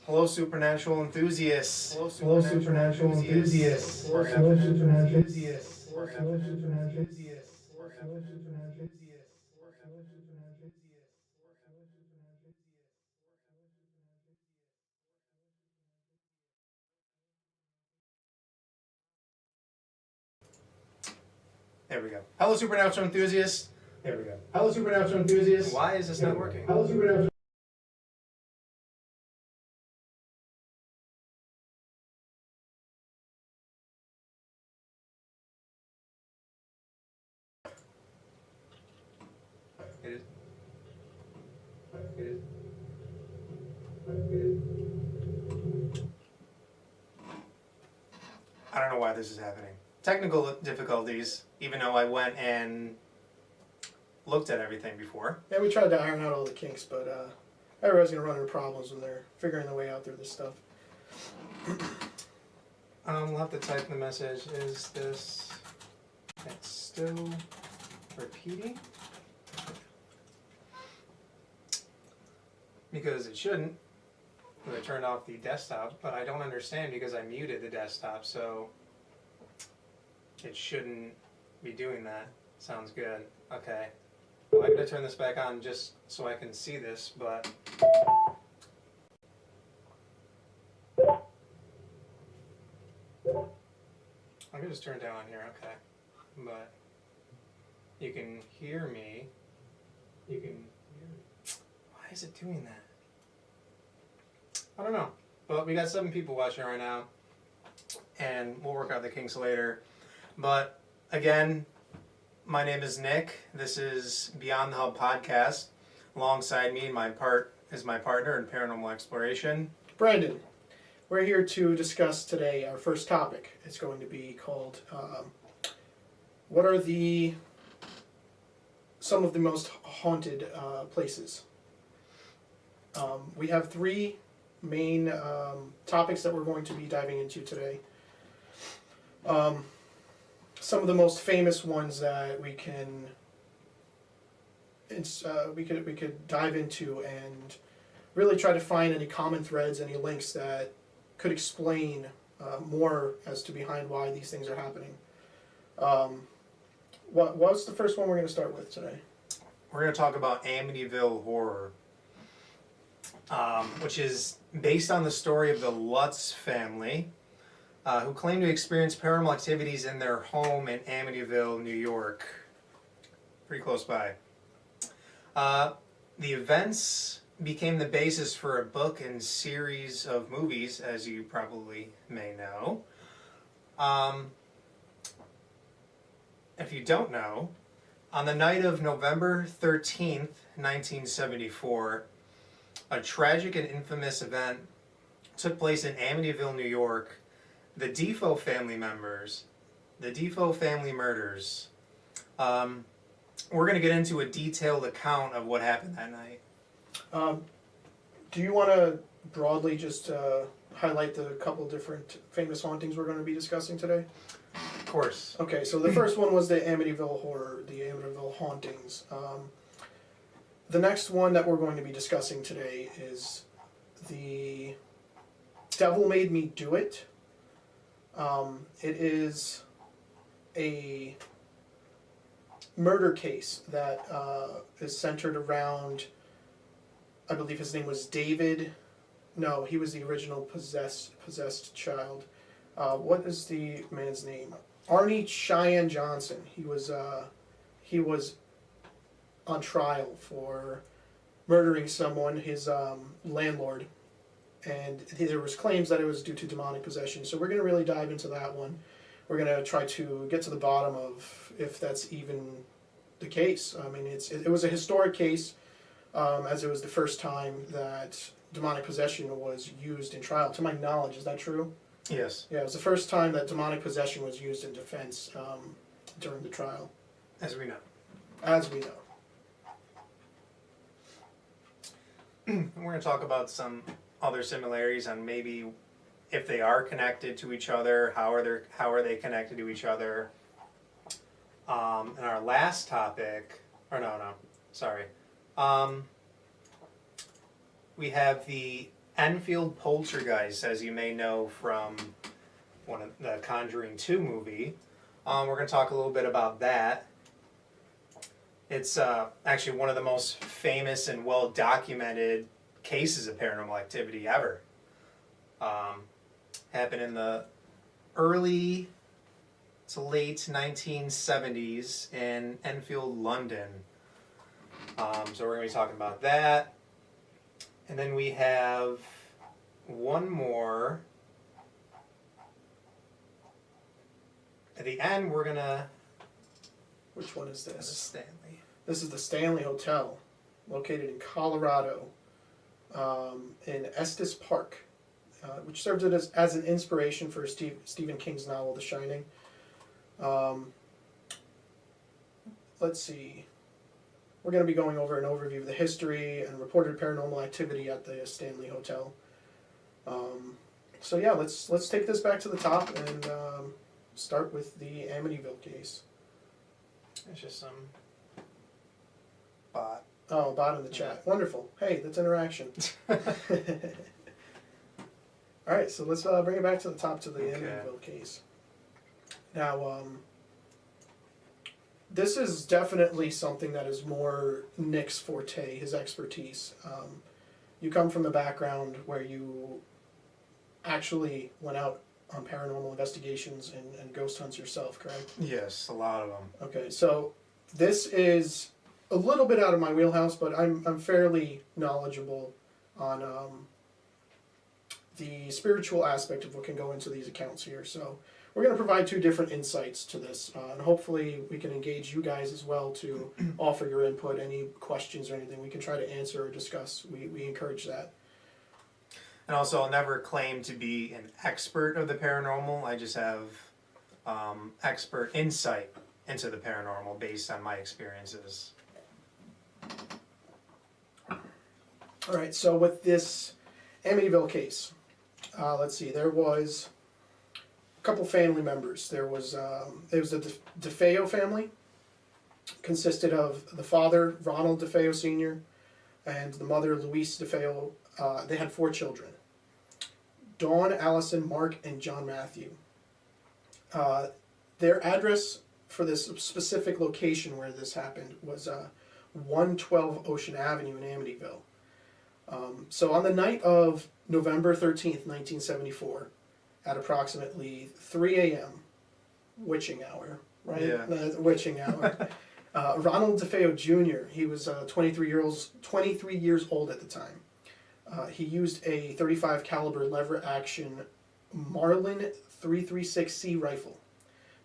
Hello, supernatural enthusiasts. Hello, supernatural enthusiasts. Hello, supernatural enthusiasts. Hello, supernatural enthusiasts. There we go. Hello, supernatural enthusiasts. There we go. Hello, supernatural enthusiasts. Why is this not working? Hello, supernatural. It is. It is. I don't know why this is happening. Technical difficulties, even though I went and looked at everything before. Yeah, we tried to iron out all the kinks, but everybody's going to run into problems when they're figuring their way out through this stuff. We'll have to type the message. Is this... It's still repeating? Because it shouldn't. I turned off the desktop, but I don't understand because I muted the desktop, so it shouldn't be doing that. Sounds good. Okay. Well, I'm going to turn this back on just so I can see this, but... I can just turn it down here, okay. But you can hear me. You can hear me. Why is it doing that? I don't know. But we got 7 people watching right now, and we'll work out the kinks later. But again, my name is Nick. This is Beyond the Hub podcast. Alongside me, my partner in paranormal exploration, Brandon, we're here to discuss today our first topic. It's going to be called what are some of the most haunted places. We have 3 main topics that we're going to be diving into today. Some of the most famous ones that we could dive into and really try to find any common threads, any links that could explain more as to behind why these things are happening. What's the first one we're going to start with today? we're going to talk about Amityville Horror, which is based on the story of the Lutz family, who claim to experience paranormal activities in their home in Amityville, New York. Pretty close by. The events became the basis for a book and series of movies, as you probably may know. If you don't know, on the night of November 13th, 1974, a tragic and infamous event took place in Amityville, New York. The Defoe family members, the Defoe family murders. We're going to get into a detailed account of what happened that night. Do you want to broadly just highlight the couple different famous hauntings we're going to be discussing today? Of course. Okay, so the first one was the Amityville Horror, the Amityville Hauntings. The next one that we're going to be discussing today is the Devil Made Me Do It. It is a murder case that is centered around, I believe his name was David. No, he was the original possessed child. What is the man's name? Arnie Cheyenne Johnson. He was on trial for murdering someone, his landlord, and there was claims that it was due to demonic possession. So we're going to really dive into that one. We're going to try to get to the bottom of if that's even the case. I mean, it was a historic case, as it was the first time that demonic possession was used in trial. To my knowledge, is that true? Yes. Yeah, it was the first time that demonic possession was used in defense during the trial. As we know. As we know. We're going to talk about some other similarities on maybe if they are connected to each other, how are they connected to each other. And our last topic, sorry. We have the Enfield Poltergeist, as you may know from one of the Conjuring 2 movie. We're going to talk a little bit about that. It's actually one of the most famous and well-documented cases of paranormal activity ever. Happened in the early to late 1970s in Enfield, London. So we're going to be talking about that. And then we have one more. At the end, we're going to... Which one is This is this? Stanley. This is the Stanley Hotel, located in Colorado, in Estes Park, which served as an inspiration for Stephen King's novel, The Shining. Let's see. We're going to be going over an overview of the history and reported paranormal activity at the Stanley Hotel. So yeah, let's take this back to the top and start with the Amityville case. It's just some bot. Oh, bot in the chat. Wonderful. Hey, that's interaction. Alright, so let's bring it back to the top to the Amityville case. Now, this is definitely something that is more Nick's forte, his expertise. You come from the background where you actually went out on paranormal investigations and ghost hunts yourself, correct? Yes, a lot of them. Okay, so this is a little bit out of my wheelhouse, but I'm fairly knowledgeable on the spiritual aspect of what can go into these accounts here. So we're going to provide two different insights to this, and hopefully we can engage you guys as well to offer your input, any questions or anything we can try to answer or discuss. We encourage that. And also, I'll never claim to be an expert of the paranormal. I just have expert insight into the paranormal based on my experiences. All right, so with this Amityville case, let's see, there was a couple family members. There was the DeFeo family, consisted of the father, Ronald DeFeo Sr., and the mother, Louise DeFeo. They had 4 children: Dawn, Allison, Mark, and John Matthew. Their address for this specific location where this happened was 112 Ocean Avenue in Amityville. So on the night of November 13th, 1974, at approximately 3 a.m., witching hour, right? Yeah. Witching hour. Ronald DeFeo Jr., he was 23 years old at the time. He used a .35 caliber lever action Marlin 336C rifle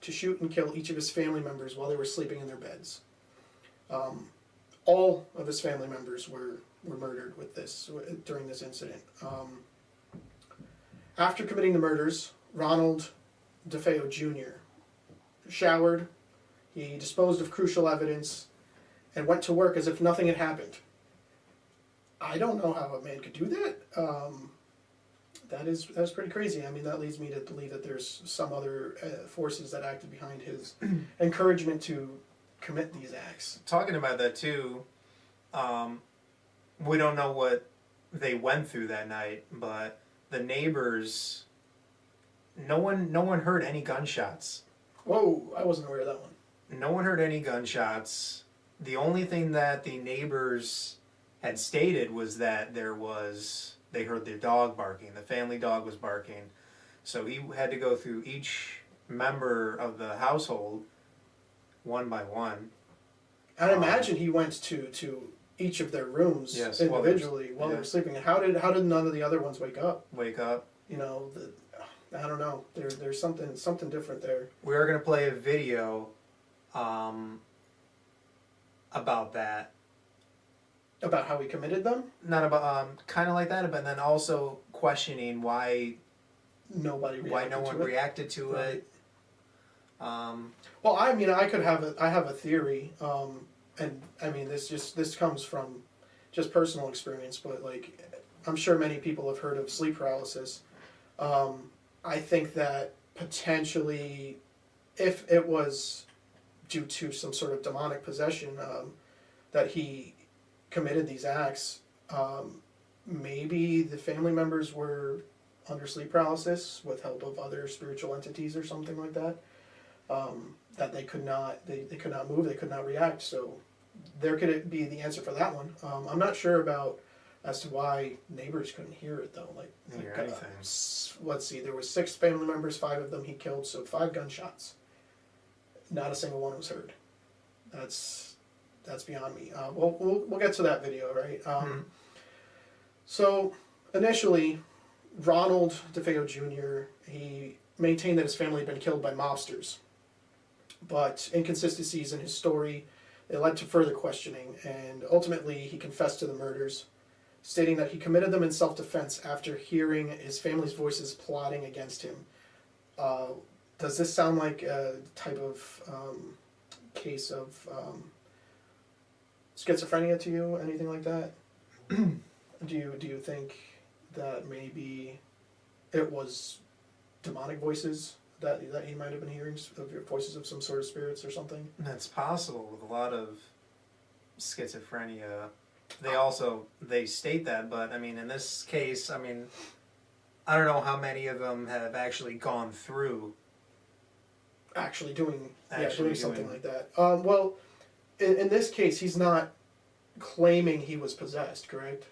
to shoot and kill each of his family members while they were sleeping in their beds. All of his family members were murdered during this incident. After committing the murders, Ronald DeFeo Jr. showered, he disposed of crucial evidence, and went to work as if nothing had happened. I don't know how a man could do that. That's pretty crazy. I mean, that leads me to believe that there's some other forces that acted behind his encouragement to commit these acts. Talking about that too, we don't know what they went through that night, but the neighbors, no one heard any gunshots. Whoa, I wasn't aware of that one. No one heard any gunshots. The only thing that the neighbors had stated was that they heard the dog barking. The family dog was barking. So he had to go through each member of the household one by one. I'd imagine he went to each of their rooms individually while they were sleeping. How did none of the other ones wake up? You know, I don't know. There's something different there. We are going to play a video about that. About how he committed them? Not about kind of like that, but then also questioning why no one reacted to it. Well, I mean, I have a theory, and I mean this comes from just personal experience, but like I'm sure many people have heard of sleep paralysis. I think that potentially, if it was due to some sort of demonic possession, that he committed these acts, maybe the family members were under sleep paralysis with help of other spiritual entities or something like that. That they could not move, they could not react. So there could be the answer for that one. I'm not sure about as to why neighbors couldn't hear it though. Hear anything. Let's see, there was 6 family members, 5 of them he killed, so 5 gunshots. Not a single one was heard. That's beyond me. We'll get to that video, right? So initially, Ronald DeFeo Jr., he maintained that his family had been killed by mobsters. But inconsistencies in his story, they led to further questioning, and ultimately he confessed to the murders, stating that he committed them in self-defense after hearing his family's voices plotting against him. Does this sound like a type of case of schizophrenia to you? Anything like that? Do you think that maybe it was demonic voices that he might have been hearing, of your voices of some sort of spirits or something? That's possible with a lot of schizophrenia. They state that, but I mean, in this case, I mean, I don't know how many of them have actually gone through Actually doing something like that. Well, in this case, he's not claiming he was possessed, correct?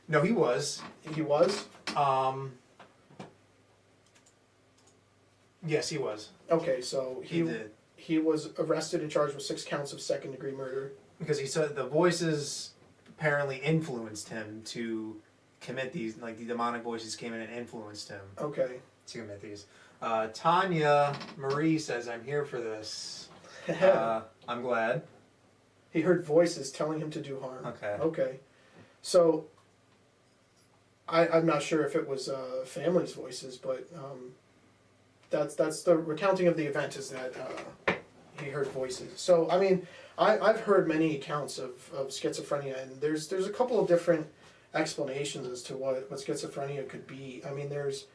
No, he was. He was? Yes, he was. Okay, so He did. he was arrested and charged with 6 counts of second-degree murder. Because he said the voices apparently influenced him to commit these, like the demonic voices came in and influenced him Okay. to commit these. Tanya Marie says, I'm here for this. I'm glad. He heard voices telling him to do harm. Okay. Okay. So, I'm not sure if it was family's voices, but that's the recounting of the event, is that he heard voices. So, I mean, I've heard many accounts of schizophrenia, and there's a couple of different explanations as to what schizophrenia could be. I mean, there's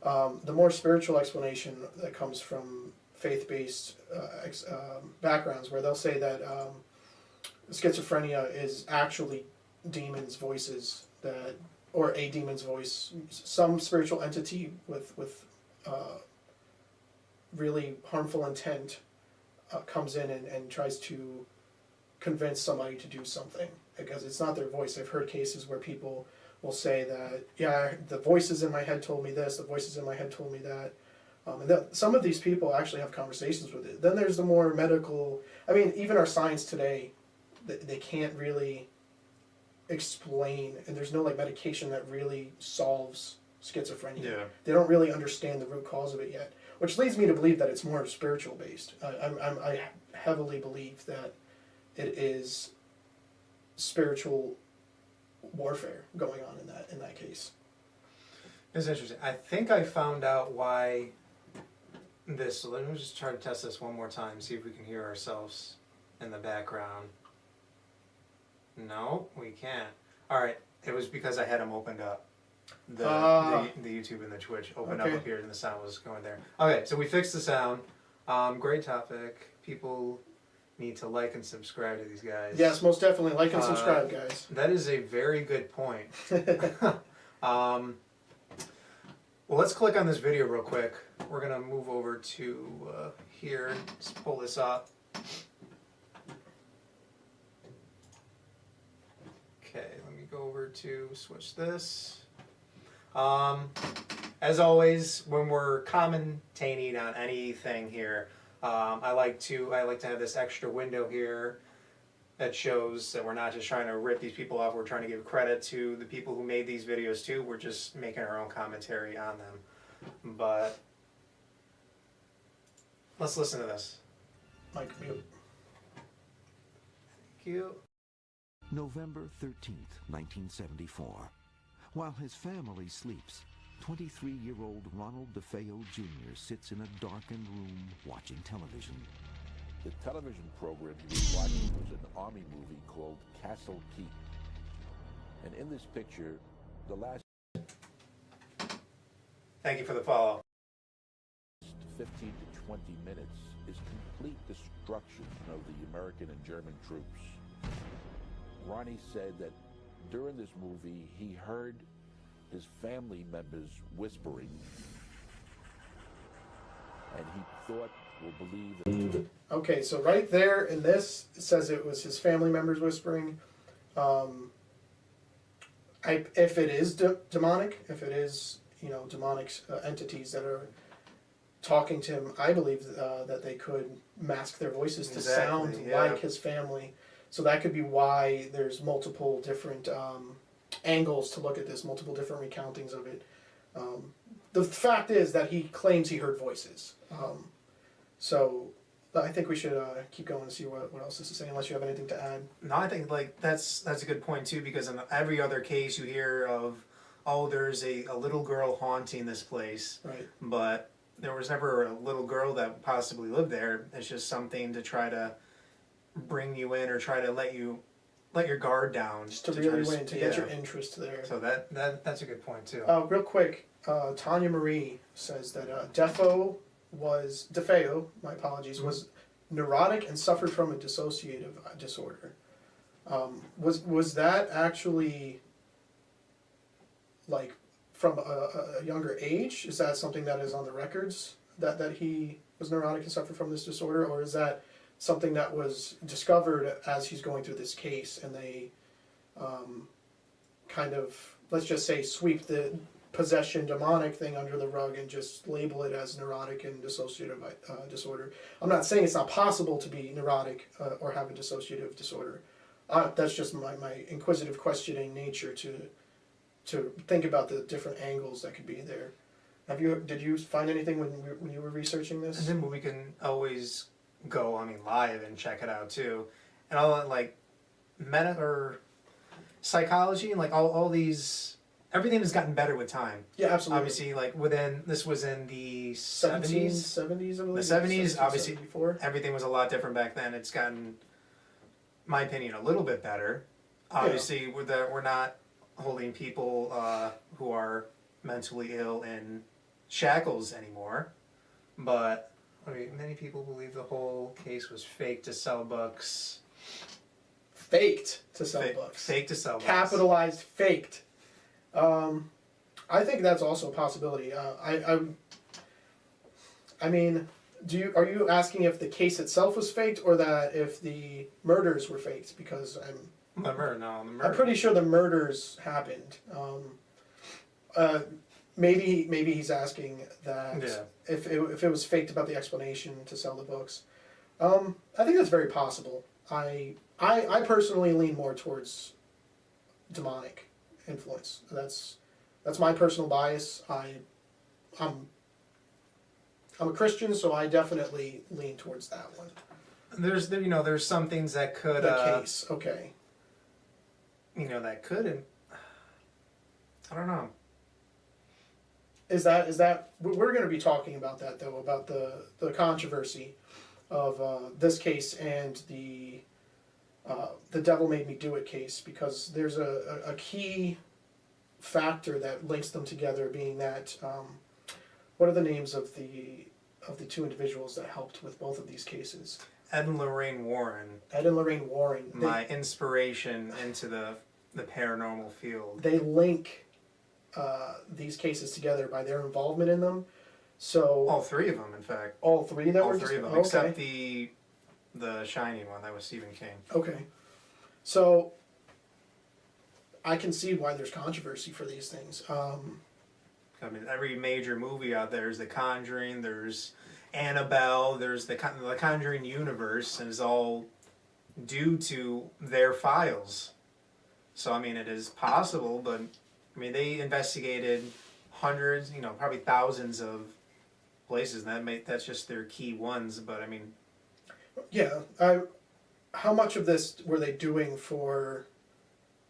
the more spiritual explanation that comes from faith-based backgrounds, where they'll say that schizophrenia is actually demons' voices, or a demon's voice, some spiritual entity with really harmful intent comes in and tries to convince somebody to do something, because it's not their voice. I've heard cases where people will say that, yeah, the voices in my head told me this, the voices in my head told me that. And some of these people actually have conversations with it. Then there's the more medical, I mean, even our science today, they can't really explain, and there's no like medication that really solves schizophrenia. Yeah. They don't really understand the root cause of it yet, which leads me to believe that it's more spiritual based. I heavily believe that it is spiritual warfare going on in that case. It's interesting. I think I found out why this. So let me just try to test this one more time, see if we can hear ourselves in the background. No, we can't. All right, it was because I had them opened up. The YouTube and the Twitch opened up here, and the sound was going there. Okay, so we fixed the sound. Great topic. People need to like and subscribe to these guys. Yes, most definitely. Like and subscribe, guys. That is a very good point. Well, let's click on this video real quick. We're going to move over to here. Let's pull this up. Okay, let me go over to switch this. As always, when we're commentating on anything here, I like to have this extra window here that shows that we're not just trying to rip these people off. We're trying to give credit to the people who made these videos too. We're just making our own commentary on them. But let's listen to this. Mike, mute. Thank you. November 13th, 1974. While his family sleeps, 23-year-old Ronald DeFeo Jr. sits in a darkened room watching television. The television program he was watching was an army movie called Castle Keep. And in this picture, the last Thank you for the follow. 15 to 20 minutes is complete destruction of the American and German troops. Ronnie said that During this movie, he heard his family members whispering, and he thought or believed that. Okay, so right there in this, it says it was his family members whispering. If it is demonic, if it is, demonic entities that are talking to him, I believe that they could mask their voices to sound like his family. So that could be why there's multiple different angles to look at this, multiple different recountings of it. The fact is that he claims he heard voices. So I think we should keep going and see what else this is saying, unless you have anything to add. No, I think that's a good point too, because in every other case you hear of, oh, there's a little girl haunting this place. Right. But there was never a little girl that possibly lived there. It's just something to try to bring you in or try to let your guard down. Just to really win, to get your interest there. So that's a good point too. Real quick, Tanya Marie says that DeFeo, my apologies, was neurotic and suffered from a dissociative disorder. Was that actually like from a younger age? Is that something that is on the records that he was neurotic and suffered from this disorder, or is that something that was discovered as he's going through this case and they kind of, let's just say, sweep the possession demonic thing under the rug and just label it as neurotic and dissociative disorder? I'm not saying it's not possible to be neurotic or have a dissociative disorder. That's just my inquisitive questioning nature to think about the different angles that could be there. Did you find anything when you were researching this? And then we can always go, live and check it out too. And all meta or psychology and all these, everything has gotten better with time. Yeah, absolutely. Obviously, this was in the 70s, 70s. I believe. The 70s, obviously, 74. everything was a lot different back then. It's gotten, my opinion, a little bit better. Obviously, we're not holding people who are mentally ill in shackles anymore. But many people believe the whole case was fake to sell books. Faked to sell books. Fake to sell books. Capitalized faked. I think that's also a possibility. Are you asking if the case itself was faked or that if the murders were faked? Because I'm pretty sure the murders happened. Maybe he's asking that if it was faked about the explanation to sell the books. I think that's very possible. I personally lean more towards demonic influence. That's my personal bias. I'm a Christian, so I definitely lean towards that one. There's some things that could the case, okay. That could. I don't know. Is that we're going to be talking about that though, about the controversy of this case and the Devil Made Me Do It case, because there's a key factor that links them together, being that what are the names of the two individuals that helped with both of these cases? Ed and Lorraine Warren. Ed and Lorraine Warren. My inspiration into the paranormal field. They link these cases together by their involvement in them. So all three of them, in fact. All three that were all three of them, okay. Except the Shining one. That was Stephen King. Okay, so I can see why there's controversy for these things. Every major movie out there is The Conjuring. There's Annabelle. There's the Conjuring universe, and it's all due to their files. So it is possible, but they investigated hundreds, probably thousands of places, and that's just their key ones. But yeah, how much of this were they doing for?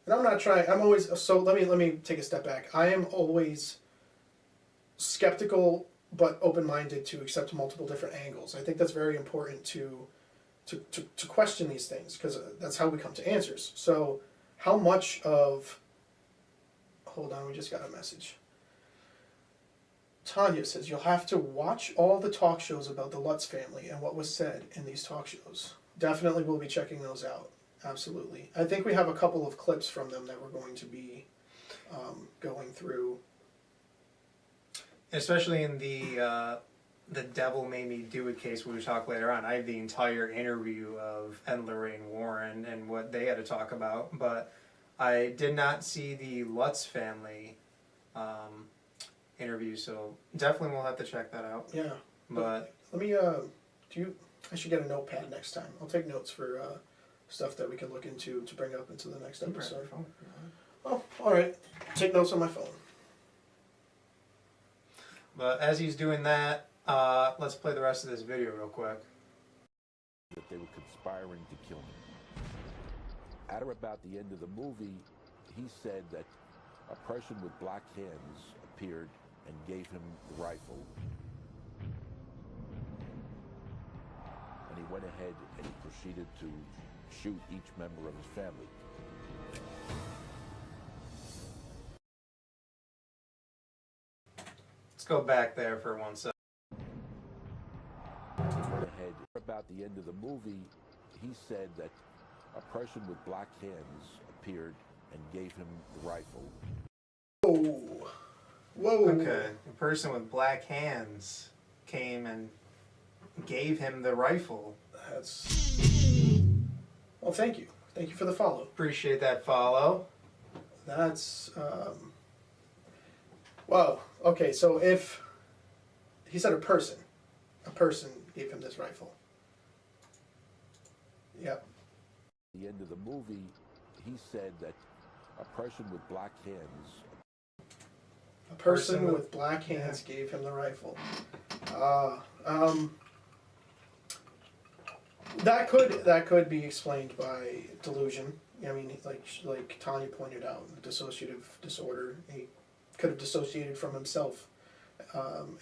And I'm not trying. I'm always so. Let me take a step back. I am always skeptical but open-minded to accept multiple different angles. I think that's very important to question these things, because that's how we come to answers. So, how much of? Hold on, we just got a message. Tanya says, you'll have to watch all the talk shows about the Lutz family and what was said in these talk shows. Definitely will be checking those out. Absolutely. I think we have a couple of clips from them that we're going to be going through. Especially in the Devil Made Me Do It case we will talk later on. I have the entire interview of Ed and Lorraine Warren and what they had to talk about, but I did not see the Lutz family interview, so definitely we'll have to check that out. Yeah. But let me, I should get a notepad next time. I'll take notes for stuff that we can look into to bring up into the next episode. Oh, alright. Take notes on my phone. But as he's doing that, let's play the rest of this video real quick. That they were conspiring to kill him. At or about the end of the movie, he said that a person with black hands appeared and gave him the rifle. And he went ahead and he proceeded to shoot each member of his family. Let's go back there for 1 second. Ahead. About the end of the movie, he said that a person with black hands appeared and gave him the rifle. Whoa. Whoa. Okay, a person with black hands came and gave him the rifle. That's... Well, thank you. Thank you for the follow. Appreciate that follow. That's, Whoa. Okay, so if... He said a person gave him this rifle. Yep. At the end of the movie, he said that a person with black hands... A person with black hands gave him the rifle. That could be explained by delusion. I mean, like Tanya pointed out, dissociative disorder. He could have dissociated from himself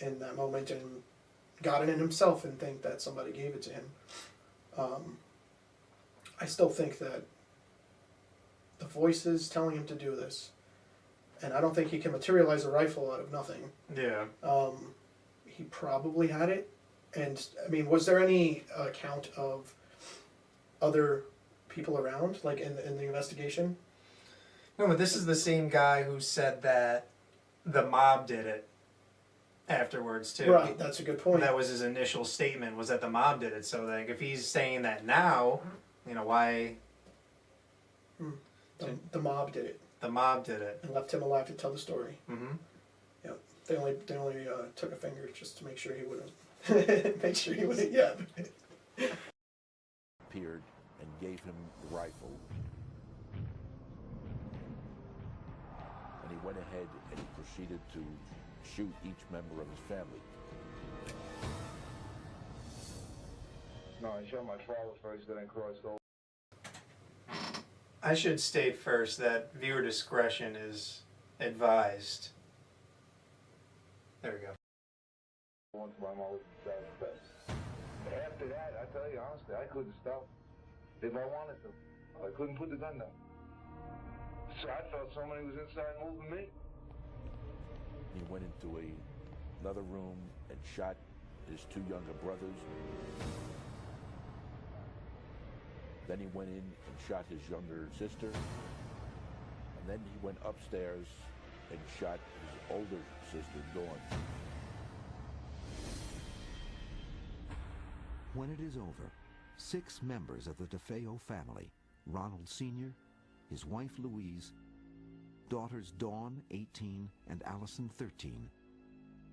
in that moment and got it in himself and think that somebody gave it to him. I still think that the voice is telling him to do this, and I don't think he can materialize a rifle out of nothing. Yeah. He probably had it. And, I mean, was there any account of other people around, like, in the investigation? No, but this is the same guy who said that the mob did it afterwards, too. Right, that's a good point. That was his initial statement, was that the mob did it. So, like, if he's saying that now, you know, why... The mob did it. The mob did it. And left him alive to tell the story. Mm-hmm. Yep. They only took a finger just to make sure he wouldn't... make sure he wouldn't, yeah. Appeared and gave him the rifle. And he went ahead and he proceeded to shoot each member of his family. No, I shot my father first, then I crossed over. I should state first that viewer discretion is advised. There we go. Once my mom was best. After that, I tell you honestly, I couldn't stop if I wanted to. I couldn't put the gun down. So I felt somebody was inside moving me. He went into another room and shot his two younger brothers. Then he went in and shot his younger sister. And then he went upstairs and shot his older sister, Dawn. When it is over, 6 members of the DeFeo family, Ronald Sr., his wife Louise, daughters Dawn, 18, and Allison, 13,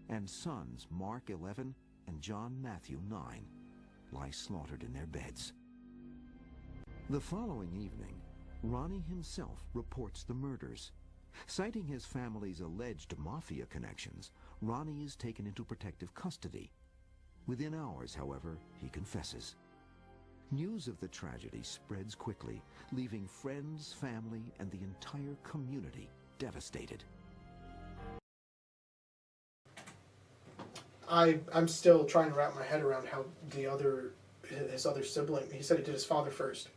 and sons Mark, 11, and John Matthew, 9, lie slaughtered in their beds. The following evening, Ronnie himself reports the murders. Citing his family's alleged mafia connections, Ronnie is taken into protective custody. Within hours, however, he confesses. News of the tragedy spreads quickly, leaving friends, family, and the entire community devastated. I'm still trying to wrap my head around how his other sibling, he said he did his father first.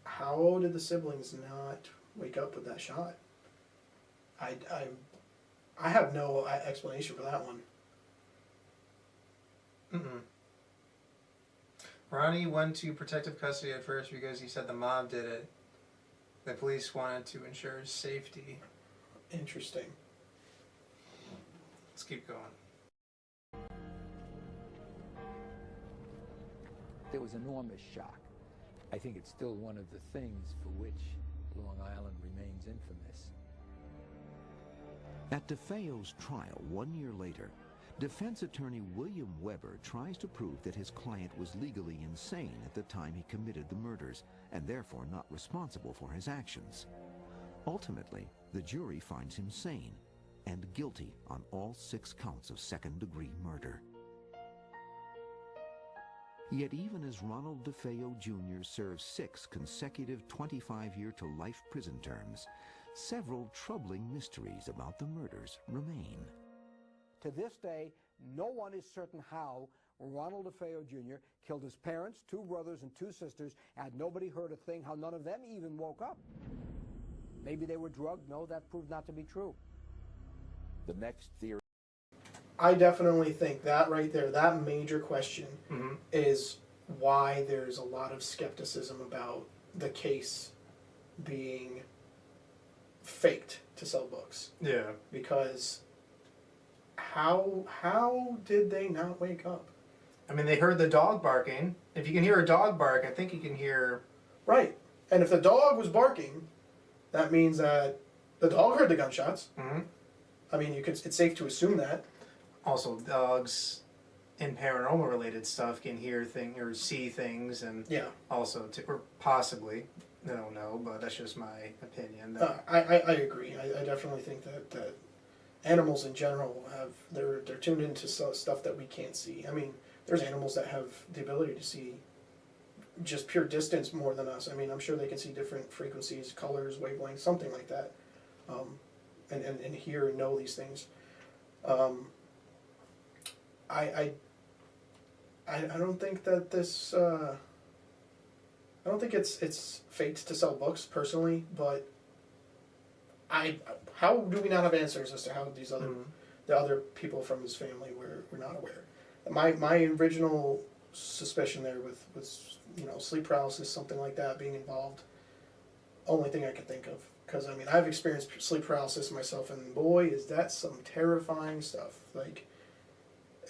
How did the siblings not wake up with that shot? I have no explanation for that one. Ronnie went to protective custody at first because he said the mom did it. The police wanted to ensure his safety. Interesting. Let's keep going. There was enormous shock. I think it's still one of the things for which Long Island remains infamous. At DeFeo's trial 1 year later, defense attorney William Weber tries to prove that his client was legally insane at the time he committed the murders, and therefore not responsible for his actions. Ultimately, the jury finds him sane and guilty on all 6 counts of second-degree murder. Yet even as Ronald DeFeo Jr. serves 6 consecutive 25-year-to-life prison terms, several troubling mysteries about the murders remain. To this day, no one is certain how Ronald DeFeo Jr. killed his parents, 2 brothers, and 2 sisters, and nobody heard a thing, how none of them even woke up. Maybe they were drugged. No, that proved not to be true. The next theory. I definitely think that right there, that major question is why there's a lot of skepticism about the case being faked to sell books. Yeah. Because how did they not wake up? I mean, they heard the dog barking. If you can hear a dog bark, I think you can hear... Right. And if the dog was barking, that means that the dog heard the gunshots. Mm-hmm. I mean, it's safe to assume that. Also, dogs in paranormal related stuff can hear things or see things, and also, or possibly, I don't know, but that's just my opinion. I agree. I definitely think that animals in general they're tuned into stuff that we can't see. I mean, there's animals that have the ability to see just pure distance more than us. I mean, I'm sure they can see different frequencies, colors, wavelengths, something like that, and hear and know these things. I don't think that this. I don't think it's faked to sell books personally, but how do we not have answers as to how these the other people from his family were not aware? My original suspicion there with sleep paralysis, something like that being involved. Only thing I could think of, because I mean I've experienced sleep paralysis myself, and boy is that some terrifying stuff. Like,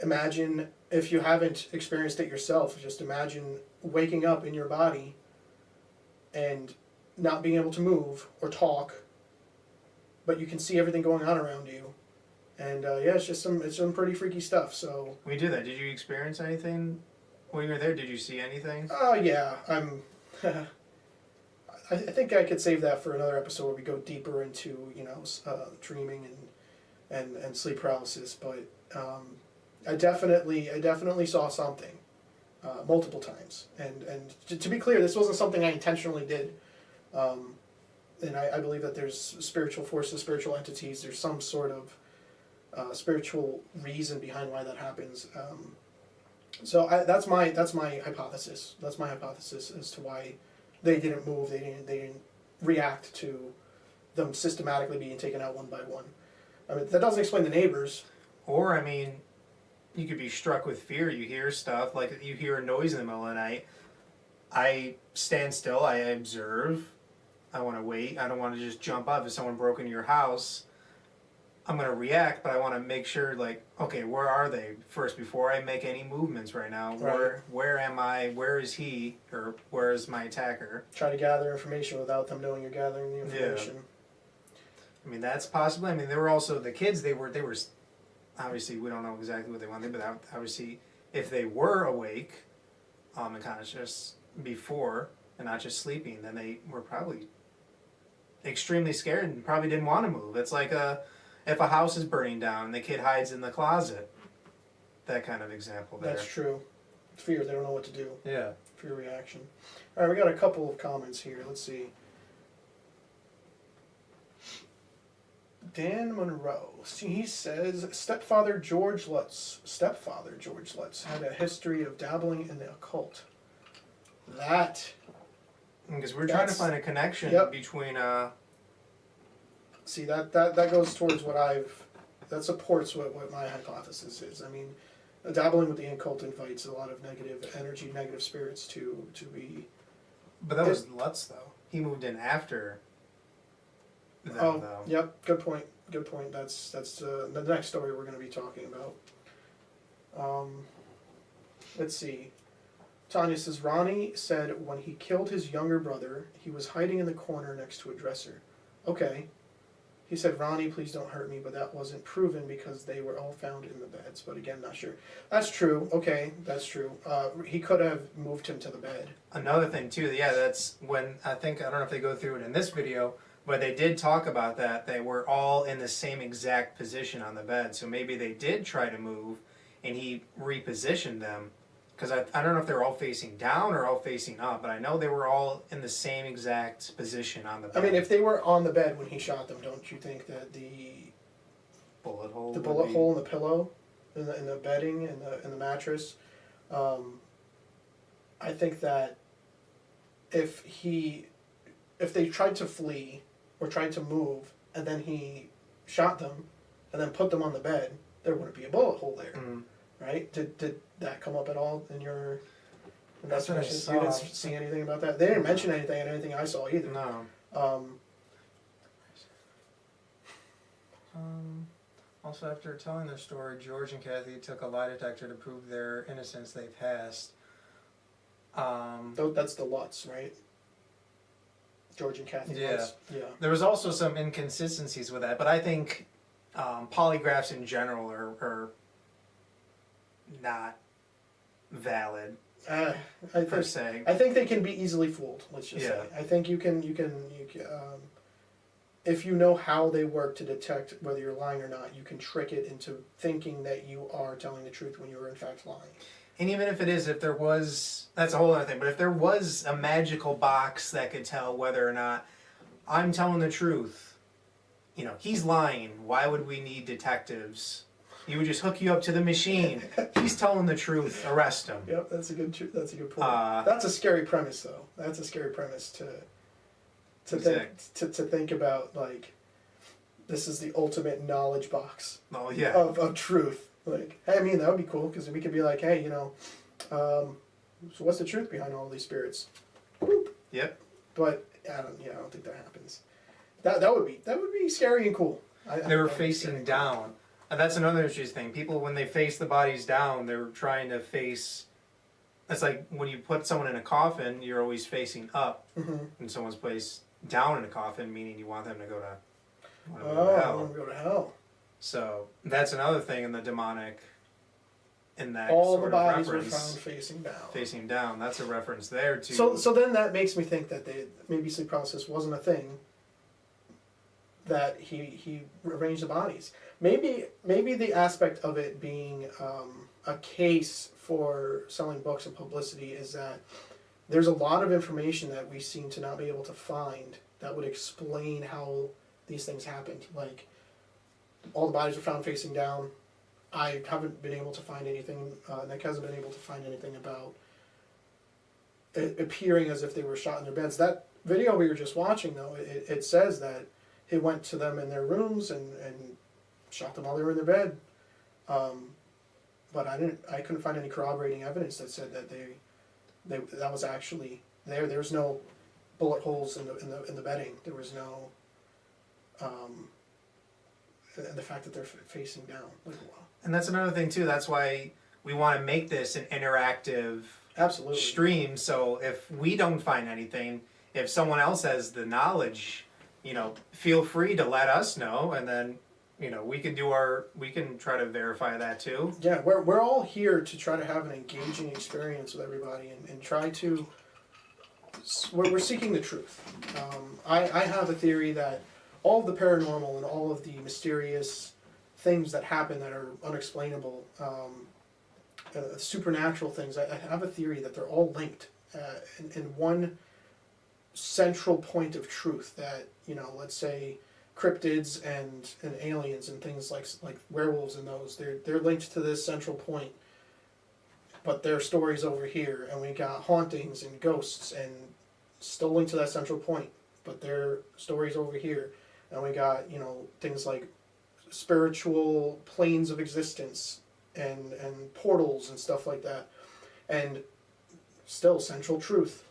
imagine if you haven't experienced it yourself. Just imagine waking up in your body and not being able to move or talk, but you can see everything going on around you. And it's just some pretty freaky stuff. So we do that. Did you experience anything when you were there? Did you see anything? Yeah, I think I could save that for another episode where we go deeper into dreaming and sleep paralysis. But I definitely saw something multiple times. And to be clear, this wasn't something I intentionally did. And I believe that there's spiritual forces, spiritual entities. There's some sort of spiritual reason behind why that happens. So that's my hypothesis. That's my hypothesis as to why they didn't move. They didn't react to them systematically being taken out one by one. I mean, that doesn't explain the neighbors. Or, I mean, you could be struck with fear. You hear stuff, like you hear a noise in the middle of the night. I stand still. I observe. I want to wait. I don't want to just jump up. If someone broke into your house, I'm going to react, but I want to make sure, like, okay, where are they first before I make any movements right now? Right. Where am I? Where is he? Or where is my attacker? Try to gather information without them knowing you're gathering the information. Yeah. I mean, that's possible. I mean, there were also the kids. They were obviously, we don't know exactly what they wanted, but obviously, if they were awake and conscious before and not just sleeping, then they were probably extremely scared and probably didn't want to move. It's like if a house is burning down and the kid hides in the closet. That kind of example there. That's true. Fear, they don't know what to do. Yeah. Fear reaction. All right, we got a couple of comments here. Let's see. Dan Monroe. He says, Stepfather George Lutz had a history of dabbling in the occult. Because we're trying to find a connection between... See, that goes towards that supports what my hypothesis is. I mean, dabbling with the occult invites a lot of negative energy, negative spirits to be. But that was Lutz, though. He moved in after them, though. Yep. Good point. Good point. That's the next story we're going to be talking about. Let's see. Tanya says, Ronnie said when he killed his younger brother, he was hiding in the corner next to a dresser. Okay. He said, Ronnie, please don't hurt me, but that wasn't proven because they were all found in the beds. But again, not sure. That's true. Okay, that's true. He could have moved him to the bed. Another thing, too, yeah, that's when, I don't know if they go through it in this video, but they did talk about that. They were all in the same exact position on the bed. So maybe they did try to move, and he repositioned them. Because I don't know if they were all facing down or all facing up, but I know they were all in the same exact position on the bed. I mean, if they were on the bed when he shot them, don't you think that the bullet hole in the pillow, in the bedding, in the mattress, I think that if they tried to flee or tried to move and then he shot them and then put them on the bed, there wouldn't be a bullet hole there. Mm. Right? Did that come up at all in your That's what I investigations? saw. You didn't see anything about that? They didn't mention anything I saw either. No. Also, after telling their story, George and Kathy took a lie detector to prove their innocence. They passed. That's the Lutz, right? George and Kathy Yeah. Lutz. Yeah. There was also some inconsistencies with that, but I think polygraphs in general are not valid per se. I think they can be easily fooled. Let's just say. I think you can if you know how they work to detect whether you're lying or not, you can trick it into thinking that you are telling the truth when you are in fact lying. And even if there was, that's a whole other thing, but if there was a magical box that could tell whether or not I'm telling the truth, he's lying, why would we need detectives? You would just hook you up to the machine. He's telling the truth, arrest him. Yep, that's a good point. That's a scary premise, though. That's a scary premise to think about, like, this is the ultimate knowledge box of truth. Like, hey, I mean, that would be cool, because we could be like, hey, so what's the truth behind all these spirits? Boop. Yep. But I don't think that happens. That would be scary and cool. They were facing down. And that's another interesting thing. People, when they face the bodies down, they're trying to face. It's like when you put someone in a coffin, you're always facing up, and someone's placed down in a coffin, meaning you want them to go to hell. Go to hell. So that's another thing in the demonic. In that all sort the of bodies reference, were found facing down. Facing down. That's a reference there to. So then that makes me think that maybe sleep paralysis wasn't a thing. That he arranged the bodies. Maybe the aspect of it being a case for selling books and publicity is that there's a lot of information that we seem to not be able to find that would explain how these things happened. Like, all the bodies are found facing down. I haven't been able to find anything, Nick hasn't been able to find anything about it appearing as if they were shot in their beds. That video we were just watching, though, it says that he went to them in their rooms and shot them while they were in their bed. But I couldn't find any corroborating evidence that said that that was actually there. There was no bullet holes in the bedding. There was no the fact that they're facing down. Like, wow. And that's another thing too. That's why we want to make this an interactive stream. So if we don't find anything, if someone else has the knowledge, feel free to let us know, and then we can try to verify that too. Yeah, we're all here to try to have an engaging experience with everybody and try to. We're seeking the truth. I have a theory that all of the paranormal and all of the mysterious things that happen that are unexplainable, supernatural things, I have a theory that they're all linked in one central point of truth. That let's say cryptids and aliens and things like werewolves and those, they're linked to this central point, but their stories over here, and we got hauntings and ghosts and still linked to that central point, but their stories over here, and we got things like spiritual planes of existence and portals and stuff like that. And still, central truth.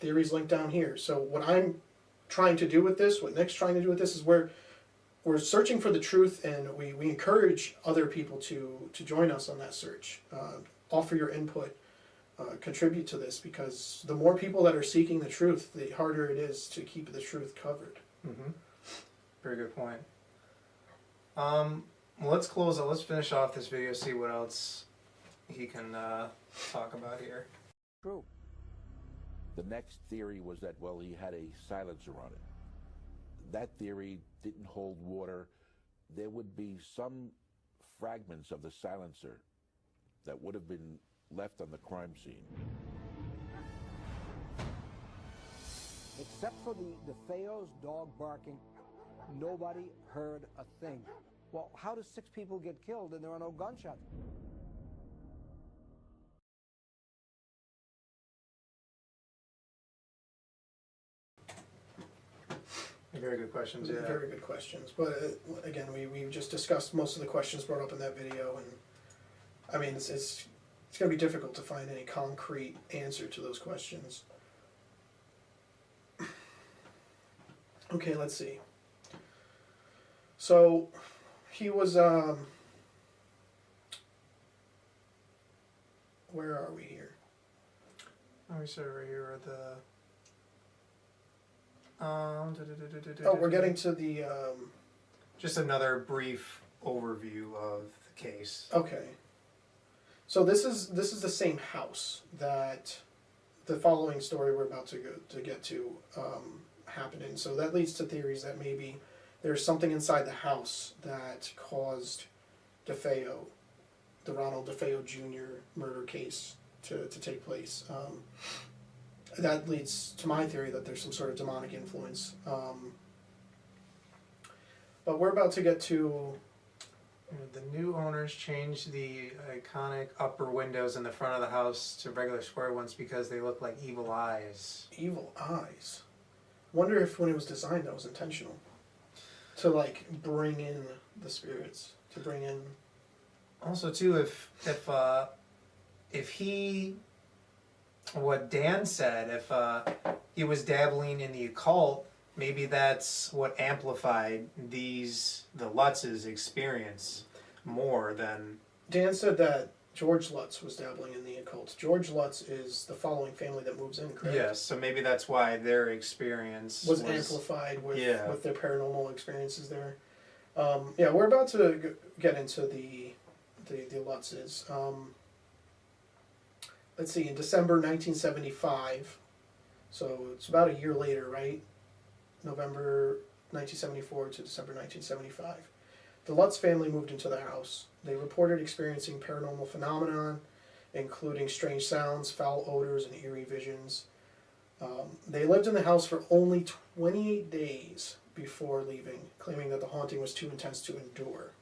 Theories linked down here. So what I'm trying to do with this, what Nick's trying to do with this, is we're searching for the truth, and we encourage other people to join us on that search. Offer your input, contribute to this, because the more people that are seeking the truth, the harder it is to keep the truth covered. Mm-hmm. Very good point. Well, let's close out. Let's finish off this video, see what else he can talk about here. True. The next theory was that, well, he had a silencer on it. That theory didn't hold water. There would be some fragments of the silencer that would have been left on the crime scene. Except for the DeFeo's dog barking, nobody heard a thing. Well, how do 6 people get killed and there are no gunshots? Very good questions, yeah. Very good questions. But again, we just discussed most of the questions brought up in that video, and I mean, it's going to be difficult to find any concrete answer to those questions. Okay, let's see. So he was where are we here? Oh, we said right here at the Oh, we're getting to the just another brief overview of the case. okay. So this is the same house that the following story we're about to get to happened in. So that leads to theories that maybe there's something inside the house that caused DeFeo, the Ronald DeFeo Jr. murder case to take place. That leads to my theory that there's some sort of demonic influence. But we're about to get to... The new owners changed the iconic upper windows in the front of the house to regular square ones because they look like evil eyes. Evil eyes. Wonder if when it was designed that was intentional. To like bring in the spirits. To bring in... Also too, if he... What Dan said, if he was dabbling in the occult, maybe that's what amplified the Lutz's experience more than... Dan said that George Lutz was dabbling in the occult. George Lutz is the following family that moves in, correct? Yes, so maybe that's why their experience was amplified with their paranormal experiences there. Yeah, we're about to get into the Lutzes. Let's see, in December 1975, so it's about a year later, right? November 1974 to December 1975. The Lutz family moved into the house. They reported experiencing paranormal phenomenon, including strange sounds, foul odors, and eerie visions. They lived in the house for only 28 days before leaving, claiming that the haunting was too intense to endure.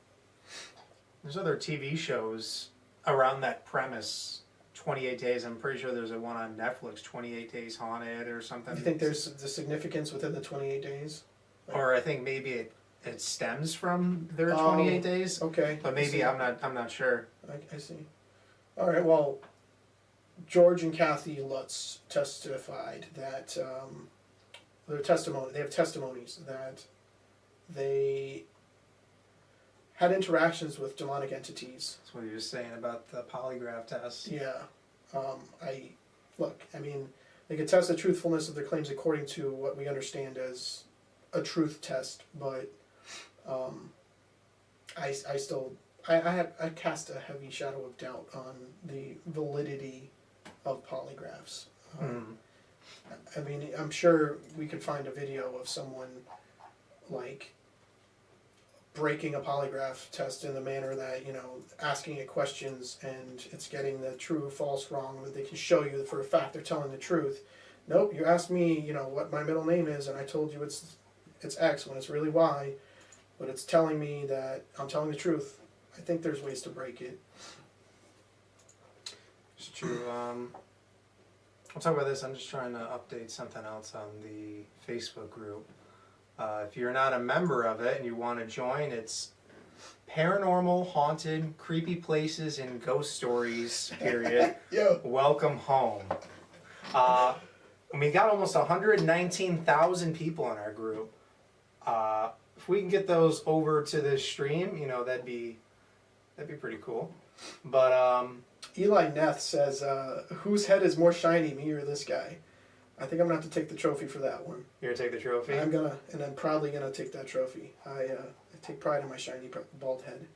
There's other TV shows around that premise. 28 Days, I'm pretty sure there's one on Netflix, 28 Days Haunted or something. You think there's the significance within the 28 days? Or I think maybe it stems from their 28 days. Okay. But maybe I'm not sure. I see. All right, well, George and Kathy Lutz testified that they have testimonies that they had interactions with demonic entities. That's what you were saying about the polygraph test. Yeah. I mean, they could test the truthfulness of their claims according to what we understand as a truth test, but I cast a heavy shadow of doubt on the validity of polygraphs. I mean, I'm sure we could find a video of someone like breaking a polygraph test in the manner that, asking it questions and it's getting the true, false, wrong, that they can show you for a fact they're telling the truth. Nope, you asked me, what my middle name is, and I told you it's X when it's really Y, but it's telling me that I'm telling the truth. I think there's ways to break it. It's true. I'll talk about this. I'm just trying to update something else on the Facebook group. If you're not a member of it and you want to join, it's paranormal, haunted, creepy places, and ghost stories, period. Yo. Welcome home. We got almost 119,000 people in our group. If we can get those over to this stream, you know, that'd be pretty cool. But Eli Neth says, whose head is more shiny, me or this guy? I think I'm going to have to take the trophy for that one. you're gonna take the trophy. I'm proudly going to take that trophy. I take pride in my shiny bald head.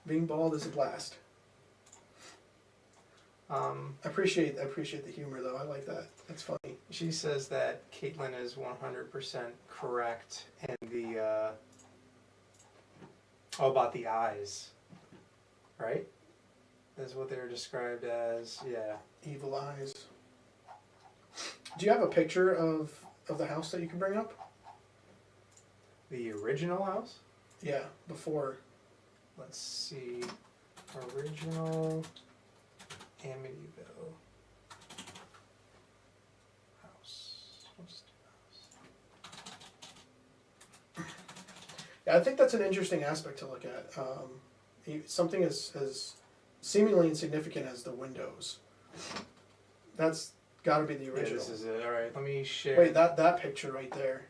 Being bald is a blast. I appreciate the humor though. I like that. That's funny. She says that Caitlin is 100% correct in the about the eyes, right? That's what they're described as. Yeah. Evil eyes. Do you have a picture of the house that you can bring up? The original house? Yeah, before. Let's see. Original Amityville house. Yeah, I think that's an interesting aspect to look at. Something as seemingly insignificant as the windows. That's got to be the Yeah, original. this is it. All right, let me share. Wait, that picture right there.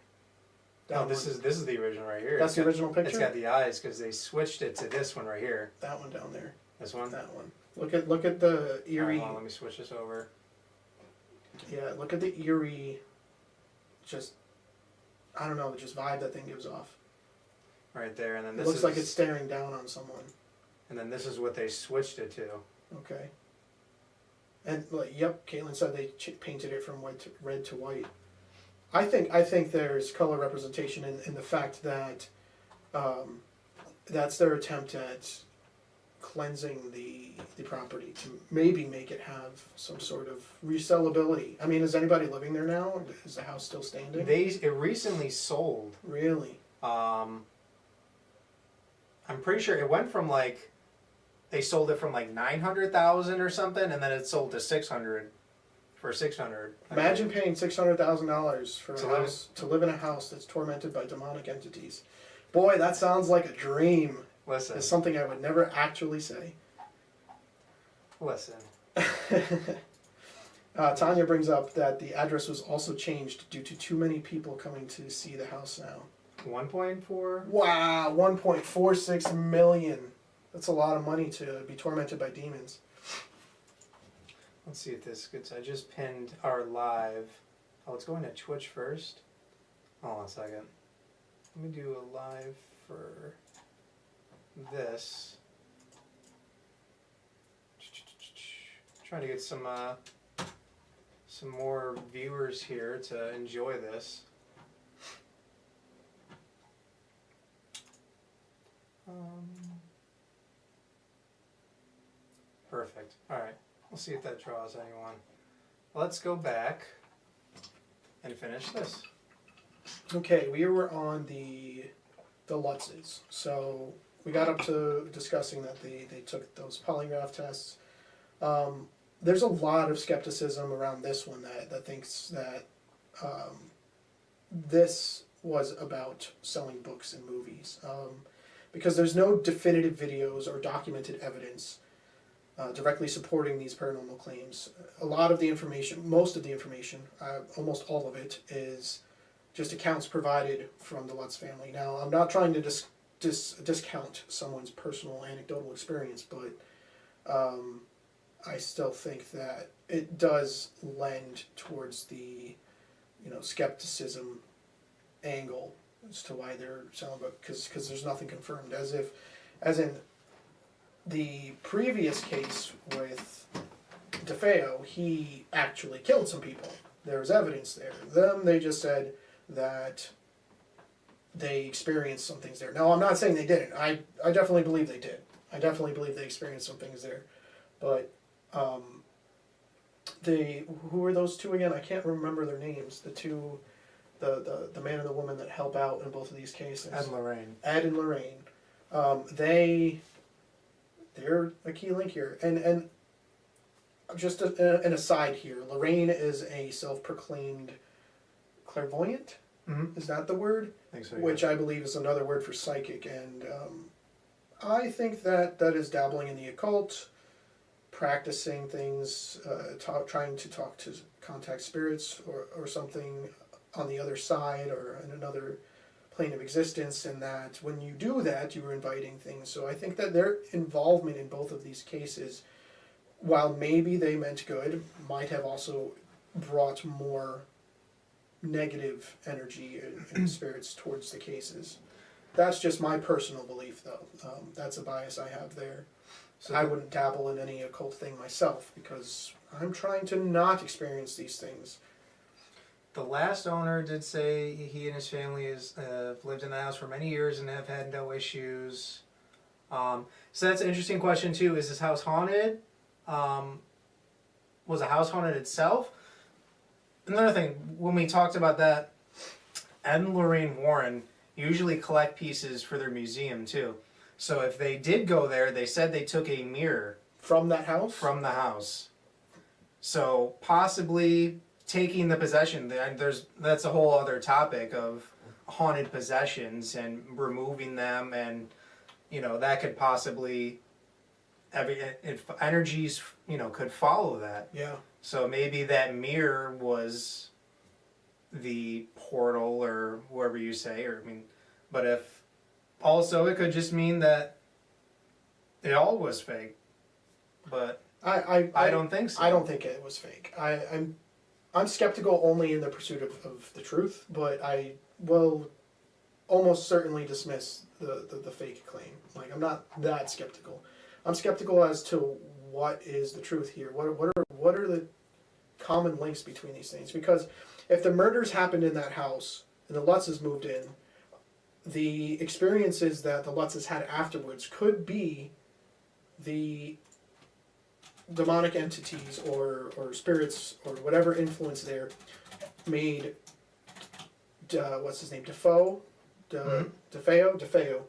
No, this is the original right here. That's the original picture? It's got the eyes because they switched it to this one right here. That one down there. This one. That one. Look at the eerie. All right, hold on, let me switch this over. Yeah, look at the eerie. Just, I don't know, just vibe that thing gives off. Right there, and then this It looks is, like it's staring down on someone. And then this is what they switched it to. Okay. And like, yep, Caitlin said they painted it from red to white. I think there's color representation in the fact that that's their attempt at cleansing the property to maybe make it have some sort of resellability. I mean, is anybody living there now? Is the house still standing? It recently sold. Really? I'm pretty sure it went from like, they sold it from like 900,000 or something, and then it sold to 600 for 600. Imagine paying $600,000 for To a house to live in a house that's tormented by demonic entities. Boy, that sounds like a dream. Listen. It's something I would never actually say. Listen. Tanya brings up that the address was also changed due to too many people coming to see the house now. 1.4? Wow, 1.46 million. That's a lot of money to be tormented by demons. Let's see if this gets. I just pinned our live. Oh, it's going to Twitch first. Hold on a second. Let me do a live for this. Trying to get some more viewers here to enjoy this. Perfect. All right. We'll see if that draws anyone. Let's go back and finish this. Okay, we were on the Lutzes. So we got up to discussing that they took those polygraph tests. There's a lot of skepticism around this one that thinks that this was about selling books and movies. Because there's no definitive videos or documented evidence directly supporting these paranormal claims. A lot of the information, most of the information, almost all of it, is just accounts provided from the Lutz family. Now, I'm not trying to discount someone's personal anecdotal experience, but I still think that it does lend towards the, skepticism angle as to why they're selling books, because there's nothing confirmed. As in the previous case with DeFeo, he actually killed some people. There was evidence there. Them, they just said that they experienced some things there. Now, I'm not saying they didn't. I definitely believe they did. I definitely believe they experienced some things there. But who are those two again? I can't remember their names. The two, the man and the woman that help out in both of these cases. Ed and Lorraine. Ed and Lorraine. They're a key link here. And just an aside here, Lorraine is a self-proclaimed clairvoyant. Mm-hmm. Is that the word? I think so, yeah. Which I believe is another word for psychic. And I think that is dabbling in the occult, practicing things, trying to talk to contact spirits or something on the other side or in another plane of existence, and that when you do that, you are inviting things. So I think that their involvement in both of these cases, while maybe they meant good, might have also brought more negative energy and spirits towards the cases. That's just my personal belief, though. That's a bias I have there. So I wouldn't dabble in any occult thing myself because I'm trying to not experience these things. The last owner did say he and his family has lived in the house for many years and have had no issues. So that's an interesting question too. Is this house haunted? Was the house haunted itself? Another thing, when we talked about that, Ed and Lorraine Warren usually collect pieces for their museum too. So if they did go there, they said they took a mirror from that house. From the house. So possibly taking the possession. That's a whole other topic of haunted possessions and removing them, and that could possibly if energies could follow that. Yeah. So maybe that mirror was the portal or whoever you say, but if also it could just mean that it all was fake. But I don't think so. I don't think it was fake. I'm skeptical only in the pursuit of the truth, but I will almost certainly dismiss the fake claim. Like, I'm not that skeptical. I'm skeptical as to what is the truth here. What are the common links between these things? Because if the murders happened in that house and the Lutzes moved in, the experiences that the Lutzes had afterwards could be the demonic entities or spirits or whatever influence there made what's his name, Defoe, DeFeo,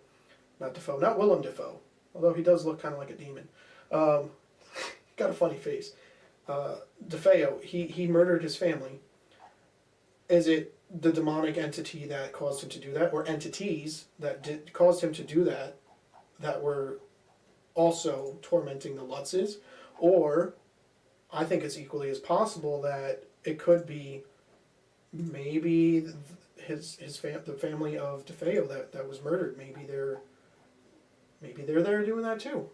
not Defoe, not Willem Dafoe, although he does look kind of like a demon. Got a funny face. DeFeo, he murdered his family. Is it the demonic entity that caused him to do that, or entities that caused him to do that were also tormenting the Lutzes? Or I think it's equally as possible that it could be maybe the family of DeFeo that was murdered. Maybe they're there doing that too,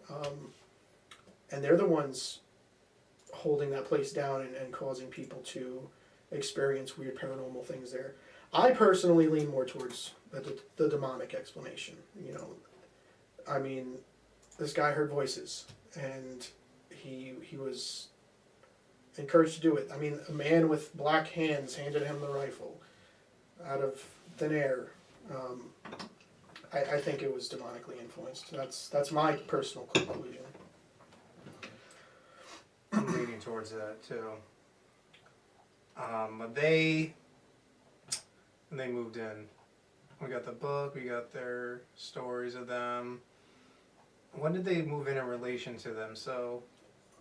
and they're the ones holding that place down and causing people to experience weird paranormal things there. I personally lean more towards the demonic explanation. I mean, this guy heard voices and he was encouraged to do it. I mean, a man with black hands handed him the rifle out of thin air. I think it was demonically influenced. That's my personal conclusion. I'm leaning towards that too. They moved in. We got the book. We got their stories of them. When did they move in relation to them? So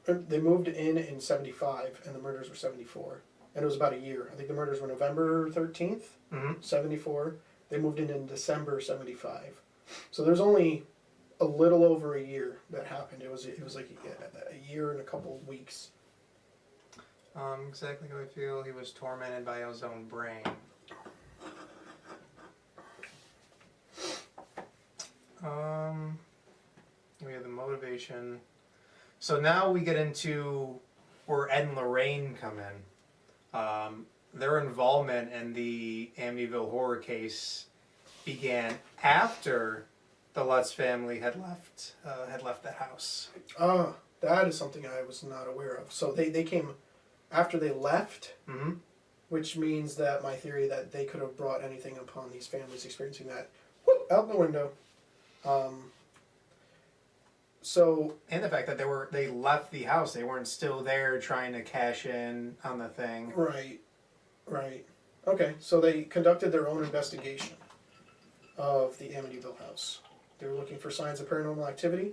they moved in 75, and the murders were 74, and it was about a year. I think the murders were November 13th, 74. They moved in December 75. So there's only a little over a year that happened. It was like a year and a couple of weeks. Exactly how I feel. He was tormented by his own brain. We have the motivation. So now we get into where Ed and Lorraine come in. Their involvement in the Amityville horror case began after the Lutz family had left the house. That is something I was not aware of. So they came after they left, which means that my theory that they could have brought anything upon these families experiencing that, out the window. And the fact that they left the house, they weren't still there trying to cash in on the thing. Right. Okay, so they conducted their own investigation of the Amityville house. They were looking for signs of paranormal activity.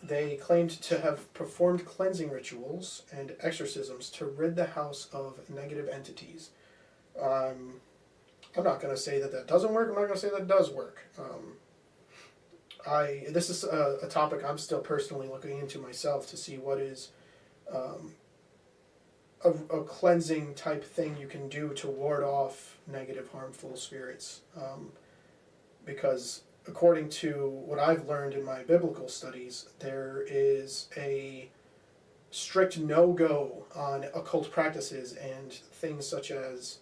They claimed to have performed cleansing rituals and exorcisms to rid the house of negative entities. I'm not going to say that doesn't work. I'm not going to say that does work. this is a topic I'm still personally looking into myself to see what is a cleansing type thing you can do to ward off negative, harmful spirits. Because according to what I've learned in my biblical studies, there is a strict no-go on occult practices and things such as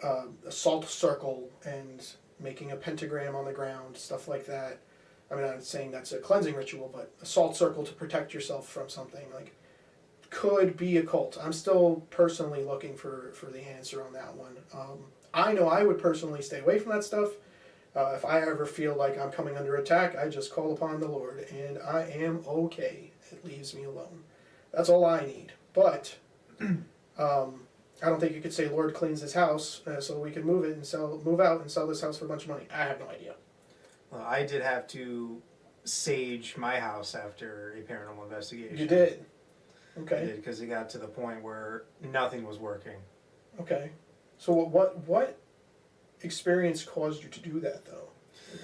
a salt circle and making a pentagram on the ground, stuff like that. I mean, I'm not saying that's a cleansing ritual, but a salt circle to protect yourself from something like could be occult. I'm still personally looking for the answer on that one. I know I would personally stay away from that stuff. If I ever feel like I'm coming under attack, I just call upon the Lord, and I am okay. It leaves me alone. That's all I need. But I don't think you could say, Lord, cleans this house so we can move it and move out and sell this house for a bunch of money. I have no idea. Well, I did have to sage my house after a paranormal investigation. You did? Okay. I did, because it got to the point where nothing was working. Okay. So what experience caused you to do that, though?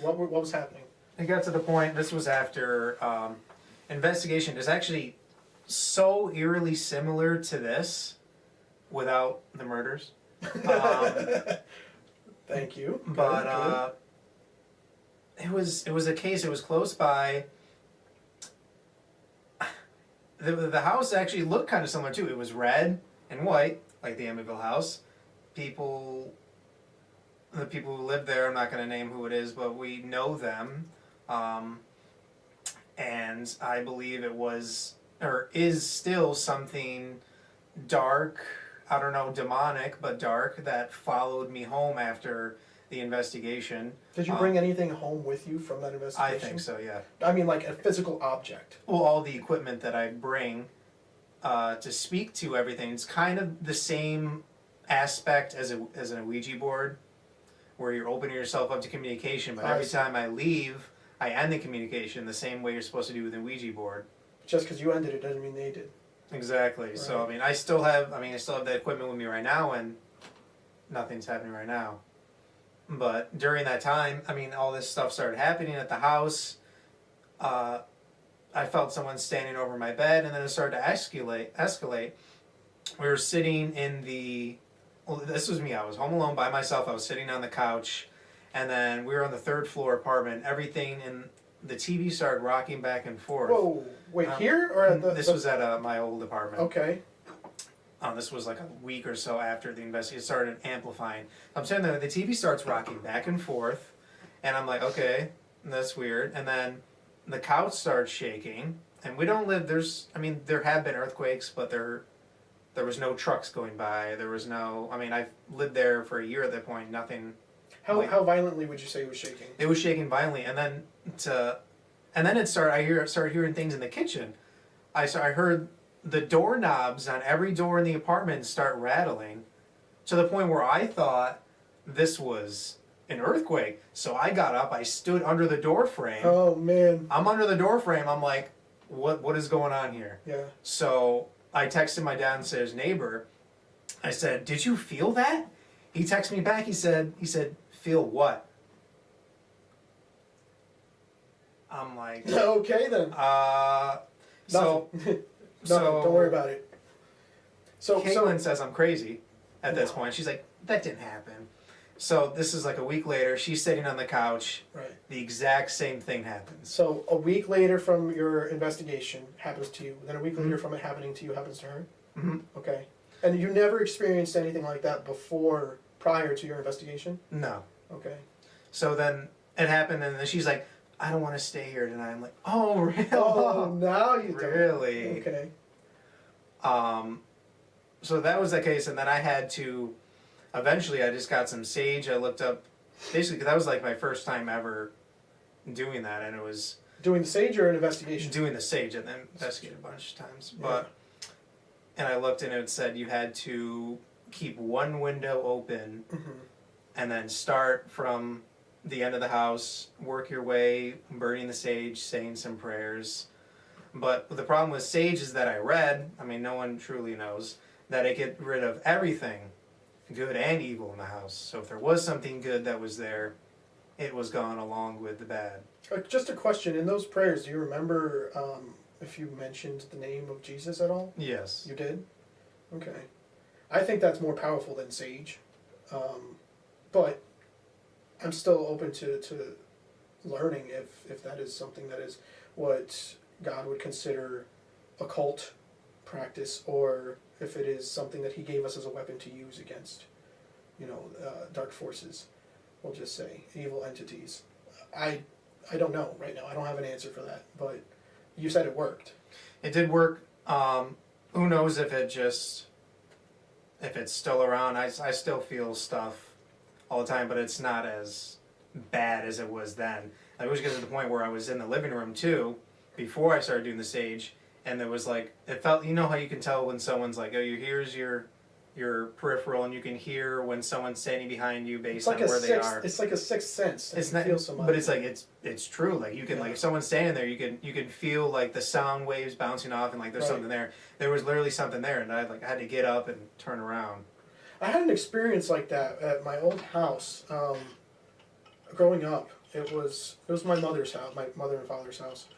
What was happening? It got to the point, this was after investigation. It's actually so eerily similar to this without the murders. Thank you. But it was a case, it was close by. The house actually looked kind of similar too. It was red and white, like the Amityville house. The people who live there, I'm not going to name who it is, but we know them. And I believe it was, or is still, something dark, I don't know, demonic, but dark, that followed me home after the investigation. Did you bring anything home with you from that investigation? I think so, yeah. I mean, like a physical object. Well, all the equipment that I bring to speak to everything, it's kind of the same aspect as an Ouija board, where you're opening yourself up to communication, but every time I leave, I end the communication the same way you're supposed to do with a Ouija board. Just because you ended it doesn't mean they did. Exactly. Right. So, I mean, I still have that equipment with me right now, and nothing's happening right now. But during that time, I mean, all this stuff started happening at the house. I felt someone standing over my bed, and then it started to escalate. We were sitting in this was me. I was home alone by myself. I was sitting on the couch, and then we were on the third floor apartment. Everything in the TV started rocking back and forth. Whoa, wait, here or at this was at my old apartment. Okay. This was like a week or so after the investigation started amplifying. I'm sitting there, the TV starts rocking back and forth, and I'm like, okay, that's weird. And then the couch starts shaking, and we don't live, there have been earthquakes, but there was no trucks going by. There was no, I've lived there for a year at that point, nothing. How violently would you say it was shaking? It was shaking violently, and then I started hearing things in the kitchen. I heard the doorknobs on every door in the apartment start rattling, to the point where I thought this was an earthquake. So I got up, I stood under the door frame. Oh man. I'm under the door frame, I'm like, what is going on here? Yeah. So I texted my downstairs neighbor. I said, did you feel that? He texted me back, he said, feel what? I'm like, okay then. So don't worry about it. So Caitlin says I'm crazy at this point. She's like, that didn't happen. So this is like a week later. She's sitting on the couch. Right. The exact same thing happens. So a week later from your investigation happens to you. Then a week later from it happening to you happens to her. Mm-hmm. Okay. And you never experienced anything like that prior to your investigation? No. Okay. So then it happened, and then she's like, I don't want to stay here tonight. I'm like, oh, really? Oh, now you don't. Really? Okay. So that was the case, and then I had to, eventually I just got some sage. I looked up, basically, because that was like my first time ever doing that, and it was... Doing the sage or an investigation? Doing the sage, and then investigated a bunch of times. But, and I looked, and it said you had to keep one window open, and then start from the end of the house, work your way, burning the sage, saying some prayers. But the problem with sage is that I read, no one truly knows, that it get rid of everything, good and evil, in the house. So if there was something good that was there, it was gone along with the bad. Just a question, in those prayers, do you remember if you mentioned the name of Jesus at all? Yes. You did? Okay. I think that's more powerful than sage. But I'm still open to learning if that is something that is what God would consider occult practice, or if it is something that he gave us as a weapon to use against, dark forces, we'll just say, evil entities. I don't know right now. I don't have an answer for that, but you said it worked. It did work. Who knows if it's still around. I still feel stuff all the time, but it's not as bad as it was then. I was getting to the point where I was in the living room too, before I started doing the sage, and there was like, it felt, you know how you can tell when someone's like, oh, here's your peripheral, and you can hear when someone's standing behind you based on where they are. It's like a sixth sense. It's not, feel somebody. but it's like it's true. Like you can like if someone's standing there, you can feel like the sound waves bouncing off, and like there's something there. There was literally something there, and I had to get up and turn around. I had an experience like that at my old house. Growing up, it was my mother's house, my mother and father's house.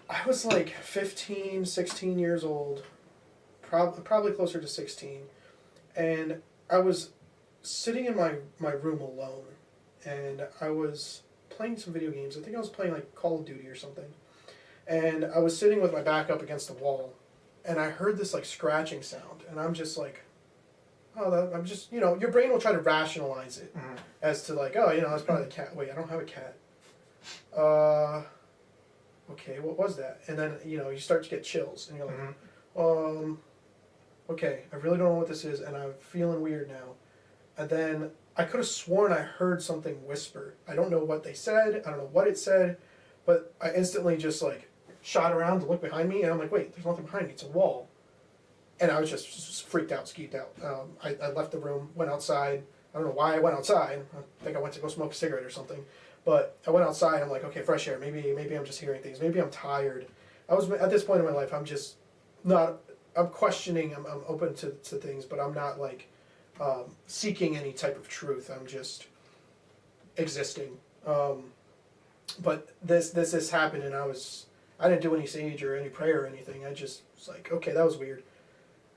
I was like 15, 16 years old, probably closer to 16, and I was sitting in my room alone, and I was playing some video games. I think I was playing like Call of Duty or something, and I was sitting with my back up against the wall, and I heard this like scratching sound, and I'm just like, oh, I'm just, your brain will try to rationalize it as to like, oh, that's probably the cat. Wait, I don't have a cat. Okay, what was that? And then, you start to get chills, and you're like, okay, I really don't know what this is, and I'm feeling weird now. And then I could have sworn I heard something whisper. I don't know what they said, I don't know what it said, but I instantly just like shot around to look behind me, and I'm like, wait, there's nothing behind me, it's a wall. And I was just freaked out, skeeved out. I left the room, went outside. I don't know why I went outside. I think I went to go smoke a cigarette or something. But I went outside, I'm like, okay, fresh air. Maybe I'm just hearing things. Maybe I'm tired. I was, at this point in my life, I'm just not, I'm questioning, I'm open to things, but I'm not like seeking any type of truth. I'm just existing. But this happened, and I didn't do any sage or any prayer or anything. I just was like, okay, that was weird.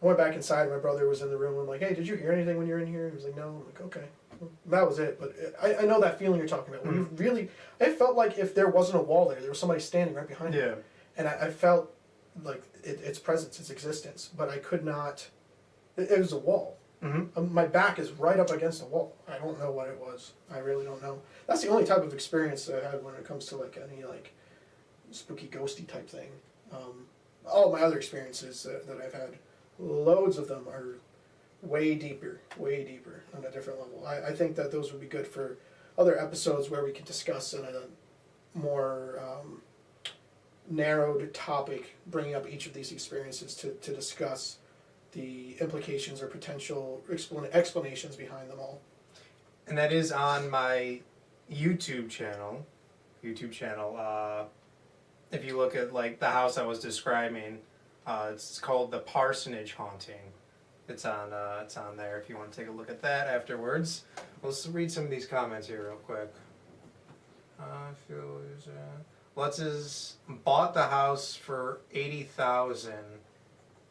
I went back inside, and my brother was in the room. I'm like, hey, did you hear anything when you were in here? He was like, no. I'm like, okay. That was it. But I know that feeling you're talking about. When you really, I felt like if there wasn't a wall there was somebody standing right behind me. And I felt like its presence, its existence. But I could not, it was a wall. My back is right up against a wall. I don't know what it was. I really don't know. That's the only type of experience that I had when it comes to like any like spooky ghosty type thing. All my other experiences that I've had, loads of them are way deeper on a different level. I think that those would be good for other episodes where we could discuss in a more narrowed topic, bringing up each of these experiences to discuss the implications or potential explanations behind them all. And that is on my YouTube channel. If you look at like the house I was describing, it's called the Parsonage Haunting. It's on there if you want to take a look at that afterwards. Let's read some of these comments here real quick. Lutz's bought the house for $80,000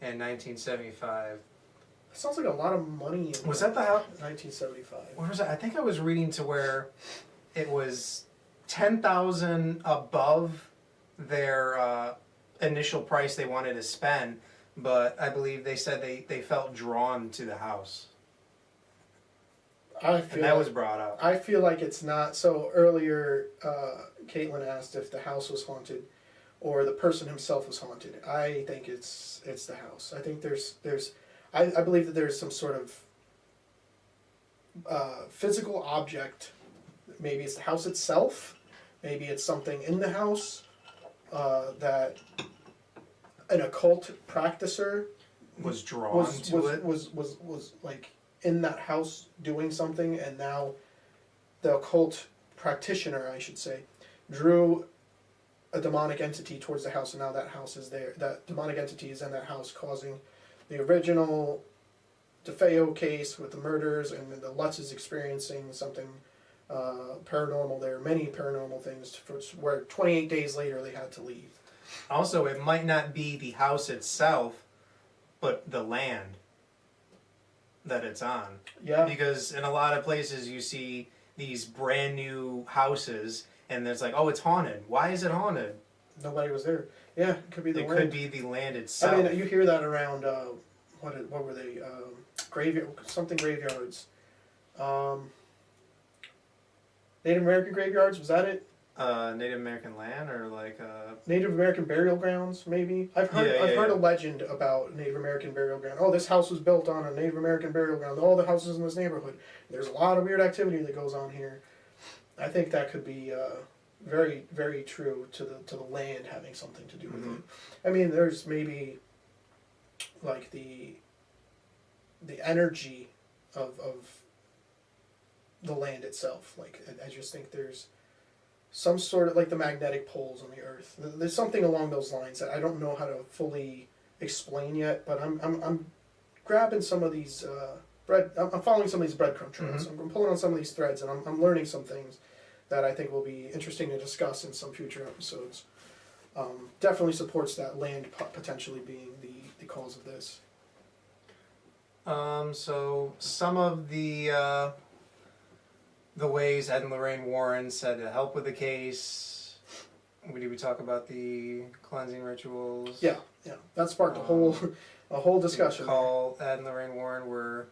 in 1975. That sounds like a lot of money. Was that the house? 1975. Where was it? I think I was reading to where it was $10,000 above their initial price they wanted to spend, but I believe they said they felt drawn to the house. And that was brought up. I feel like it's not. So earlier, Caitlin asked if the house was haunted or the person himself was haunted. I think it's the house. I think I believe that there's some sort of physical object. Maybe it's the house itself. Maybe it's something in the house that an occult practicer was drawn to it. Was like in that house doing something, and now the occult practitioner, I should say, drew a demonic entity towards the house, and now that house is there. That demonic entity is in that house, causing the original DeFeo case with the murders, and the Lutz is experiencing something paranormal there. Many paranormal things, where 28 days later they had to leave. Also, it might not be the house itself, but the land that it's on. Yeah. Because in a lot of places you see these brand new houses, and there's like, oh, it's haunted. Why is it haunted? Nobody was there. Yeah, it could be the It land. could be the land itself. I mean, you hear that around, what were they, graveyards. Native American graveyards, was that it? Native American land, or like Native American burial grounds, maybe. I've heard a legend about Native American burial ground. Oh, this house was built on a Native American burial ground. All the houses in this neighborhood. There's a lot of weird activity that goes on here. I think that could be very, very true to the land having something to do with it. I mean, there's maybe like the energy of the land itself. Like, I just think there's some sort of, like the magnetic poles on the earth. There's something along those lines that I don't know how to fully explain yet, but I'm grabbing some of these I'm following some of these breadcrumb trails. I'm pulling on some of these threads, and I'm learning some things that I think will be interesting to discuss in some future episodes. Definitely supports that land potentially being the cause of this. So some of the ways Ed and Lorraine Warren said to help with the case. Did we talk about the cleansing rituals? Yeah, that sparked a whole discussion. Call Ed and Lorraine Warren were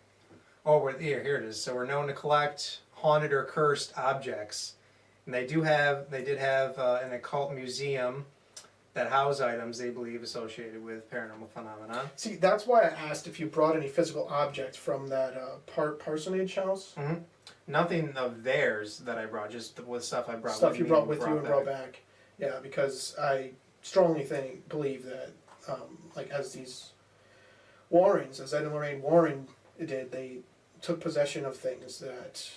here it is. So we're known to collect haunted or cursed objects, and they did have an occult museum that house items they believe associated with paranormal phenomena. See, that's why I asked if you brought any physical objects from that parsonage house. Nothing of theirs that I brought, just with stuff I brought. Stuff you brought with you and brought back. Yeah, because I strongly believe that, like, as these Warrens, as Ed and Lorraine Warren did, they took possession of things that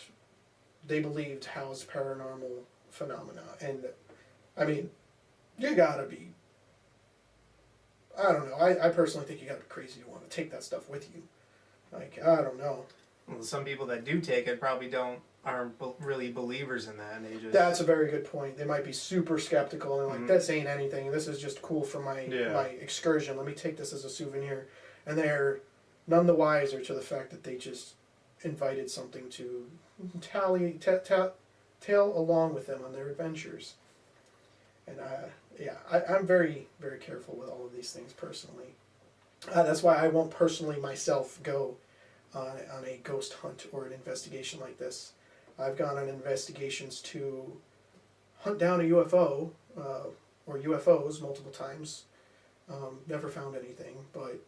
they believed housed paranormal phenomena. And, I mean, you gotta be, I don't know, I personally think you gotta be crazy to want to take that stuff with you. Like, I don't know. Well, some people that do take it probably aren't really believers in that, and they just... That's a very good point. They might be super skeptical and like, this ain't anything. This is just cool for my excursion. Let me take this as a souvenir. And they're none the wiser to the fact that they just invited something to tail along with them on their adventures. And I'm very, very careful with all of these things personally. That's why I won't personally myself go on a ghost hunt or an investigation like this. I've gone on investigations to hunt down a UFO or UFOs multiple times. Never found anything, but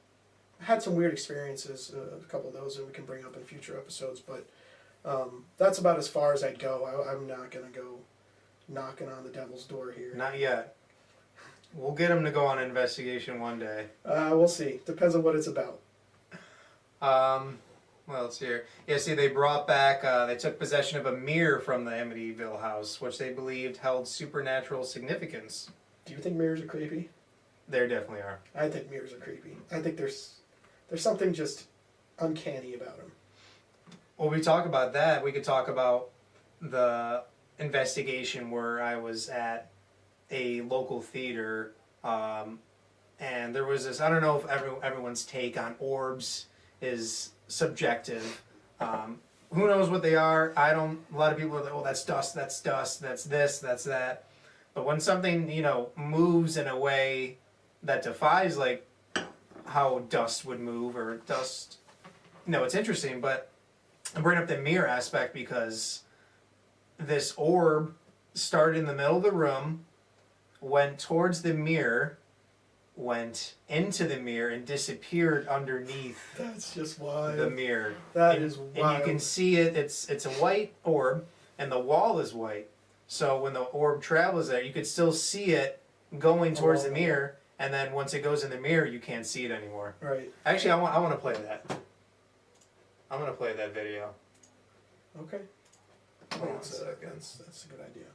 I had some weird experiences, a couple of those that we can bring up in future episodes, but that's about as far as I'd go. I'm not going to go knocking on the devil's door here. Not yet. We'll get him to go on an investigation one day. We'll see. Depends on what it's about. Well, let's see here. Yeah, see, they brought back, they took possession of a mirror from the Amityville house, which they believed held supernatural significance. Do you think mirrors are creepy? There definitely are. I think mirrors are creepy. I think there's something just uncanny about them. Well, we talk about that. We could talk about the investigation where I was at a local theater, and there was this, I don't know if everyone's take on orbs is subjective. Who knows what they are? A lot of people are like, oh, that's dust, that's this, that's that. But when something, moves in a way that defies, like, how dust would move, or dust, it's interesting. But I bring up the mirror aspect because this orb started in the middle of the room, went towards the mirror, went into the mirror, and disappeared underneath. That's just wild. The mirror. That is wild. And you can see it. It's a white orb, and the wall is white. So when the orb travels there, you could still see it going towards the mirror, and then once it goes in the mirror, you can't see it anymore. Right. Actually, I want to play that. I'm going to play that video. Okay. Hold on a second. That's a good idea.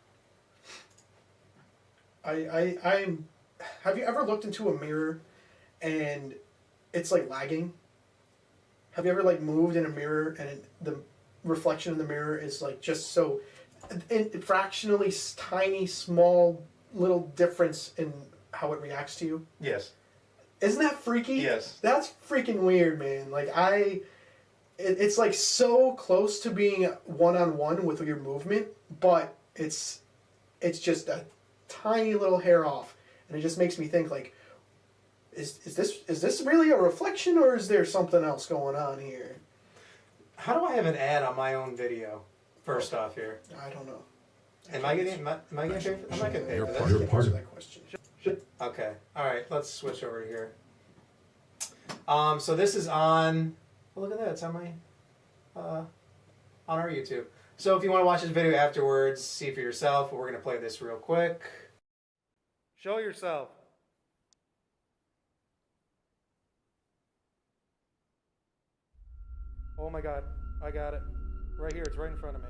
Have you ever looked into a mirror and it's like lagging? Have you ever like moved in a mirror and the reflection in the mirror is like just so fractionally tiny, small, little difference in how it reacts to you? Yes. Isn't that freaky? Yes. That's freaking weird, man. Like it's like so close to being one-on-one with your movement, but it's just a tiny little hair off, and it just makes me think like, is this really a reflection, or is there something else going on here? How do I have an ad on my own video? First off, here. I don't know. Am I getting paid? I'm not getting paid for this. You're part of that question. Okay. All right. Let's switch over to here. So this is on. Oh, look at that. It's on my. On our YouTube. So if you want to watch this video afterwards, see for yourself. We're gonna play this real quick. Show yourself. Oh my God! I got it. Right here. It's right in front of me.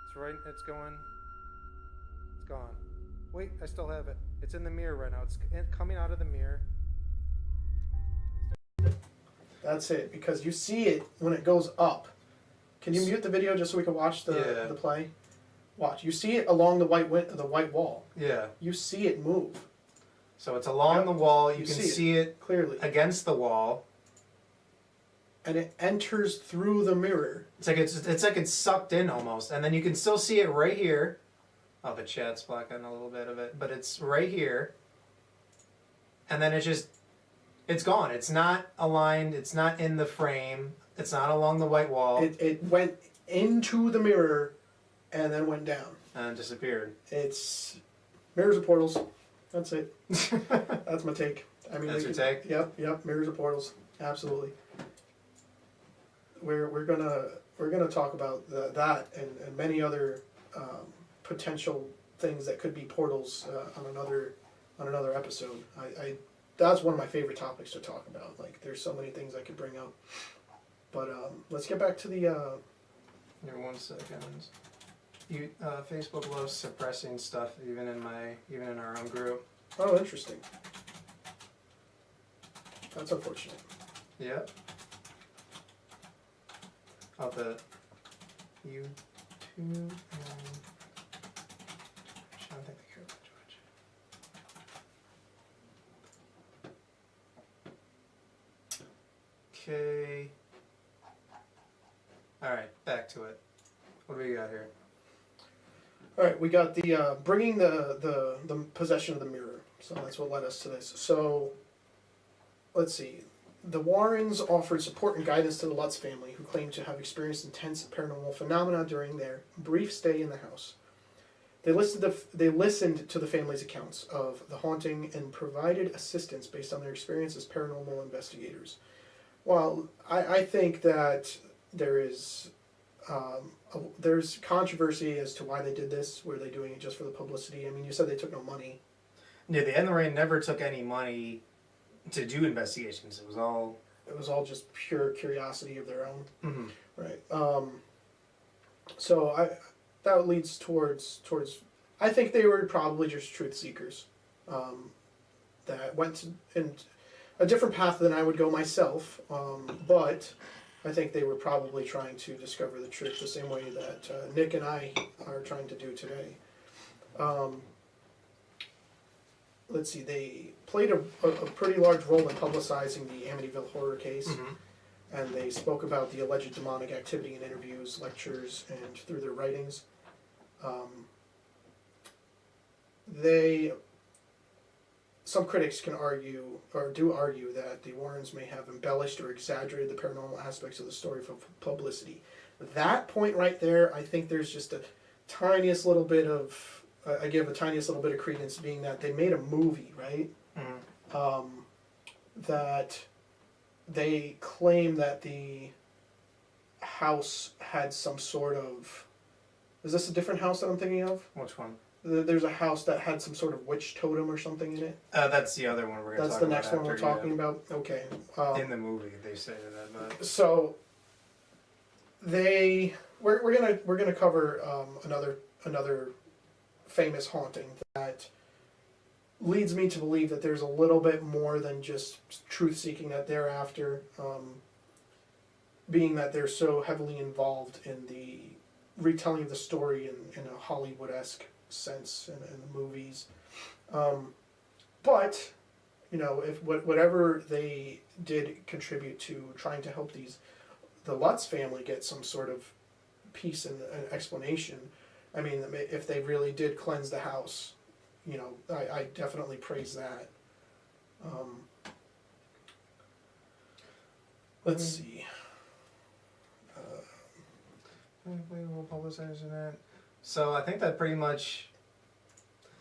It's right. It's going. It's gone. Wait, I still have it. It's in the mirror right now. It's coming out of the mirror. That's it, because you see it when it goes up. Can you mute the video just so we can watch the play? Watch. You see it along the white wall. Yeah. You see it move. So it's along the wall. You can see it clearly against the wall, and it enters through the mirror. It's like it's sucked in almost, and then you can still see it right here. Oh, the chat's blocking a little bit of it, but it's right here, and then it's gone. It's not aligned. It's not in the frame. It's not along the white wall. It went into the mirror, and then went down and disappeared. It's mirrors and portals. That's it. That's my take. I mean, that's your take? Yep. Mirrors and portals. Absolutely. We're gonna talk about that and many other potential things that could be portals on another episode. That's one of my favorite topics to talk about. Like, there's so many things I could bring up. But let's get back to the. Here, 1 second. Facebook loves suppressing stuff, even in our own group. Oh, interesting. That's unfortunate. Yep. Of the YouTube. I don't think they care about George. Okay. All right, back to it. What do we got here? All right, we got the bringing the possession of the mirror. So that's what led us to this. So let's see. The Warrens offered support and guidance to the Lutz family, who claimed to have experienced intense paranormal phenomena during their brief stay in the house. They listened to the family's accounts of the haunting and provided assistance based on their experience as paranormal investigators. Well, I think that there's controversy as to why they did this. Were they doing it just for the publicity? I mean, you said they took no money. Yeah, the NRA never took any money to do investigations. It was all just pure curiosity of their own. Mm-hmm. Right. So that leads towards. I think they were probably just truth seekers, that went in a different path than I would go myself. But I think they were probably trying to discover the truth the same way that Nick and I are trying to do today. Let's see, they played a pretty large role in publicizing the Amityville horror case, and they spoke about the alleged demonic activity in interviews, lectures, and through their writings. Some critics can argue, or do argue, that the Warrens may have embellished or exaggerated the paranormal aspects of the story for publicity. That point right there, I think there's just a tiniest little bit of, I give a tiniest little bit of credence, being that they made a movie, right? Mm-hmm. That they claim that the house had some sort of, is this a different house that I'm thinking of? Which one? There's a house that had some sort of witch totem or something in it. That's the other one we're going to talk about. That's the next one we're talking about? Okay. In the movie, they say that. But. So, we're gonna cover another famous haunting that leads me to believe that there's a little bit more than just truth seeking that they're after, being that they're so heavily involved in the retelling of the story in a Hollywood-esque sense in the movies. But, you know, if whatever they did contribute to trying to help the Lutz family get some sort of peace and an explanation, I mean, if they really did cleanse the house, you know, I definitely praise that. Let's see. We will publicize that. So I think that pretty much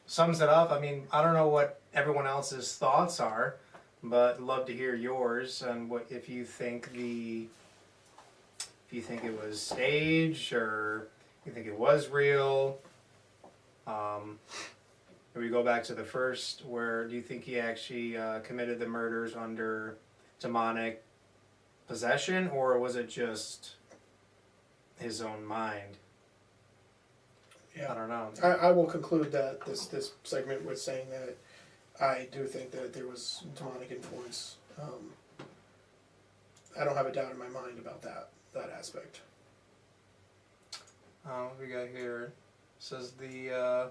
sums it up. I mean, I don't know what everyone else's thoughts are, but love to hear yours and what if you think it was staged or you think it was real. If we go back to the first, where do you think he actually committed the murders under demonic possession, or was it just his own mind? Yeah. I don't know. I will conclude that this segment with saying that I do think that there was demonic influence. I don't have a doubt in my mind about that aspect. What we got here? It says the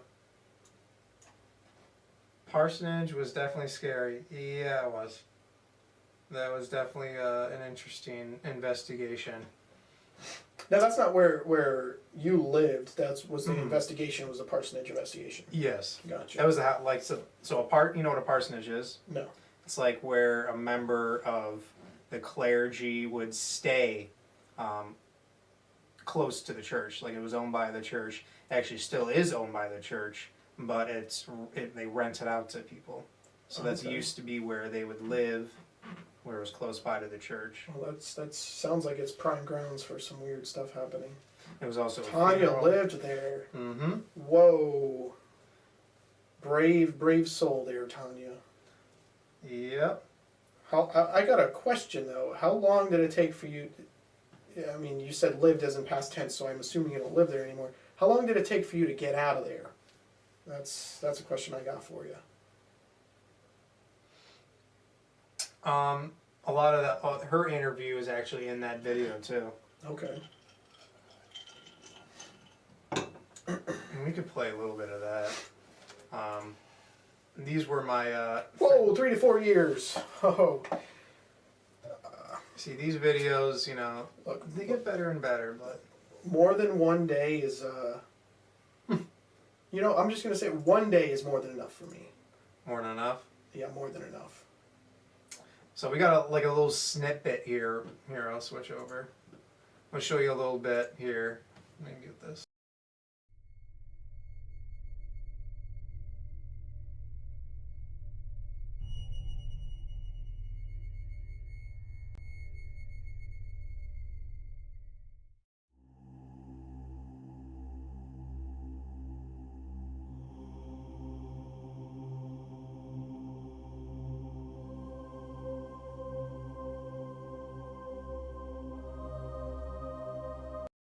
parsonage was definitely scary. Yeah, it was. That was definitely an interesting investigation. Now that's not where you lived. That was the investigation. Was the parsonage investigation? Yes. Gotcha. That was so a part. You know what a parsonage is? No. It's like where a member of the clergy would stay close to the church. Like it was owned by the church. Actually, still is owned by the church, but they rent it out to people. So that's used to be where they would live, where it was close by to the church. Well, that sounds like it's prime grounds for some weird stuff happening. It was also Tanya lived there. Mm-hmm. Whoa. Brave soul there, Tanya. Yep. I got a question though. How long did it take for you? I mean, you said lived as in past tense, so I'm assuming you don't live there anymore. How long did it take for you to get out of there? That's a question I got for you. A lot of that, her interview is actually in that video too. Okay. And we could play a little bit of that. These were my... Whoa, 3 to 4 years. Oh. See, these videos, you know, Look, they get better and better, but... More than one day is, you know, I'm just going to say 1 day is more than enough for me. More than enough? Yeah, more than enough. So we got a little snippet here. Here, I'll switch over. I'll show you a little bit here. Let me get this.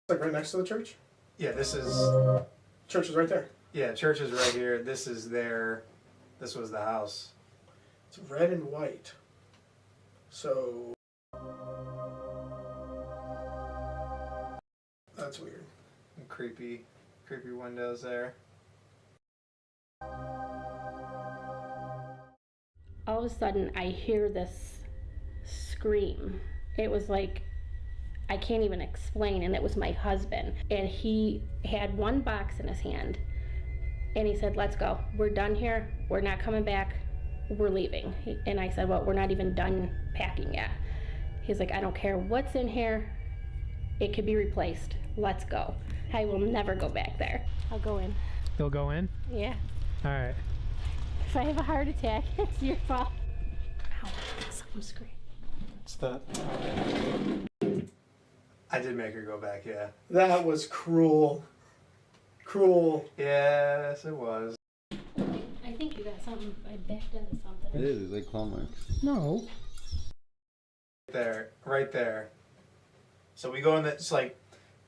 Like right next to the church? Yeah, this is... Church is right there. Yeah, church is right here. This is their... This was the house. It's red and white. So... That's weird. And creepy windows there. All of a sudden, I hear this scream. It was like, I can't even explain, and it was my husband. And he had one box in his hand, and he said, "Let's go. We're done here. We're not coming back. We're leaving." And I said, "Well, we're not even done packing yet." He's like, "I don't care what's in here. It could be replaced. Let's go. I will never go back there. I'll go in." You'll go in? Yeah. All right. If I have a heart attack, it's your fault. Ow, something scream. What's that? I did make her go back, yeah. That was cruel. Cruel. Yes, it was. I think you got something. I backed into something. It is, like claw marks. No. There, right there. So we go in the, it's like,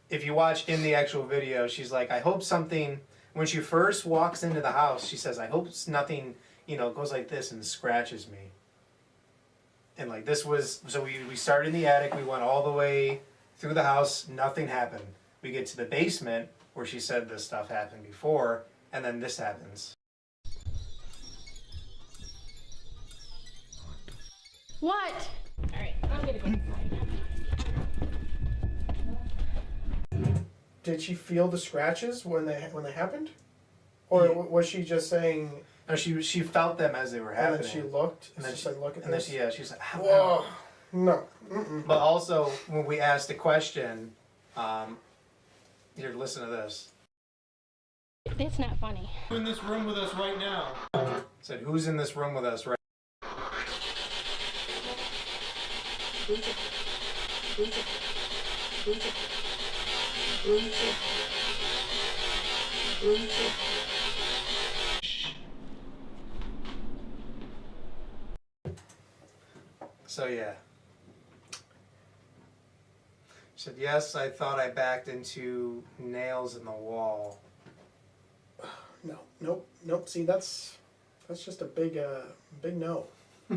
if you watch in the actual video, she's like, I hope something, when she first walks into the house, she says, I hope nothing goes like this and scratches me. And like this was, so we started in the attic, we went all the way through the house, nothing happened. We get to the basement where she said this stuff happened before, and then this happens. What? All right, I'm gonna go inside. Did she feel the scratches when they happened, or was she just saying? No, she felt them as they were happening. And then she looked, and then she said, "Look at and this." then she's like, "Ow, "Whoa, ow." no." Mm-mm. But also, when we asked the question, here, listen to this. It's not funny. Who's in this room with us right now? Said, who's in this room with us right now? So yeah. She said, yes, I thought I backed into nails in the wall. No, nope. See, that's just a big no. A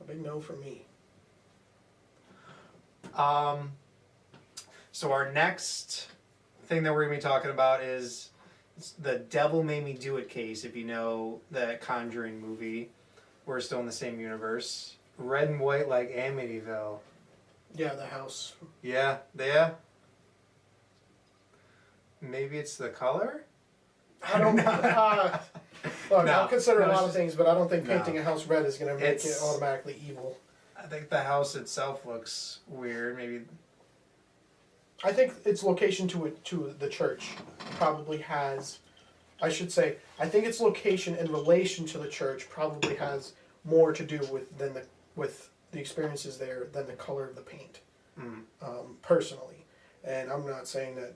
big no for me. So our next thing that we're going to be talking about is the Devil Made Me Do It case, if you know that Conjuring movie. We're still in the same universe. Red and white like Amityville. Yeah, the house. Yeah, yeah. Maybe it's the color? I don't look, No, I'll consider a no, lot it's of things, but I don't think painting no. a house red is going to make it It's- automatically evil. I think the house itself looks weird. Maybe. I think its location to the church probably has, I should say, I think its location in relation to the church probably has more to do with the experiences there than the color of the paint. Personally, and I'm not saying that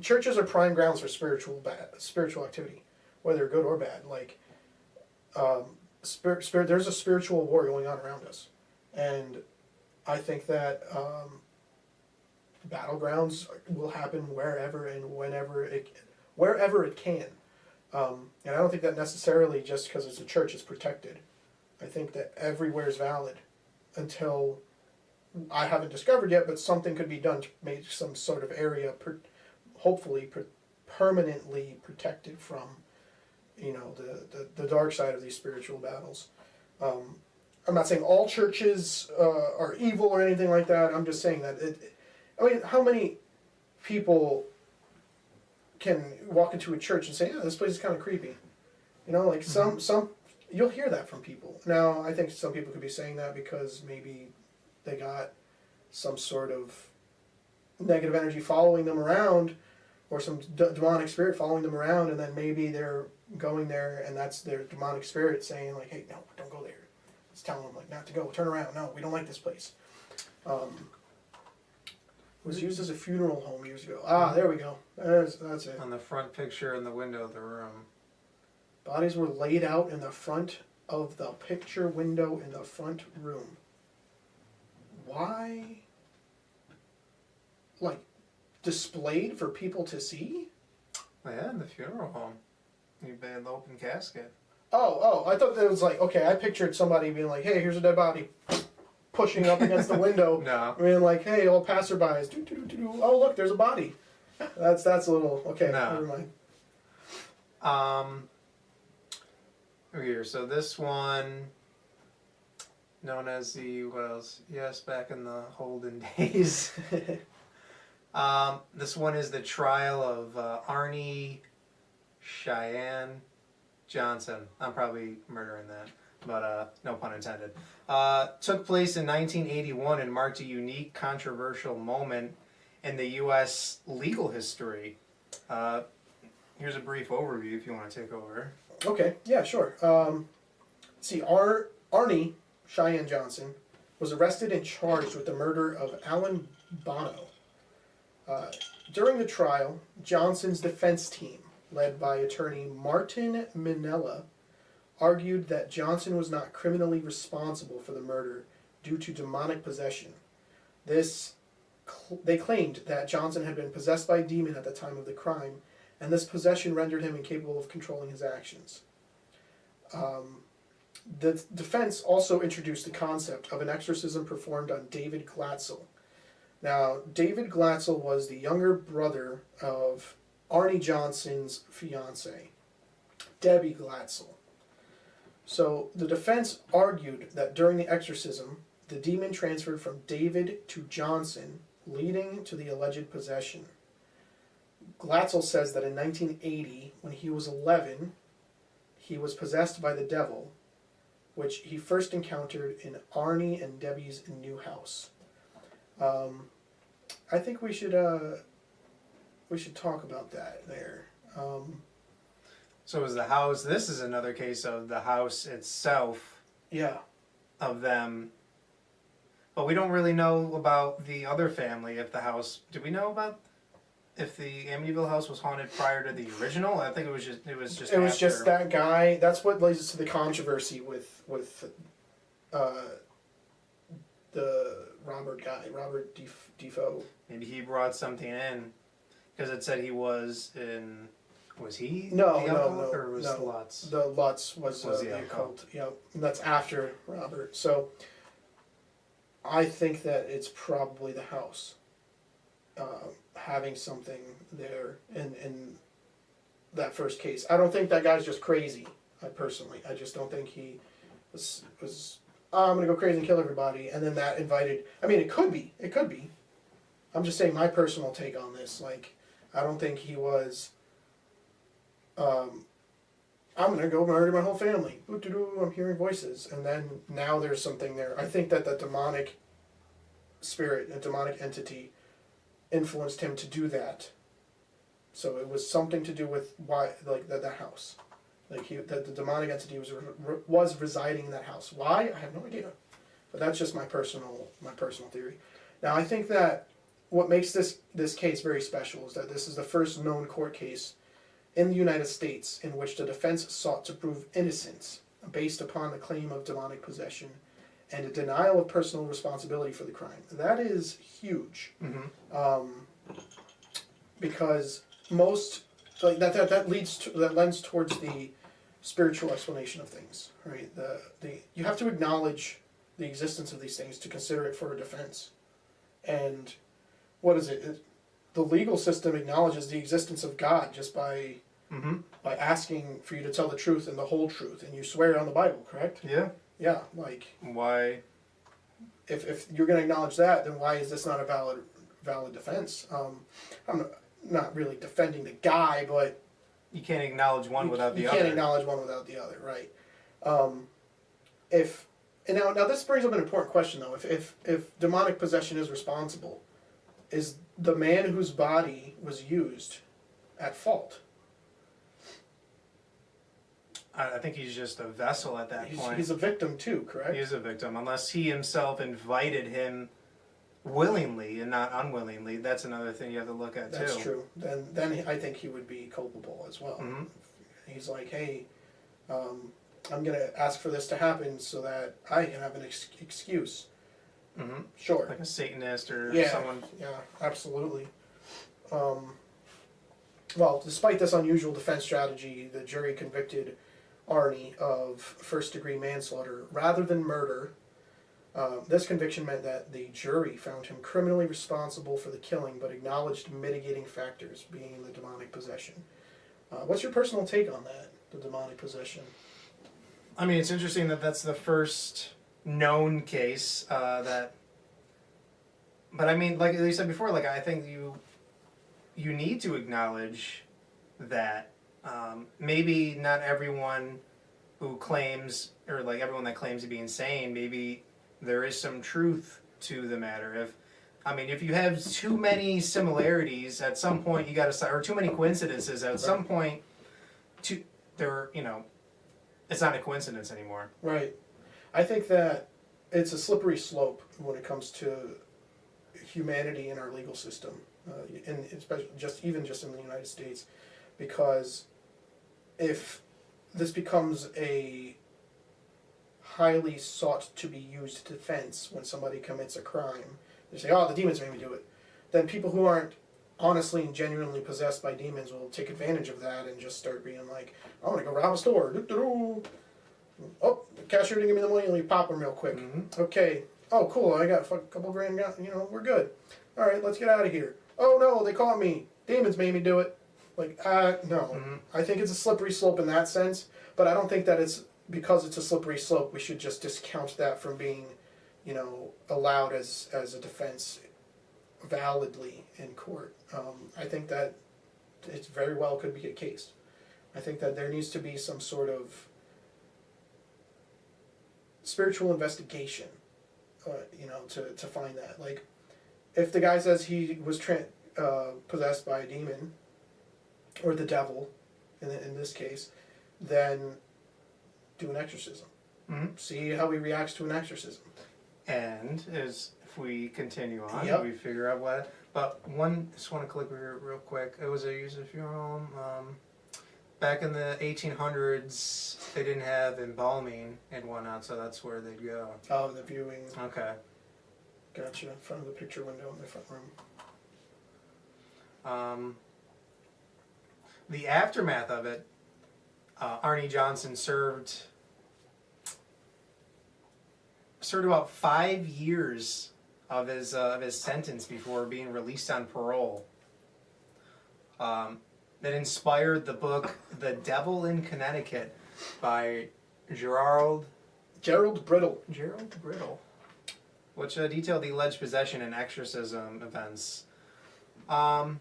churches are prime grounds for spiritual activity, whether good or bad. Like, there's a spiritual war going on around us, and I think that battlegrounds will happen wherever and wherever it can, and I don't think that necessarily just because it's a church is protected. I think that everywhere is valid until I haven't discovered yet, but something could be done to make some sort of area hopefully permanently protected from, the dark side of these spiritual battles. I'm not saying all churches are evil or anything like that. I'm just saying that how many people can walk into a church and say, "Yeah, this place is kind of creepy," some you'll hear that from people. Now, I think some people could be saying that because maybe they got some sort of negative energy following them around, or some demonic spirit following them around, and then maybe they're going there and that's their demonic spirit saying like, "Hey, no, don't go there." It's telling them like not to go, turn around, no, we don't like this place. It was used as a funeral home years ago. There we go. That's it. On the front picture in the window of the room. Bodies were laid out in the front of the picture window in the front room. Why? Like, displayed for people to see? Yeah, in the funeral home. You had the open casket. Oh, I thought that was like, okay, I pictured somebody being like, "Hey, here's a dead body," pushing up against the window. No. Being like, "Hey, all passerbys, oh, look, there's a body." That's a little, okay, No. never mind. Here, so this one, known as the, what else? Yes, back in the olden days. This one is the trial of Arnie Cheyenne Johnson. I'm probably murdering that, but no pun intended. Took place in 1981 and marked a unique, controversial moment in the U.S. legal history. Here's a brief overview if you want to take over. Okay, yeah, sure. Let's see, Arnie Cheyenne Johnson was arrested and charged with the murder of Alan Bono. During the trial, Johnson's defense team, led by attorney Martin Minella, argued that Johnson was not criminally responsible for the murder due to demonic possession. They claimed that Johnson had been possessed by a demon at the time of the crime, and this possession rendered him incapable of controlling his actions. The defense also introduced the concept of an exorcism performed on David Glatzel. Now, David Glatzel was the younger brother of Arnie Johnson's fiancée, Debbie Glatzel. So the defense argued that during the exorcism, the demon transferred from David to Johnson, leading to the alleged possession. Glatzel says that in 1980, when he was 11, he was possessed by the devil, which he first encountered in Arnie and Debbie's new house. I think we should talk about that there. So is the house, this is another case of the house itself, Yeah. of them, but we don't really know about the other family. If the house, do we know about if the Amityville house was haunted prior to the original? I think it was just that guy. That's what leads us to the controversy with the Robert Defoe. Maybe he brought something in, because it said he was in. Was he? No, or was no. Lutz? The Lutz was the the occult. Yep, and that's after Robert. So I think that it's probably the house having something there in that first case. I don't think that guy's just crazy. I just don't think he was I'm gonna go crazy and kill everybody, and then that invited. I mean, it could be. I'm just saying my personal take on this. Like, I don't think he was. I'm gonna go murder my whole family. I'm hearing voices, and then now there's something there. I think that the demonic spirit, a demonic entity, influenced him to do that. So it was something to do with why, like the house, like that the demonic entity was residing in that house. Why? I have no idea, but that's just my personal theory. Now I think that what makes this case very special is that this is the first known court case in the United States in which the defense sought to prove innocence based upon the claim of demonic possession and a denial of personal responsibility for the crime. That is huge. Mm-hmm. Because most, like that lends towards the spiritual explanation of things, right? You have to acknowledge the existence of these things to consider it for a defense. And what is it? The legal system acknowledges the existence of God just by asking for you to tell the truth and the whole truth, and you swear on the Bible, correct? Yeah. Yeah, like why? If you're going to acknowledge that, then why is this not a valid defense? I'm not really defending the guy, but you can't acknowledge one without the other. You can't acknowledge one without the other, right? Now this brings up an important question though. If demonic possession is responsible, is the man whose body was used at fault? I think he's just a vessel at that point. He's a victim too, correct? He is a victim, unless he himself invited him willingly and not unwillingly. That's another thing you have to look at too. That's true. Then I think he would be culpable as well. Mm-hmm. He's like, hey, I'm going to ask for this to happen so that I can have an excuse. Mm-hmm. Sure. Like a Satanist or someone. Yeah, absolutely. Well, despite this unusual defense strategy, the jury convicted Arnie of first-degree manslaughter rather than murder. This conviction meant that the jury found him criminally responsible for the killing, but acknowledged mitigating factors, being the demonic possession. What's your personal take on that, the demonic possession? I mean, it's interesting that that's the first known case that. But I mean, like you said before, like I think you need to acknowledge that maybe not everyone who claims, or like everyone that claims to be insane, maybe there is some truth to the matter. If you have too many similarities, at some point you got to start, or too many coincidences, at some point, it's not a coincidence anymore. Right. I think that it's a slippery slope when it comes to humanity in our legal system, and especially just in the United States, because if this becomes a highly sought to be used defense when somebody commits a crime, they say, "Oh, the demons made me do it." Then people who aren't honestly and genuinely possessed by demons will take advantage of that and just start being like, "I want to go rob a store." Oh, the cashier didn't give me the money, let me pop them real quick. Okay, oh cool, I got a couple grand, we're good. Alright, let's get out of here. Oh no, they caught me. Demons made me do it. Like, no. I think it's a slippery slope in that sense, but I don't think that it's, because it's a slippery slope, we should just discount that from being, allowed as a defense validly in court. I think that it very well could be a case. I think that there needs to be some sort of spiritual investigation, to find that. Like, if the guy says he was possessed by a demon, or the devil, in this case, then do an exorcism. See how he reacts to an exorcism. And if we continue on, we figure out what. But just want to click here real quick. It was a user funeral. Back in the 1800s, they didn't have embalming and whatnot, so that's where they'd go. Oh, the viewing. Okay. Gotcha. In front of the picture window in the front room. The aftermath of it, Arnie Johnson served about 5 years of his sentence before being released on parole. That inspired the book The Devil in Connecticut by Gerald Brittle. Which detailed the alleged possession and exorcism events. And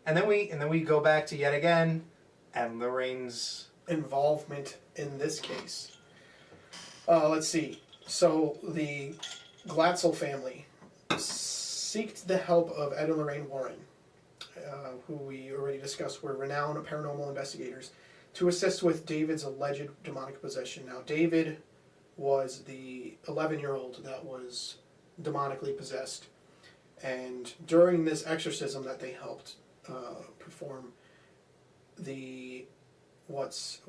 then we go back to yet again Ed Lorraine's involvement in this case. Let's see. So the Glatzel family sought the help of Ed and Lorraine Warren, who we already discussed were renowned paranormal investigators, to assist with David's alleged demonic possession. Now, David was the 11-year-old that was demonically possessed, and during this exorcism that they helped perform, what's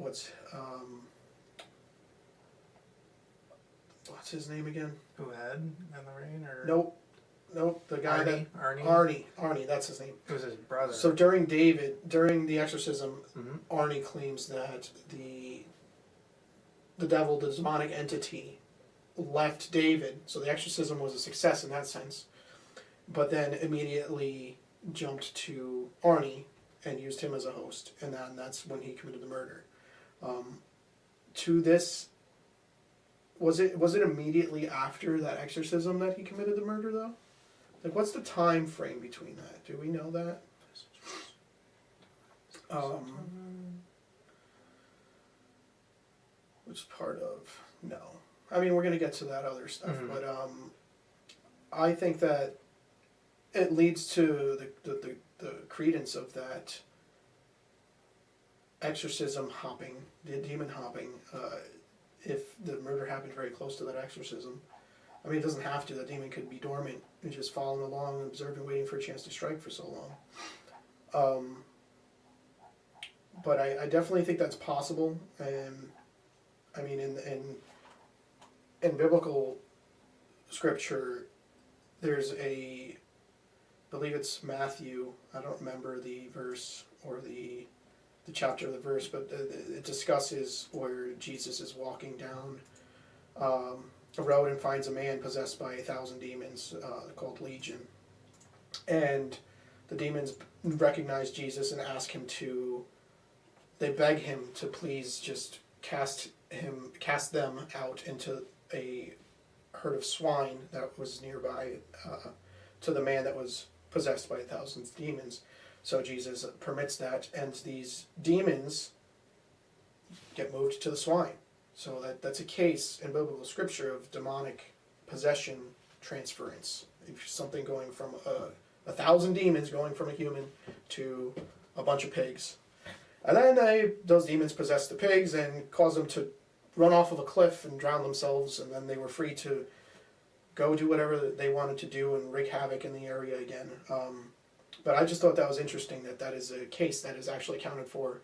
his name again? Who, Ed and Lorraine, or Nope, the guy Arnie, that's his name. It was his brother. So during the exorcism, Arnie claims that the devil, the demonic entity, left David. So the exorcism was a success in that sense, but then immediately jumped to Arnie and used him as a host, and that's when he committed the murder. To this, was it immediately after that exorcism that he committed the murder, though? Like, what's the time frame between that? Do we know that? Which part of? No. I mean, we're going to get to that other stuff, but I think that it leads to the credence of that exorcism hopping, the demon hopping, if the murder happened very close to that exorcism. I mean, it doesn't have to. The demon could be dormant and just following along and observing, waiting for a chance to strike for so long. But I definitely think that's possible. And I mean, in biblical scripture, there's I believe it's Matthew. I don't remember the verse or the chapter of the verse, but it discusses where Jesus is walking down a road and finds a man possessed by 1,000 demons called Legion. And the demons recognize Jesus and ask him they beg him to please just cast them out into a herd of swine that was nearby to the man that was possessed by 1,000 demons. So Jesus permits that, and these demons get moved to the swine. So that's a case in biblical scripture of demonic possession transference. If something going from 1,000 demons going from a human to a bunch of pigs. And then those demons possess the pigs and cause them to run off of a cliff and drown themselves, and then they were free to go do whatever they wanted to do and wreak havoc in the area again. But I just thought that was interesting that is a case that is actually accounted for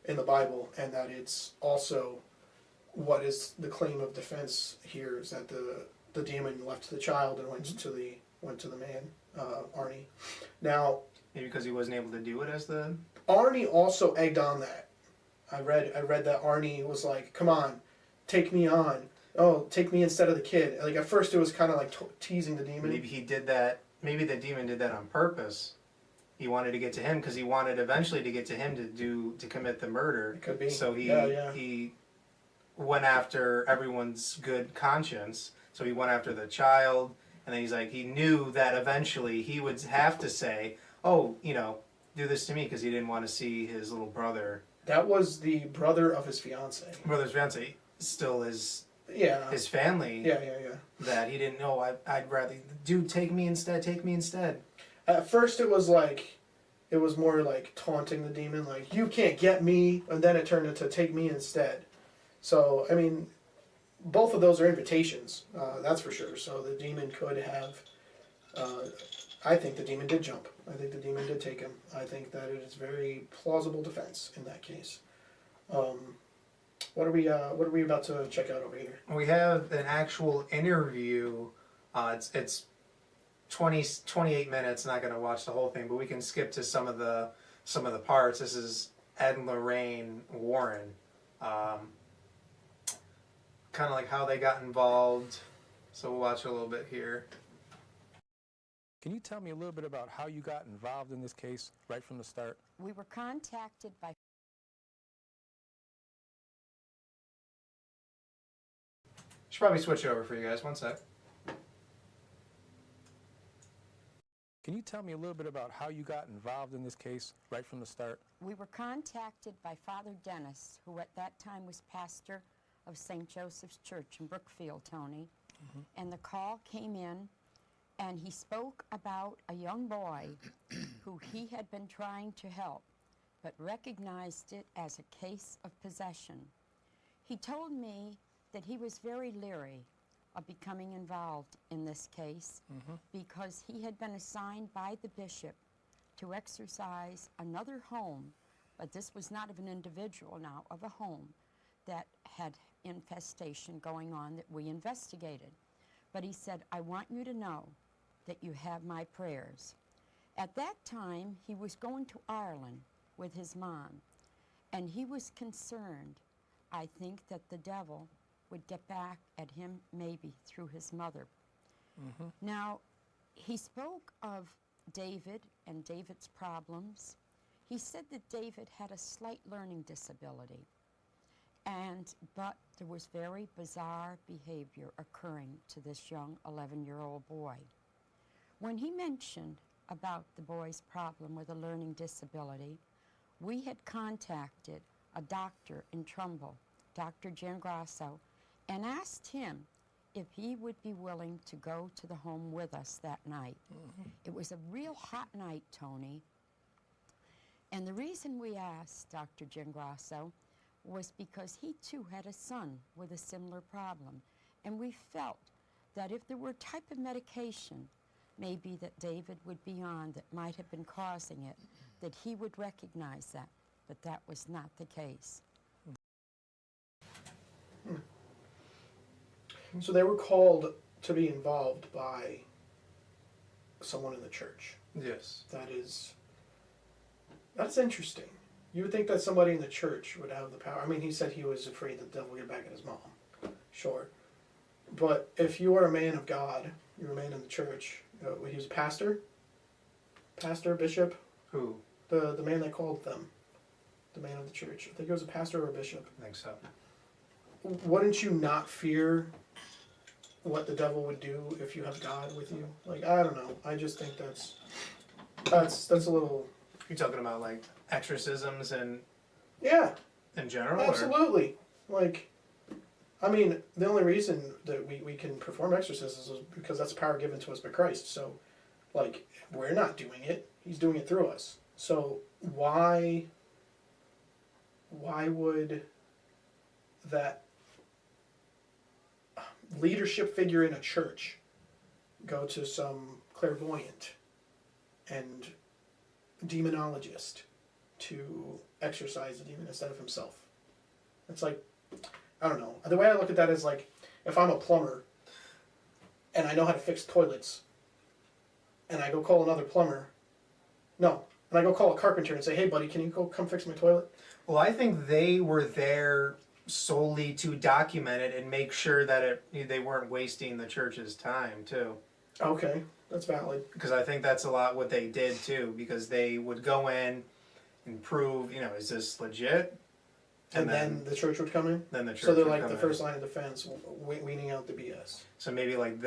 in the Bible, and that it's also what is the claim of defense here is that the demon left the child and went to the man, Arnie. Now, maybe because he wasn't able to do it as the... Arnie also egged on that. I read that Arnie was like, "Come on, take me on. Oh, take me instead of the kid." Like at first, it was kind of like teasing the demon. Maybe he did that. Maybe the demon did that on purpose. He wanted to get to him because he wanted eventually to get to him to commit the murder. It could be. So he went after everyone's good conscience. So he went after the child, and then he's like, he knew that eventually he would have to say, "Oh, do this to me," because he didn't want to see his little brother. That was the brother of his fiance. Brother's fiance still his Yeah. his family. Yeah. That he didn't know. I'd rather, dude, take me instead. Take me instead. At first, it was more like taunting the demon, like, "You can't get me," and then it turned into "take me instead." So, I mean, both of those are invitations, that's for sure. So the demon could have, I think the demon did jump. I think the demon did take him. I think that it is very plausible defense in that case. What are we about to check out over here? We have an actual interview. It's 28 minutes. Not going to watch the whole thing, but we can skip to some of the parts. This is Ed and Lorraine Warren. Kind of like how they got involved. So we'll watch a little bit here. Can you tell me a little bit about how you got involved in this case right from the start? We were contacted by... Should probably switch it over for you guys. One sec. Can you tell me a little bit about how you got involved in this case right from the start? We were contacted by Father Dennis, who at that time was pastor of St. Joseph's Church in Brookfield, Tony. And the call came in, and he spoke about a young boy who he had been trying to help, but recognized it as a case of possession. He told me that he was very leery of becoming involved in this case because he had been assigned by the bishop to exorcise another home, but this was not of an individual now, of a home that had infestation going on that we investigated. But he said, "I want you to know that you have my prayers." At that time, he was going to Ireland with his mom, and he was concerned, I think, that the devil would get back at him maybe through his mother. Now, he spoke of David and David's problems. He said that David had a slight learning disability, but there was very bizarre behavior occurring to this young 11-year-old boy. When he mentioned about the boy's problem with a learning disability, we had contacted a doctor in Trumbull, Dr. Giangrasso, and asked him if he would be willing to go to the home with us that night. It was a real hot night, Tony. And the reason we asked Dr. Giangrasso was because he too had a son with a similar problem. And we felt that if there were a type of medication maybe that David would be on that might have been causing it, that he would recognize that, but that was not the case. So they were called to be involved by someone in the church. Yes. That's interesting. You would think that somebody in the church would have the power. I mean, he said he was afraid the devil would get back at his mom. Sure. But if you are a man of God, you're a man in the church. He was a pastor? Pastor, bishop? Who? The man that called them. The man of the church. I think he was a pastor or a bishop. I think so. Wouldn't you not fear what the devil would do if you have God with you? Like, I don't know. I just think that's a little... You're talking about like exorcisms and Yeah. in general? Absolutely. Like, I mean, the only reason that we can perform exorcisms is because that's power given to us by Christ. So, like, we're not doing it. He's doing it through us. So why would that leadership figure in a church go to some clairvoyant and demonologist to exorcise the demon instead of himself? It's like, I don't know. The way I look at that is like, if I'm a plumber and I know how to fix toilets and I go call another plumber, no, and I go call a carpenter and say, hey buddy, can you go come fix my toilet? Well, I think they were there solely to document it and make sure that they weren't wasting the church's time too. Okay, that's valid. Because I think that's a lot what they did too, because they would go in and prove, is this legit? And then the church would come in? Then the church So they're would like come the in. first line of defense, weaning out the BS. So maybe like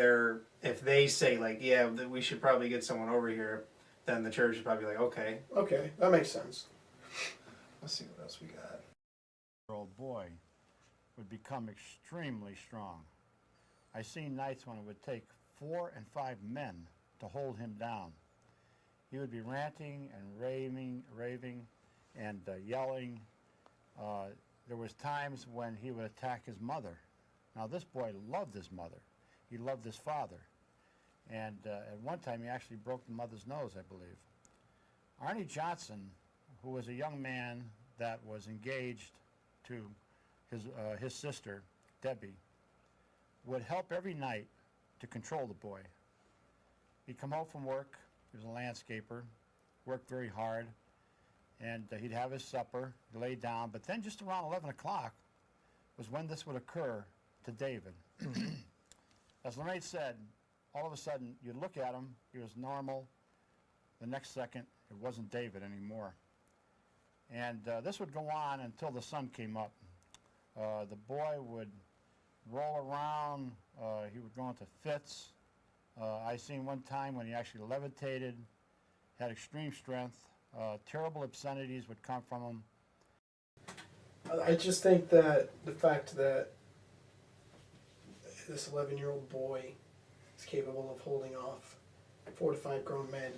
if they say like, yeah, that we should probably get someone over here, then the church would probably be like, okay. Okay, that makes sense. Let's see what else we got. Old boy would become extremely strong. I seen nights when it would take 4 and 5 men to hold him down. He would be ranting and raving and yelling. There was times when he would attack his mother. Now this boy loved his mother. He loved his father. And at one time he actually broke the mother's nose, I believe. Arnie Johnson, who was a young man that was engaged to his sister, Debbie, would help every night to control the boy. He'd come home from work, he was a landscaper, worked very hard, and he'd have his supper, lay down, but then just around 11 o'clock was when this would occur to David. As Lorraine said, all of a sudden you'd look at him, he was normal, the next second it wasn't David anymore. And this would go on until the sun came up. The boy would roll around, he would go into fits. I seen one time when he actually levitated, had extreme strength, terrible obscenities would come from him. I just think that the fact that this 11-year-old boy is capable of holding off 4 to 5 grown men,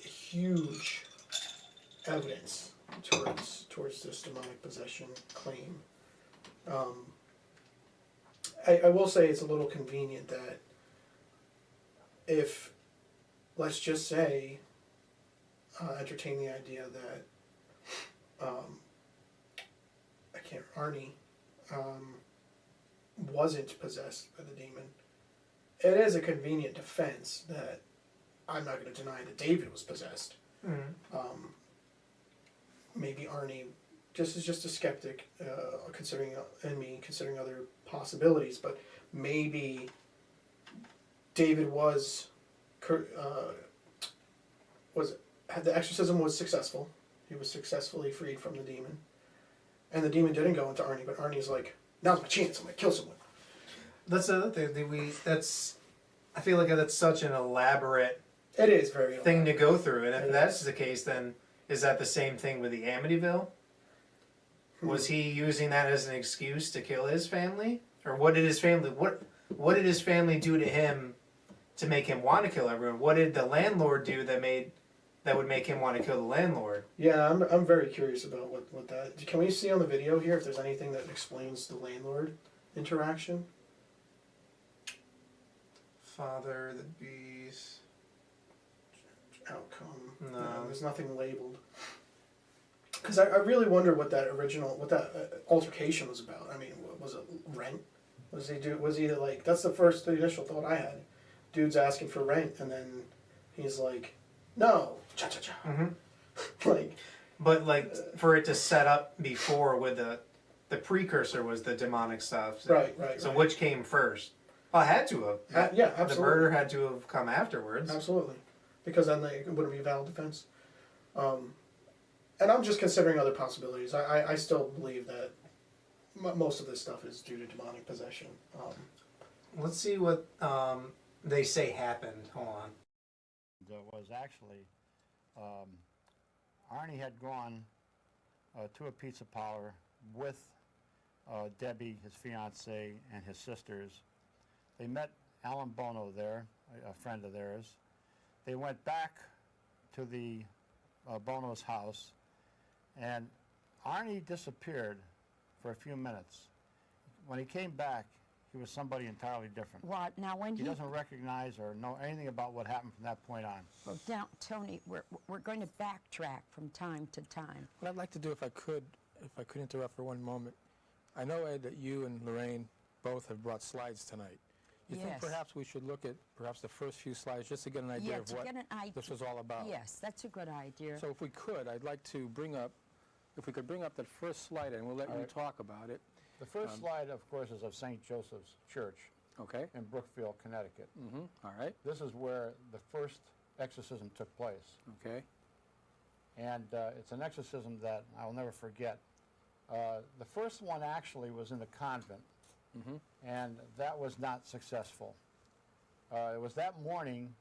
huge evidence towards this demonic possession claim. I will say it's a little convenient that if, let's just say, entertain the idea that Arnie wasn't possessed by the demon, it is a convenient defense that I'm not going to deny that David was possessed. Maybe Arnie is just a skeptic, considering other possibilities, but maybe David the exorcism was successful. He was successfully freed from the demon, and the demon didn't go into Arnie. But Arnie's like, now's my chance. I'm gonna kill someone. That's the other thing. I feel like that's such an elaborate. It is very thing to go through, and if that's the case, then is that the same thing with the Amityville? Was he using that as an excuse to kill his family, or what did his family do to him to make him want to kill everyone? What did the landlord do that would make him want to kill the landlord? Yeah, I'm very curious about what that. Can we see on the video here if there's anything that explains the landlord interaction? Father, the beast. Outcome. No, there's nothing labeled. Because I really wonder what that altercation was about. I mean, was it rent? Was he like? That's the initial thought I had. Dude's asking for rent, and then he's like, "No, cha cha cha." But for it to set up before with the precursor was the demonic stuff. Right. So which came first? Well, it had to have. Yeah, absolutely. The murder had to have come afterwards. Absolutely, because then it wouldn't be a valid defense. And I'm just considering other possibilities. I still believe that most of this stuff is due to demonic possession. Let's see what they say happened. Hold on. There was actually, Arnie had gone to a pizza parlor with Debbie, his fiancée, and his sisters. They met Alan Bono there, a friend of theirs. They went back to the Bono's house, and Arnie disappeared for a few minutes. When he came back, he was somebody entirely different. What? Now when he doesn't recognize or know anything about what happened from that point on. Well, now, Tony, we're going to backtrack from time to time. What I'd like to do, if I could interrupt for one moment. I know, Ed, that you and Lorraine both have brought slides tonight. You think Yes. perhaps we should look at perhaps the first few slides just to get an idea Yeah, of to what get an idea. this was all about? Yes, that's a good idea. So if we could, I'd like to bring up, if we could bring up that first slide, and we'll let All you right. talk about it. The first slide, of course, is of St. Joseph's Church Okay. in Brookfield, Connecticut. All right. This is where the first exorcism took place. Okay. And it's an exorcism that I'll never forget. The first one actually was in the convent, and that was not successful. It was that morning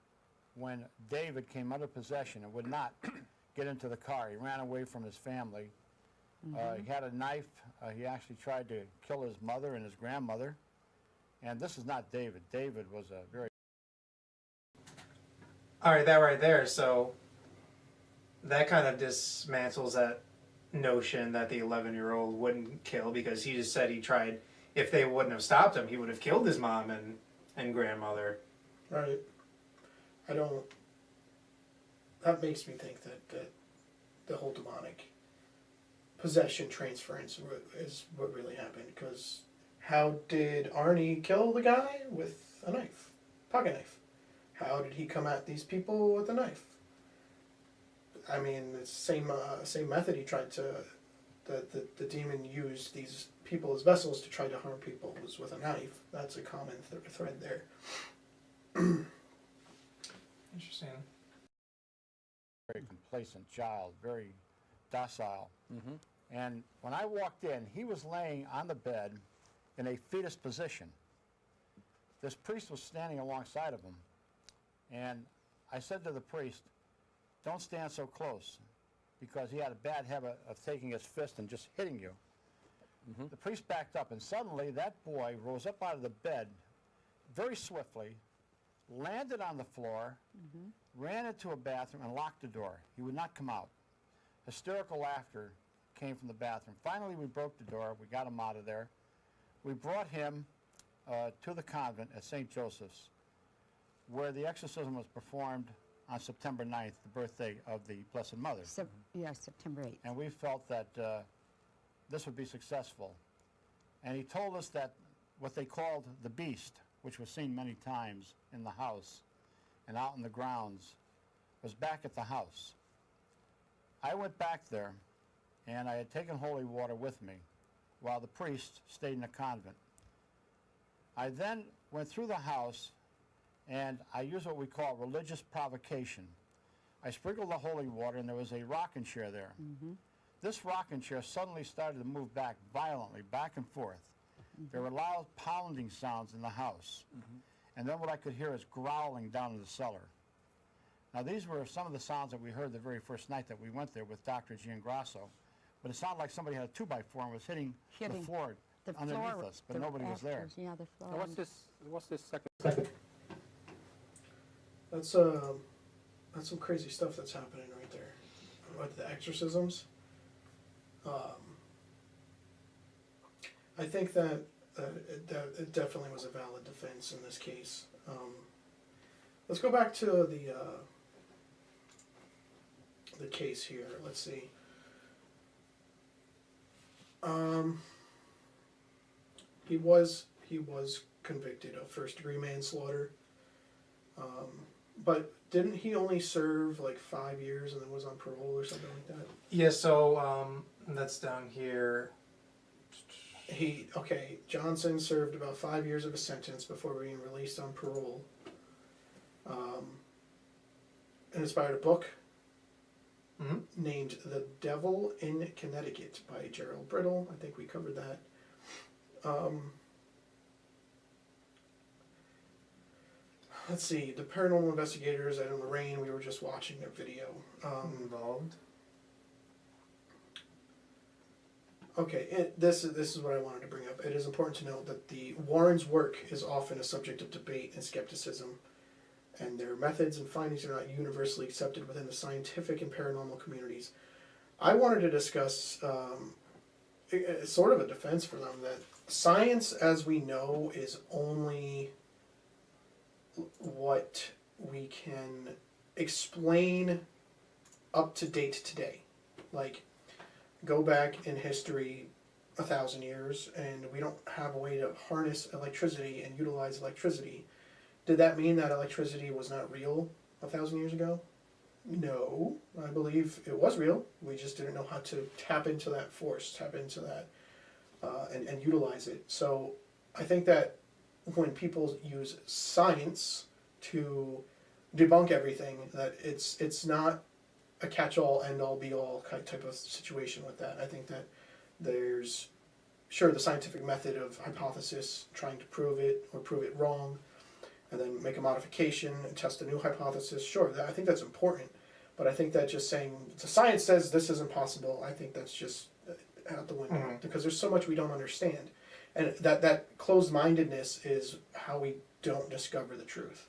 when David came under possession and would not get into the car. He ran away from his family. He had a knife. He actually tried to kill his mother and his grandmother. And this is not David. David was a very... All right, that right there. So that kind of dismantles that notion that the 11-year-old wouldn't kill, because he just said he tried. If they wouldn't have stopped him, he would have killed his mom and grandmother. Right. I don't. That makes me think that the whole demonic possession transference is what really happened. Because how did Arnie kill the guy with a knife, pocket knife? How did he come at these people with a knife? I mean, it's the same method he tried to. The demon used these people as vessels to try to harm people was with a knife. That's a common thread there. Interesting. very complacent child, very docile. And when I walked in, he was laying on the bed in a fetus position. This priest was standing alongside of him. And I said to the priest, "Don't stand so close," because he had a bad habit of taking his fist and just hitting you. The priest backed up, and suddenly that boy rose up out of the bed very swiftly, landed on the floor, ran into a bathroom, and locked the door. He would not come out. Hysterical laughter came from the bathroom. Finally, we broke the door. We got him out of there. We brought him to the convent at St. Joseph's, where the exorcism was performed on September 9th, the birthday of the Blessed Mother. Yeah, September 8th. And we felt that this would be successful. And he told us that what they called the beast, which was seen many times in the house and out in the grounds, was back at the house. I went back there, and I had taken holy water with me while the priest stayed in the convent. I then went through the house, and I used what we call religious provocation. I sprinkled the holy water, and there was a rocking chair there. This rocking chair suddenly started to move back violently, back and forth. There were loud pounding sounds in the house. And then what I could hear is growling down in the cellar. Now, these were some of the sounds that we heard the very first night that we went there with Dr. Giangrasso. But it sounded like somebody had a 2x4 and was hitting the floor underneath us, but nobody was there. Yeah, the floor. Now what's this second? That's some crazy stuff that's happening right there. With the exorcisms. I think that it definitely was a valid defense in this case. Let's go back to the case here. Let's see. He was convicted of first-degree manslaughter. But didn't he only serve like 5 years and then was on parole or something like that? Yeah, so that's down here. Johnson served about 5 years of a sentence before being released on parole. And inspired a book named The Devil in Connecticut by Gerald Brittle. I think we covered that. Let's see, the paranormal investigators and Lorraine, we were just watching their video. Involved. Okay, this is what I wanted to bring up. It is important to note that the Warrens' work is often a subject of debate and skepticism, and their methods and findings are not universally accepted within the scientific and paranormal communities. I wanted to discuss sort of a defense for them, that science as we know is only what we can explain up to date today. Like, go back in history 1,000 years, and we don't have a way to harness electricity and utilize electricity. Did that mean that electricity was not real 1,000 years ago? No, I believe it was real. We just didn't know how to tap into that force, tap into that, and utilize it. So I think that when people use science to debunk everything, that it's not a catch-all, end-all, be-all type of situation with that. I think that there's, sure, the scientific method of hypothesis, trying to prove it or prove it wrong, and then make a modification and test a new hypothesis. Sure, I think that's important, but I think that just saying the science says this is impossible, I think that's just out the window, because there's so much we don't understand, and that closed-mindedness is how we don't discover the truth.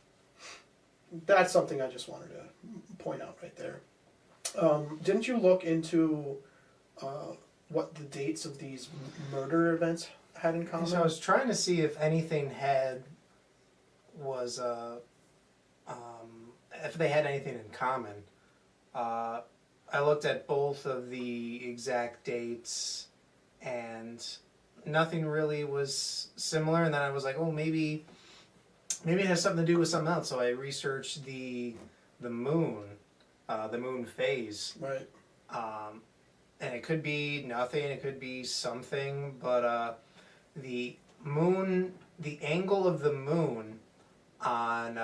That's something I just wanted to point out right there. Didn't you look into what the dates of these murder events had in common? So I was trying to see if anything if they had anything in common. I looked at both of the exact dates, and nothing really was similar. And then I was like, oh, maybe it has something to do with something else. So I researched the moon phase. Right. And it could be nothing, it could be something, but the moon, the angle of the moon on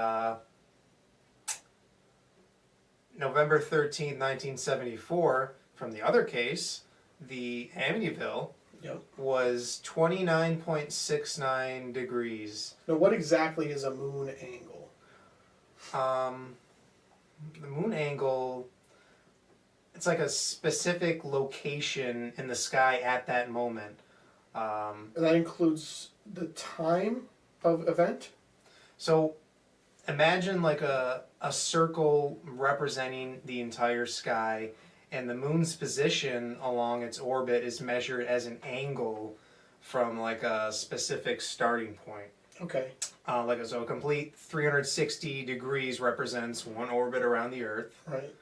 November 13th, 1974, from the other case, the Amityville, was 29.69 degrees. Now, what exactly is a moon angle? The moon angle, it's like a specific location in the sky at that moment. That includes the time of event? So imagine like a circle representing the entire sky, and the moon's position along its orbit is measured as an angle from like a specific starting point. Okay. So a complete 360 degrees represents one orbit around the Earth. Right.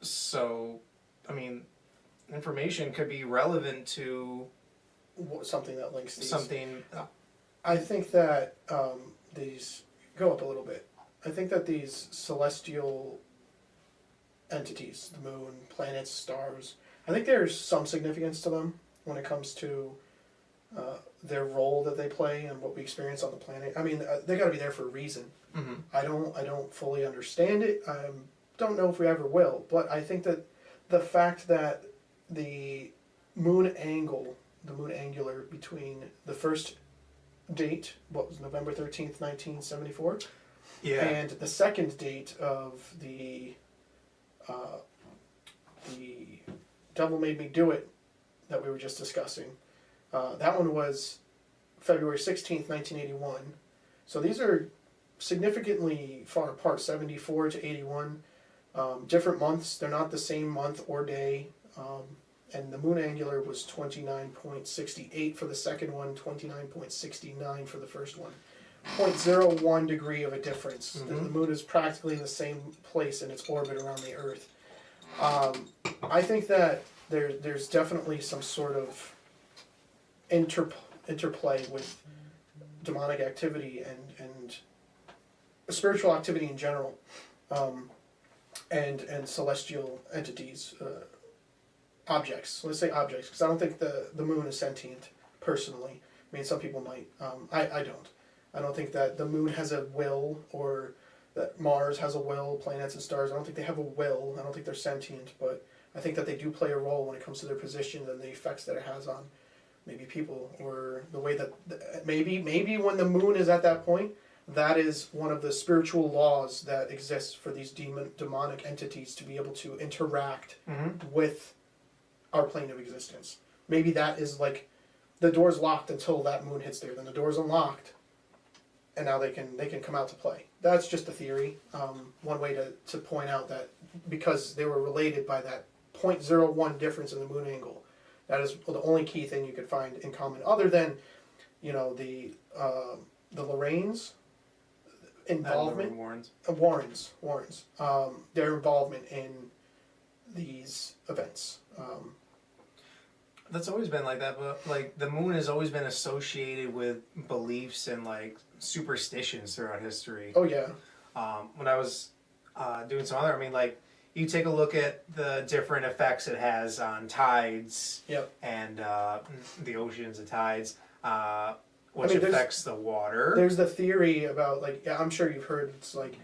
So, I mean, information could be relevant to something that links these. Something. I think that these go up a little bit. I think that these celestial entities, the moon, planets, stars, I think there's some significance to them when it comes to their role that they play and what we experience on the planet. I mean, they got to be there for a reason. Mm-hmm. I don't fully understand it. I don't know if we ever will. But I think that the fact that the moon angle, the moon angular between the first date, what was November 13th, 1974, and the second date of the Devil Made Me Do It that we were just discussing. That one was February 16th, 1981. So these are significantly far apart, 74 to 81. Different months. They're not the same month or day. And the moon angular was 29.68 for the second one, 29.69 for the first one. 0.01 degree of a difference. Mm-hmm. The moon is practically in the same place in its orbit around the Earth. I think that there's definitely some sort of interplay with demonic activity and spiritual activity in general, and celestial entities, objects. Let's say objects, because I don't think the moon is sentient, personally. I mean, some people might. I don't. I don't think that the moon has a will, or that Mars has a will, planets and stars. I don't think they have a will. I don't think they're sentient, but I think that they do play a role when it comes to their position and the effects that it has on maybe people, or the way that maybe when the moon is at that point, that is one of the spiritual laws that exists for these demonic entities to be able to interact with our plane of existence. Maybe that is like the door's locked until that moon hits there, then the door's unlocked, and now they can come out to play. That's just a theory. One way to point out that because they were related by that 0.01 difference in the moon angle. That is the only key thing you could find in common, other than, the Lorraines' involvement. Warrens. Their involvement in these events. That's always been like that, but like the moon has always been associated with beliefs and like superstitions throughout history. Oh yeah. When I was doing some other, I mean, like you take a look at the different effects it has on tides. Yep. And the oceans, the tides, which affects the water. There's the theory about like, yeah, I'm sure you've heard. It's like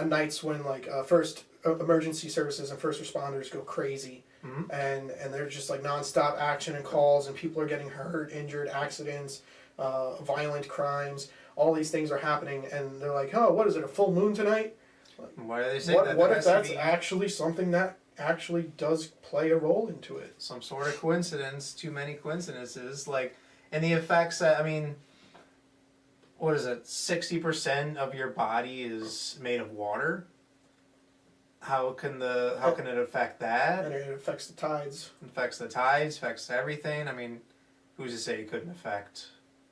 nights when like first emergency services and first responders go crazy. Mm-hmm. And they're just like nonstop action and calls, and people are getting hurt, injured, accidents, violent crimes. All these things are happening, and they're like, "Oh, what is it? A full moon tonight?" Why are they saying that? What if that's actually something that actually does play a role into it? Some sort of coincidence. Too many coincidences. Like, and the effects. I mean, what is it? 60% of your body is made of water. How can it affect that? And it affects the tides. Affects the tides, affects everything. I mean, who's to say it couldn't affect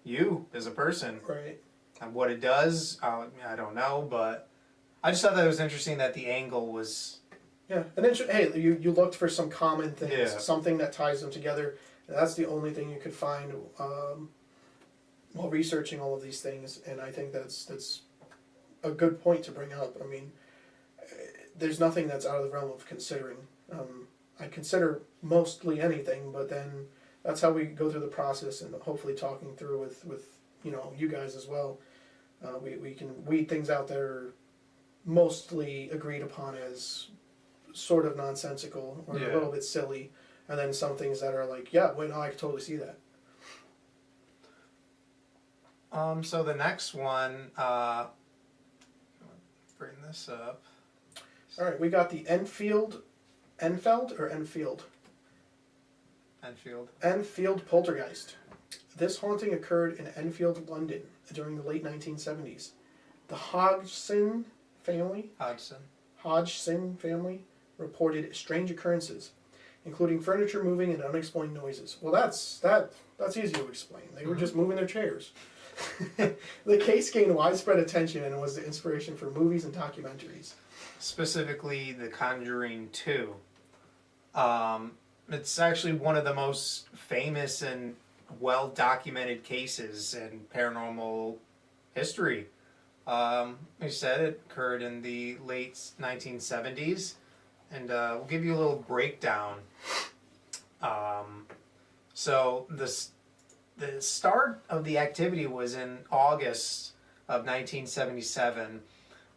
you as a person? Right. And what it does, I don't know, but I just thought that it was interesting that the angle was... Yeah, and then, hey, you looked for some common things, Yeah. something that ties them together, and that's the only thing you could find while researching all of these things, and I think that's a good point to bring up. I mean, there's nothing that's out of the realm of considering. I consider mostly anything, but then that's how we go through the process, and hopefully talking through with you guys as well. We can weed things out that are mostly agreed upon as sort of nonsensical or a little bit silly, and then some things that are like, yeah, well, no, I can totally see that. So the next one, bring this up. All right, we got the Enfield poltergeist. This haunting occurred in Enfield, London, during the late 1970s. The Hodgson family reported strange occurrences, including furniture moving and unexplained noises. Well, that's easy to explain. They were just moving their chairs. The case gained widespread attention and was the inspiration for movies and documentaries. Specifically, The Conjuring 2. It's actually one of the most famous and well-documented cases in paranormal history. We said it occurred in the late 1970s, and we'll give you a little breakdown. So the start of the activity was in August of 1977.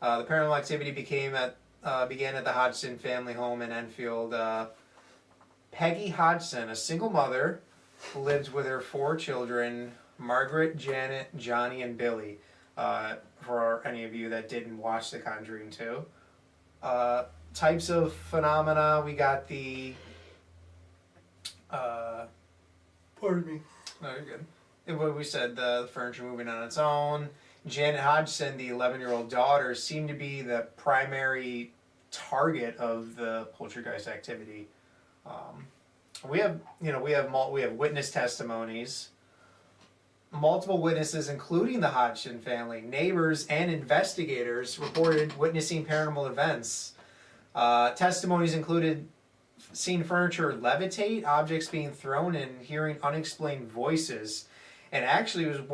The paranormal activity began at the Hodgson family home in Enfield. Peggy Hodgson, a single mother, lived with her 4 children, Margaret, Janet, Johnny, and Billy. For any of you that didn't watch The Conjuring 2. Types of phenomena, we got the... Pardon me. No, you're good. And what we said, the furniture moving on its own. Janet Hodgson, the 11-year-old daughter, seemed to be the primary target of the poltergeist activity. We have witness testimonies. Multiple witnesses, including the Hodgson family, neighbors, and investigators, reported witnessing paranormal events. Testimonies included seeing furniture levitate, objects being thrown, and hearing unexplained voices. And actually, it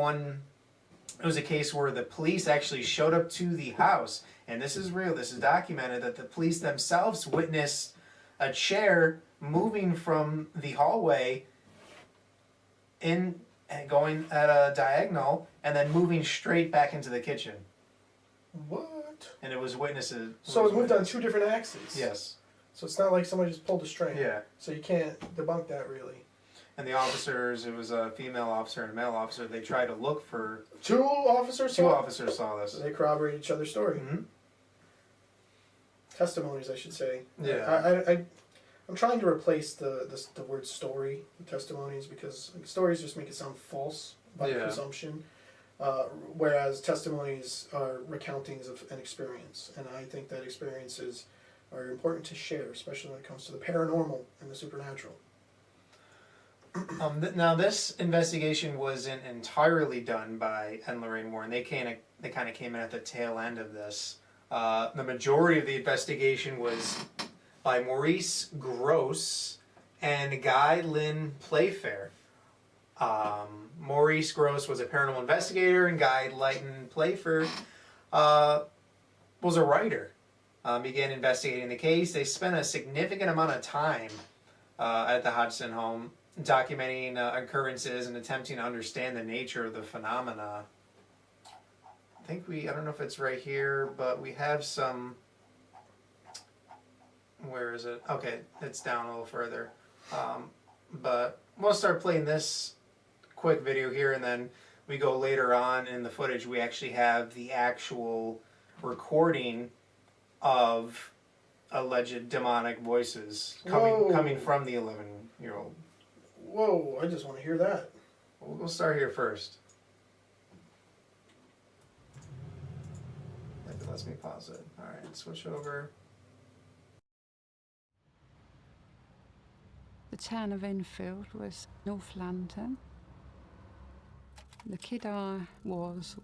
was a case where the police actually showed up to the house, and this is real, this is documented, that the police themselves witnessed a chair moving from the hallway in and going at a diagonal and then moving straight back into the kitchen. What? And it was witnesses. So it moved on 2 different axes? Yes. So it's not like somebody just pulled a string? Yeah. So you can't debunk that really? And the officers, it was a female officer and a male officer, they tried to look for... 2 officers saw? 2 officers saw this. So they corroborate each other's story. Mm-hmm. Testimonies, I should say. Yeah. I'm trying to replace the word story with testimonies because stories just make it sound false by presumption, whereas testimonies are recountings of an experience, and I think that experiences are important to share, especially when it comes to the paranormal and the supernatural. Now, this investigation wasn't entirely done by Ed and Lorraine Warren. They kind of came in at the tail end of this. The majority of the investigation was by Maurice Gross and Guy Lynn Playfair. Maurice Gross was a paranormal investigator, and Guy Lynn Playfair was a writer. Began investigating the case. They spent a significant amount of time at the Hodgson home, documenting occurrences and attempting to understand the nature of the phenomena. I don't know if it's right here, but we have some, where is it? Okay, it's down a little further. But we'll start playing this quick video here, and then we go later on in the footage. We actually have the actual recording of alleged demonic voices coming from the 11-year-old. Whoa, I just want to hear that. We'll start here first. If it lets me pause it. Alright, switch over. The town of Enfield was North London. The kid I was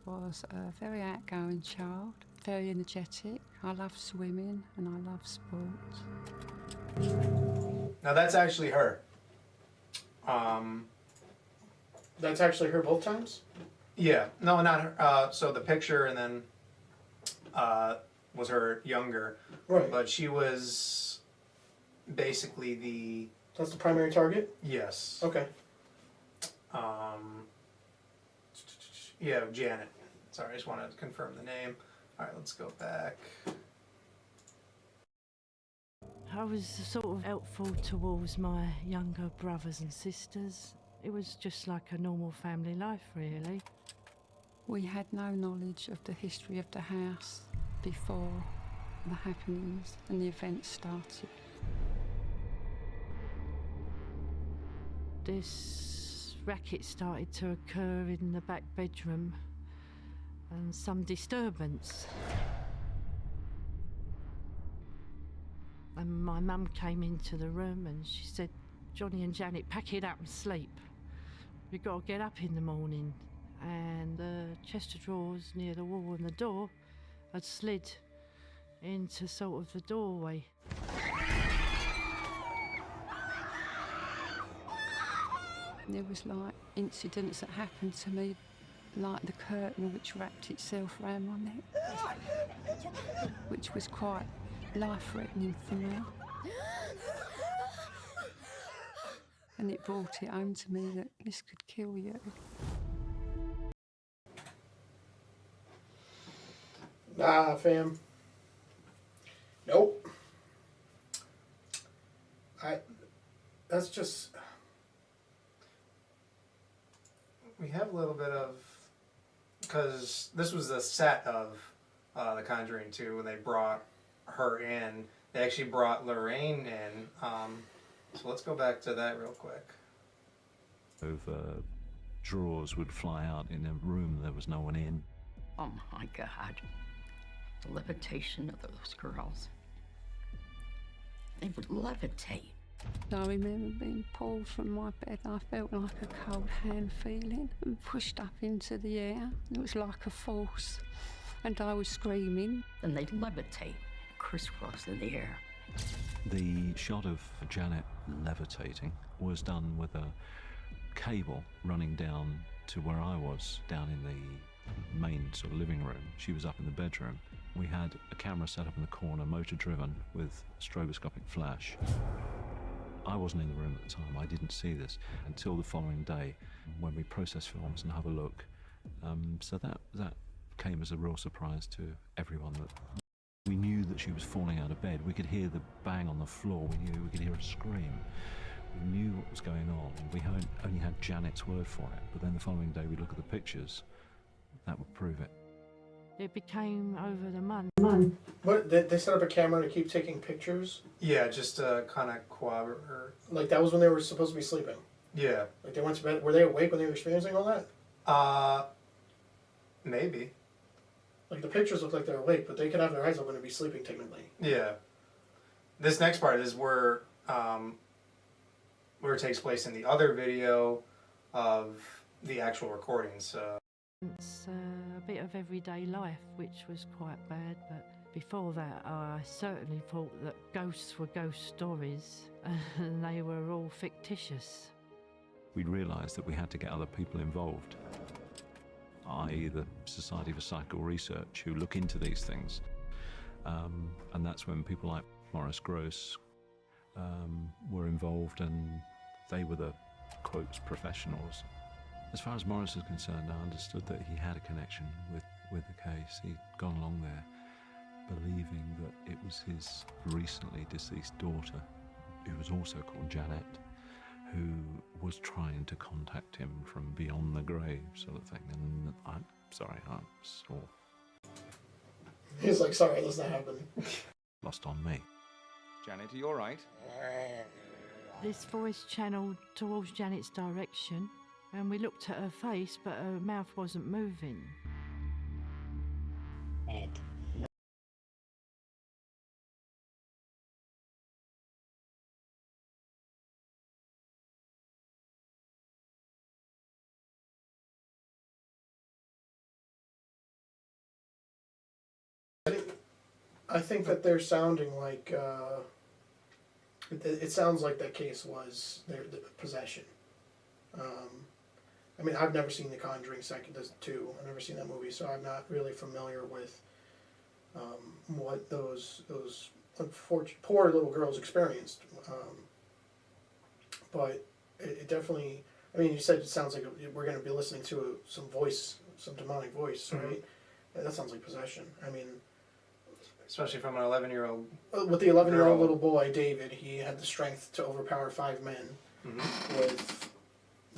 a very outgoing child, very energetic. I love swimming and I love sports. Now that's actually her. That's actually her both times? Yeah. No, not her. So the picture and then was her younger. Right. But she was basically the... That's the primary target? Yes. Okay. Yeah, Janet. Sorry, I just wanted to confirm the name. Alright, let's go back. I was sort of helpful towards my younger brothers and sisters. It was just like a normal family life, really. We had no knowledge of the history of the house before the happenings and the events started. This racket started to occur in the back bedroom and some disturbance. And my mum came into the room and she said, "Johnny and Janet, pack it up and sleep. We've got to get up in the morning." And the chest of drawers near the wall and the door had slid into sort of the doorway. There was like incidents that happened to me, like the curtain which wrapped itself around my neck, which was quite life-threatening for me. And it brought it home to me that this could kill you. Nah, fam. Nope. That's just... We have a little bit of... Because this was the set of The Conjuring 2 when they brought her in. They actually brought Lorraine in. So let's go back to that real quick. Drawers would fly out in a room there was no one in. Oh my God. The levitation of those girls. They would levitate. I remember being pulled from my bed. I felt like a cold hand feeling and pushed up into the air. It was like a force. And I was screaming. Then they'd levitate, crisscross in the air. The shot of Janet levitating was done with a cable running down to where I was, down in the main sort of living room. She was up in the bedroom. We had a camera set up in the corner, motor driven, with stroboscopic flash. I wasn't in the room at the time. I didn't see this until the following day when we process films and have a look. So that came as a real surprise to everyone. That we knew that she was falling out of bed. We could hear the bang on the floor. We could hear her scream. We knew what was going on. We only had Janet's word for it. But then the following day we look at the pictures. That would prove it. It became over the month. What, they set up a camera to keep taking pictures? Yeah, just to kind of corroborate her. Like that was when they were supposed to be sleeping? Yeah. Like they went to bed, were they awake when they were experiencing all that? Maybe. Like the pictures look like they're awake, but they could have their eyes open and be sleeping technically. Yeah. This next part is where it takes place in the other video of the actual recordings. It's a bit of everyday life, which was quite bad, but Before that, I certainly thought that ghosts were ghost stories and they were all fictitious. We realised that we had to get other people involved, i.e. the Society for Psychical Research, who look into these things. And that's when people like Maurice Grosse were involved, and they were the, quotes, professionals. As far as Maurice is concerned, I understood that he had a connection with the case. He'd gone along there believing that it was his recently deceased daughter, who was also called Janet, who was trying to contact him from beyond the grave, sort of thing. And I'm sorry, I'm sore. He's like, sorry, let's not happen. Lost on me. Janet, are you all right? This voice channeled towards Janet's direction, and we looked at her face, but her mouth wasn't moving. Ed. I think that they're sounding like, it sounds like that case was their possession. I mean, I've never seen The Conjuring two. I've never seen that movie, so I'm not really familiar with what those unfortunate, poor little girls experienced. But it definitely, I mean, you said it sounds like we're going to be listening to some demonic voice, right? Mm-hmm. That sounds like possession. I mean, especially from an 11-year-old. With the 11-year-old little boy, David, he had the strength to overpower 5 men. Mm-hmm. With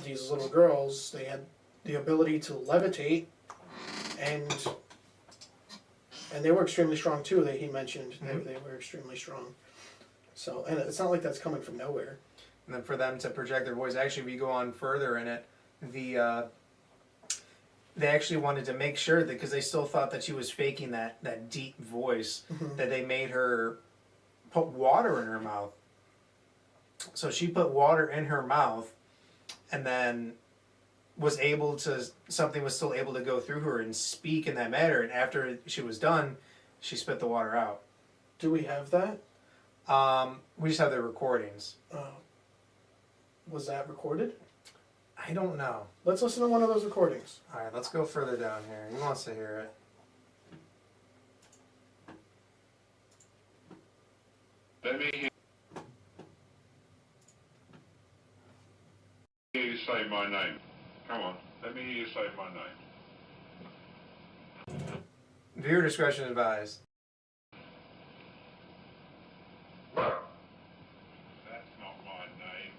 these little girls, they had the ability to levitate, and they were extremely strong too. He mentioned mm-hmm. they were extremely strong. So, and it's not like that's coming from nowhere. And then for them to project their voice, actually, we go on further in it. They actually wanted to make sure that, because they still thought that she was faking that deep voice, mm-hmm. that they made her put water in her mouth. So she put water in her mouth, and then something was still able to go through her and speak in that manner. And after she was done, she spit the water out. Do we have that? We just have the recordings. Was that recorded? I don't know. Let's listen to one of those recordings. All right, let's go further down here. He wants to hear it. Let me hear you say my name. Come on, let me hear you say my name. Viewer discretion advised. That's not my name.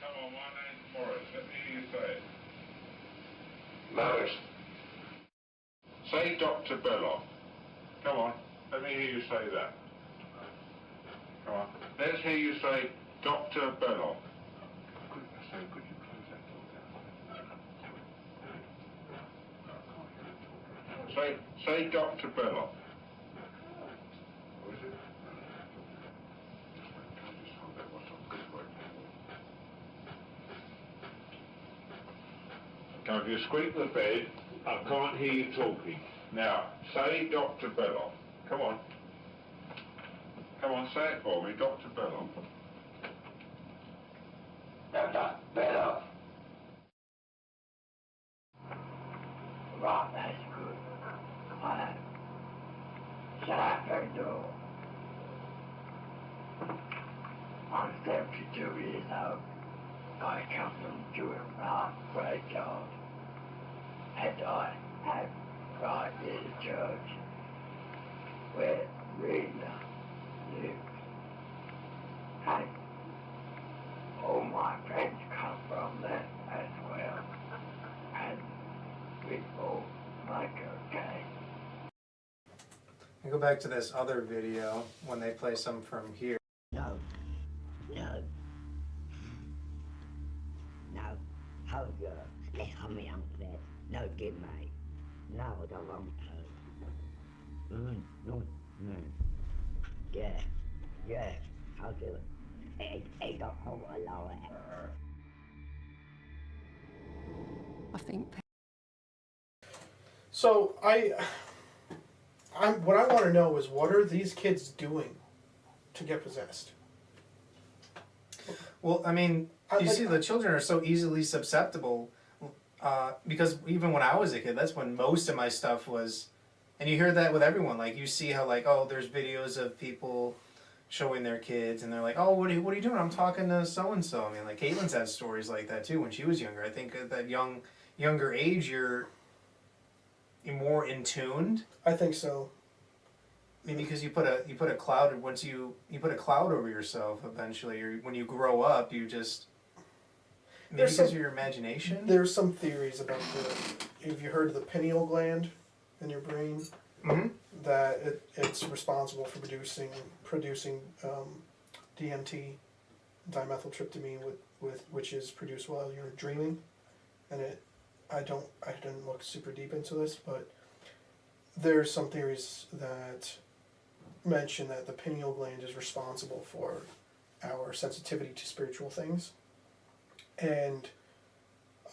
Come on, my name's Morris. Let me hear you say it. Morris. Say Dr. Belloc. Come on, let me hear you say that. Come on. Let's hear you say Dr. Belloc. Could you close that door down? Say Dr. Belloc. What is it? Now, if you squeak the bed, I can't hear you talking. Now, say Dr. Belloc. Come on. Come on, say it for me, Dr. Belloc. Dr. Belloc. Right, that's good. I know. Shut up that door. I'm 72 years old. I come from Jewel Park, graveyard. And I have right near the church where Rita lives. And all my friends come from there as well. And we all make okay. And go back to this other video when they play some from here. No. Hold your let me on that. No, get me. No, I don't want to. No. Yeah, I'll do it. Ain't a whole lot. I think So what I want to know is, what are these kids doing to get possessed? Well, I mean, you see, the children are so easily susceptible, because even when I was a kid, that's when most of my stuff was, and you hear that with everyone. Like, you see how, like, oh, there's videos of people showing their kids, and they're like, oh, what are you doing? I'm talking to so-and-so. I mean, like, Caitlin's had stories like that, too, when she was younger. I think at that younger age, you're more in tuned. I think so. I mean, because you put a cloud put a cloud over yourself. Eventually, when you grow up, you just because of your imagination. There's some theories about have you heard of the pineal gland in your brain? Mm-hmm. That it's responsible for producing DMT, dimethyltryptamine, which is produced while you're dreaming, and I didn't look super deep into this, but there's some theories that mention that the pineal gland is responsible for our sensitivity to spiritual things, and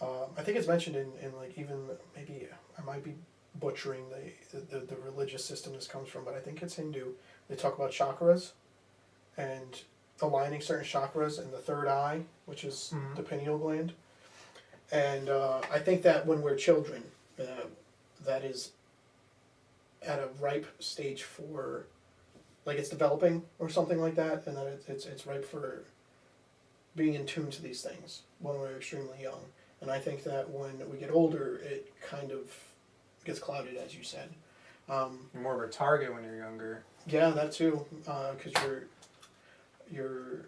I think it's mentioned in like, even maybe I might be butchering the religious system this comes from, but I think it's Hindu. They talk about chakras and aligning certain chakras in the third eye, which is the pineal gland. And I think that when we're children, that is at a ripe stage for, like, it's developing or something like that, and that it's ripe for being in tune to these things when we're extremely young. And I think that when we get older, it kind of gets clouded, as you said. You're more of a target when you're younger. Yeah, that too, because you're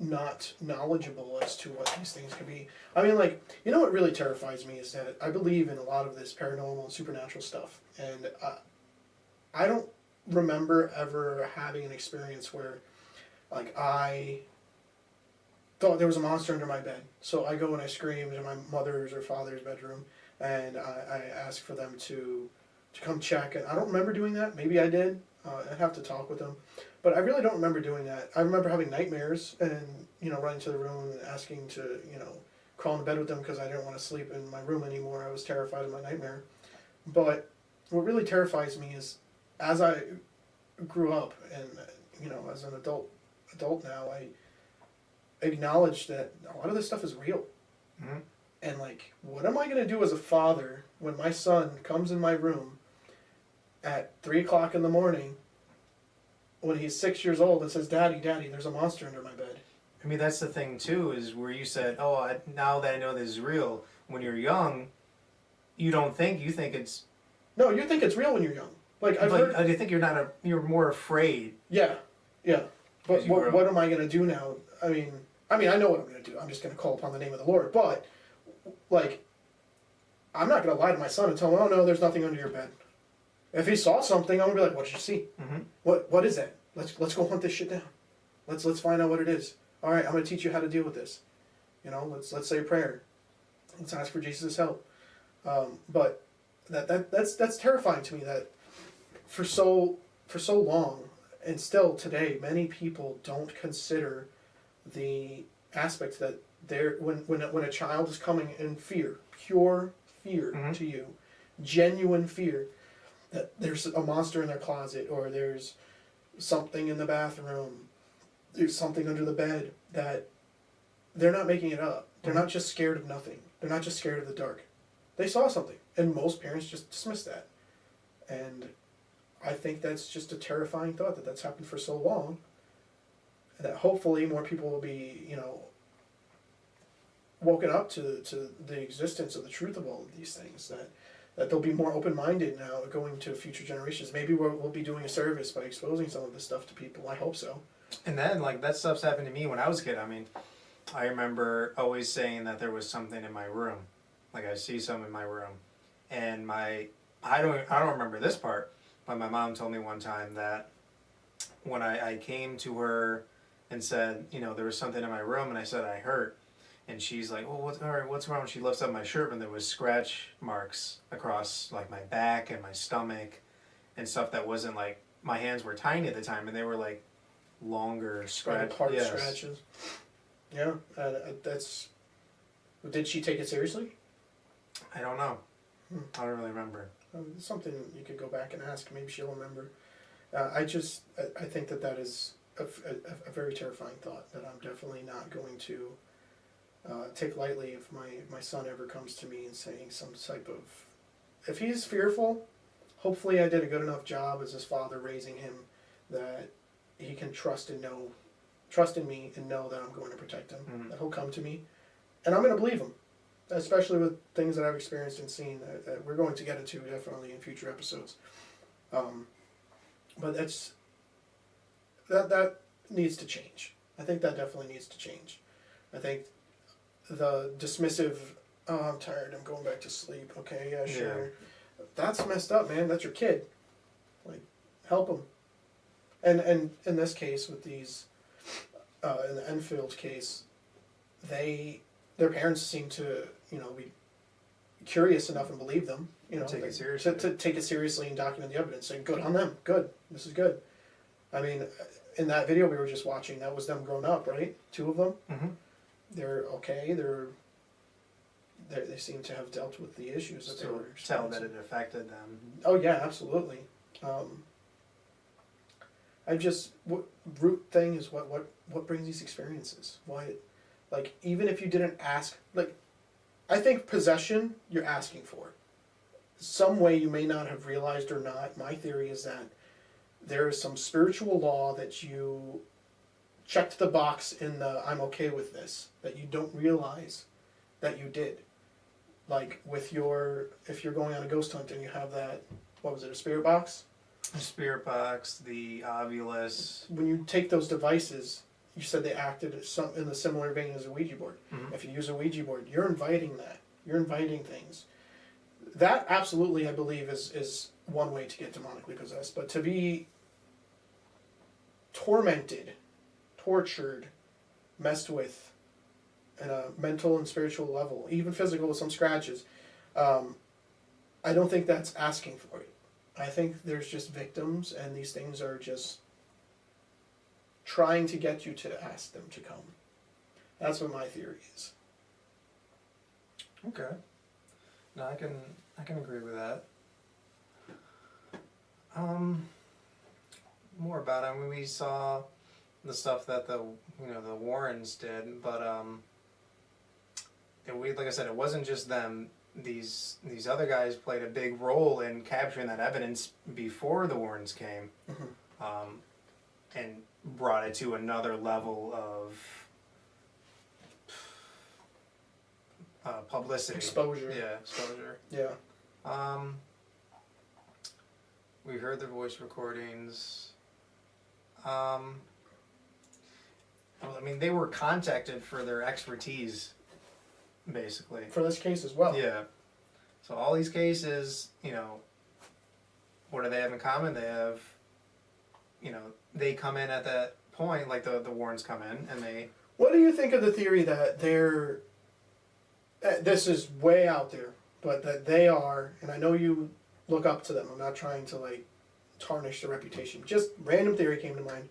not knowledgeable as to what these things could be. I mean, like, you know what really terrifies me is that I believe in a lot of this paranormal and supernatural stuff, and I don't remember ever having an experience where, like, I thought there was a monster under my bed. So I go and I scream in my mother's or father's bedroom, and I ask for them to come check. And I don't remember doing that. Maybe I did. I'd have to talk with them. But I really don't remember doing that. I remember having nightmares and, running to the room and asking to, crawl in bed with them because I didn't want to sleep in my room anymore. I was terrified of my nightmare. But what really terrifies me is, as I grew up and, as an adult now, I acknowledge that a lot of this stuff is real. Mm-hmm. And, like, what am I going to do as a father when my son comes in my room at 3 o'clock in the morning when he's 6 years old and says, Daddy, there's a monster under my bed? I mean, that's the thing, too, is where you said, now that I know this is real, when you're young, you think it's... No, you think it's real when you're young. Like, I think you're more afraid. Yeah. But what am I going to do now? I mean, I know what I'm going to do. I'm just going to call upon the name of the Lord. But, like, I'm not going to lie to my son and tell him, oh, no, there's nothing under your bed. If he saw something, I'm going to be like, what did you see? Mm-hmm. What is that? Let's go hunt this shit down. Let's find out what it is. All right, I'm going to teach you how to deal with this. Let's say a prayer. Let's ask for Jesus' help. But that's terrifying to me that for so long, and still today, many people don't consider the aspect that when a child is coming in fear, pure fear to you, genuine fear, that there's a monster in their closet, or there's something in the bathroom, there's something under the bed, that they're not making it up. They're not just scared of nothing. They're not just scared of the dark. They saw something, and most parents just dismiss that. And I think that's just a terrifying thought that's happened for so long, that hopefully more people will be, woken up to the existence of the truth of all of these things, that they'll be more open-minded now going to future generations. Maybe we'll be doing a service by exposing some of this stuff to people. I hope so. And then, like, that stuff's happened to me when I was a kid. I mean, I remember always saying that there was something in my room. Like, I see something in my room. And I don't remember this part, but my mom told me one time that when I came to her and said, there was something in my room, and I said I hurt. And she's like, well, what's wrong? She lifts up my shirt, and there was scratch marks across, like, my back and my stomach and stuff that wasn't, like, my hands were tiny at the time, and they were, like, longer spread apart scratches. Yeah, that's. Did she take it seriously? I don't know. I don't really remember. It's something you could go back and ask. Maybe she'll remember. I think that is a very terrifying thought that I'm definitely not going to take lightly if my son ever comes to me and saying some type of... If he's fearful, hopefully I did a good enough job as his father raising him that he can trust in me and know that I'm going to protect him, that he'll come to me. And I'm going to believe him, especially with things that I've experienced and seen that we're going to get into definitely in future episodes. But that needs to change. I think that definitely needs to change. I think the dismissive, oh, I'm tired, I'm going back to sleep. Okay, yeah, sure. Yeah. That's messed up, man. That's your kid. Like, help him. And in this case, with these, in the Enfield case, their parents seem to, be curious enough and believe them, take it seriously. To take it seriously and document the evidence. Say, good on them. Good. This is good. I mean, in that video we were just watching, that was them grown up, right? 2 of them. Mm-hmm. They're okay. They seem to have dealt with the issues that they were tell that it affected them. Oh yeah, absolutely. Root thing is what brings these experiences? Why, like, even if you didn't ask, like, I think possession you're asking for. Some way you may not have realized or not. My theory is that there is some spiritual law that you checked the box in the I'm okay with this, that you don't realize that you did. Like with if you're going on a ghost hunt and you have that, what was it, a spirit box? The spirit box, the ovulus. When you take those devices, you said they acted in the similar vein as a Ouija board. Mm-hmm. If you use a Ouija board, you're inviting that. You're inviting things. That absolutely, I believe, is one way to get demonically possessed. But to be tormented, tortured, messed with at a mental and spiritual level, even physical with some scratches, I don't think that's asking for it. I think there's just victims, and these things are just trying to get you to ask them to come. That's what my theory is. Okay. No, I can agree with that. More about it. I mean, we saw the stuff that the Warrens did, but like I said, it wasn't just them. These other guys played a big role in capturing that evidence before the Warrens came, and brought it to another level of publicity. Exposure. Yeah, exposure. Yeah. We heard their voice recordings. I mean, they were contacted for their expertise, basically. For this case as well. Yeah. So all these cases, what do they have in common? They have, they come in at that point, like the Warrens come in, and they... What do you think of the theory that they're... this is way out there, but that they are, and I know you look up to them, I'm not trying to, like, tarnish their reputation, just random theory came to mind.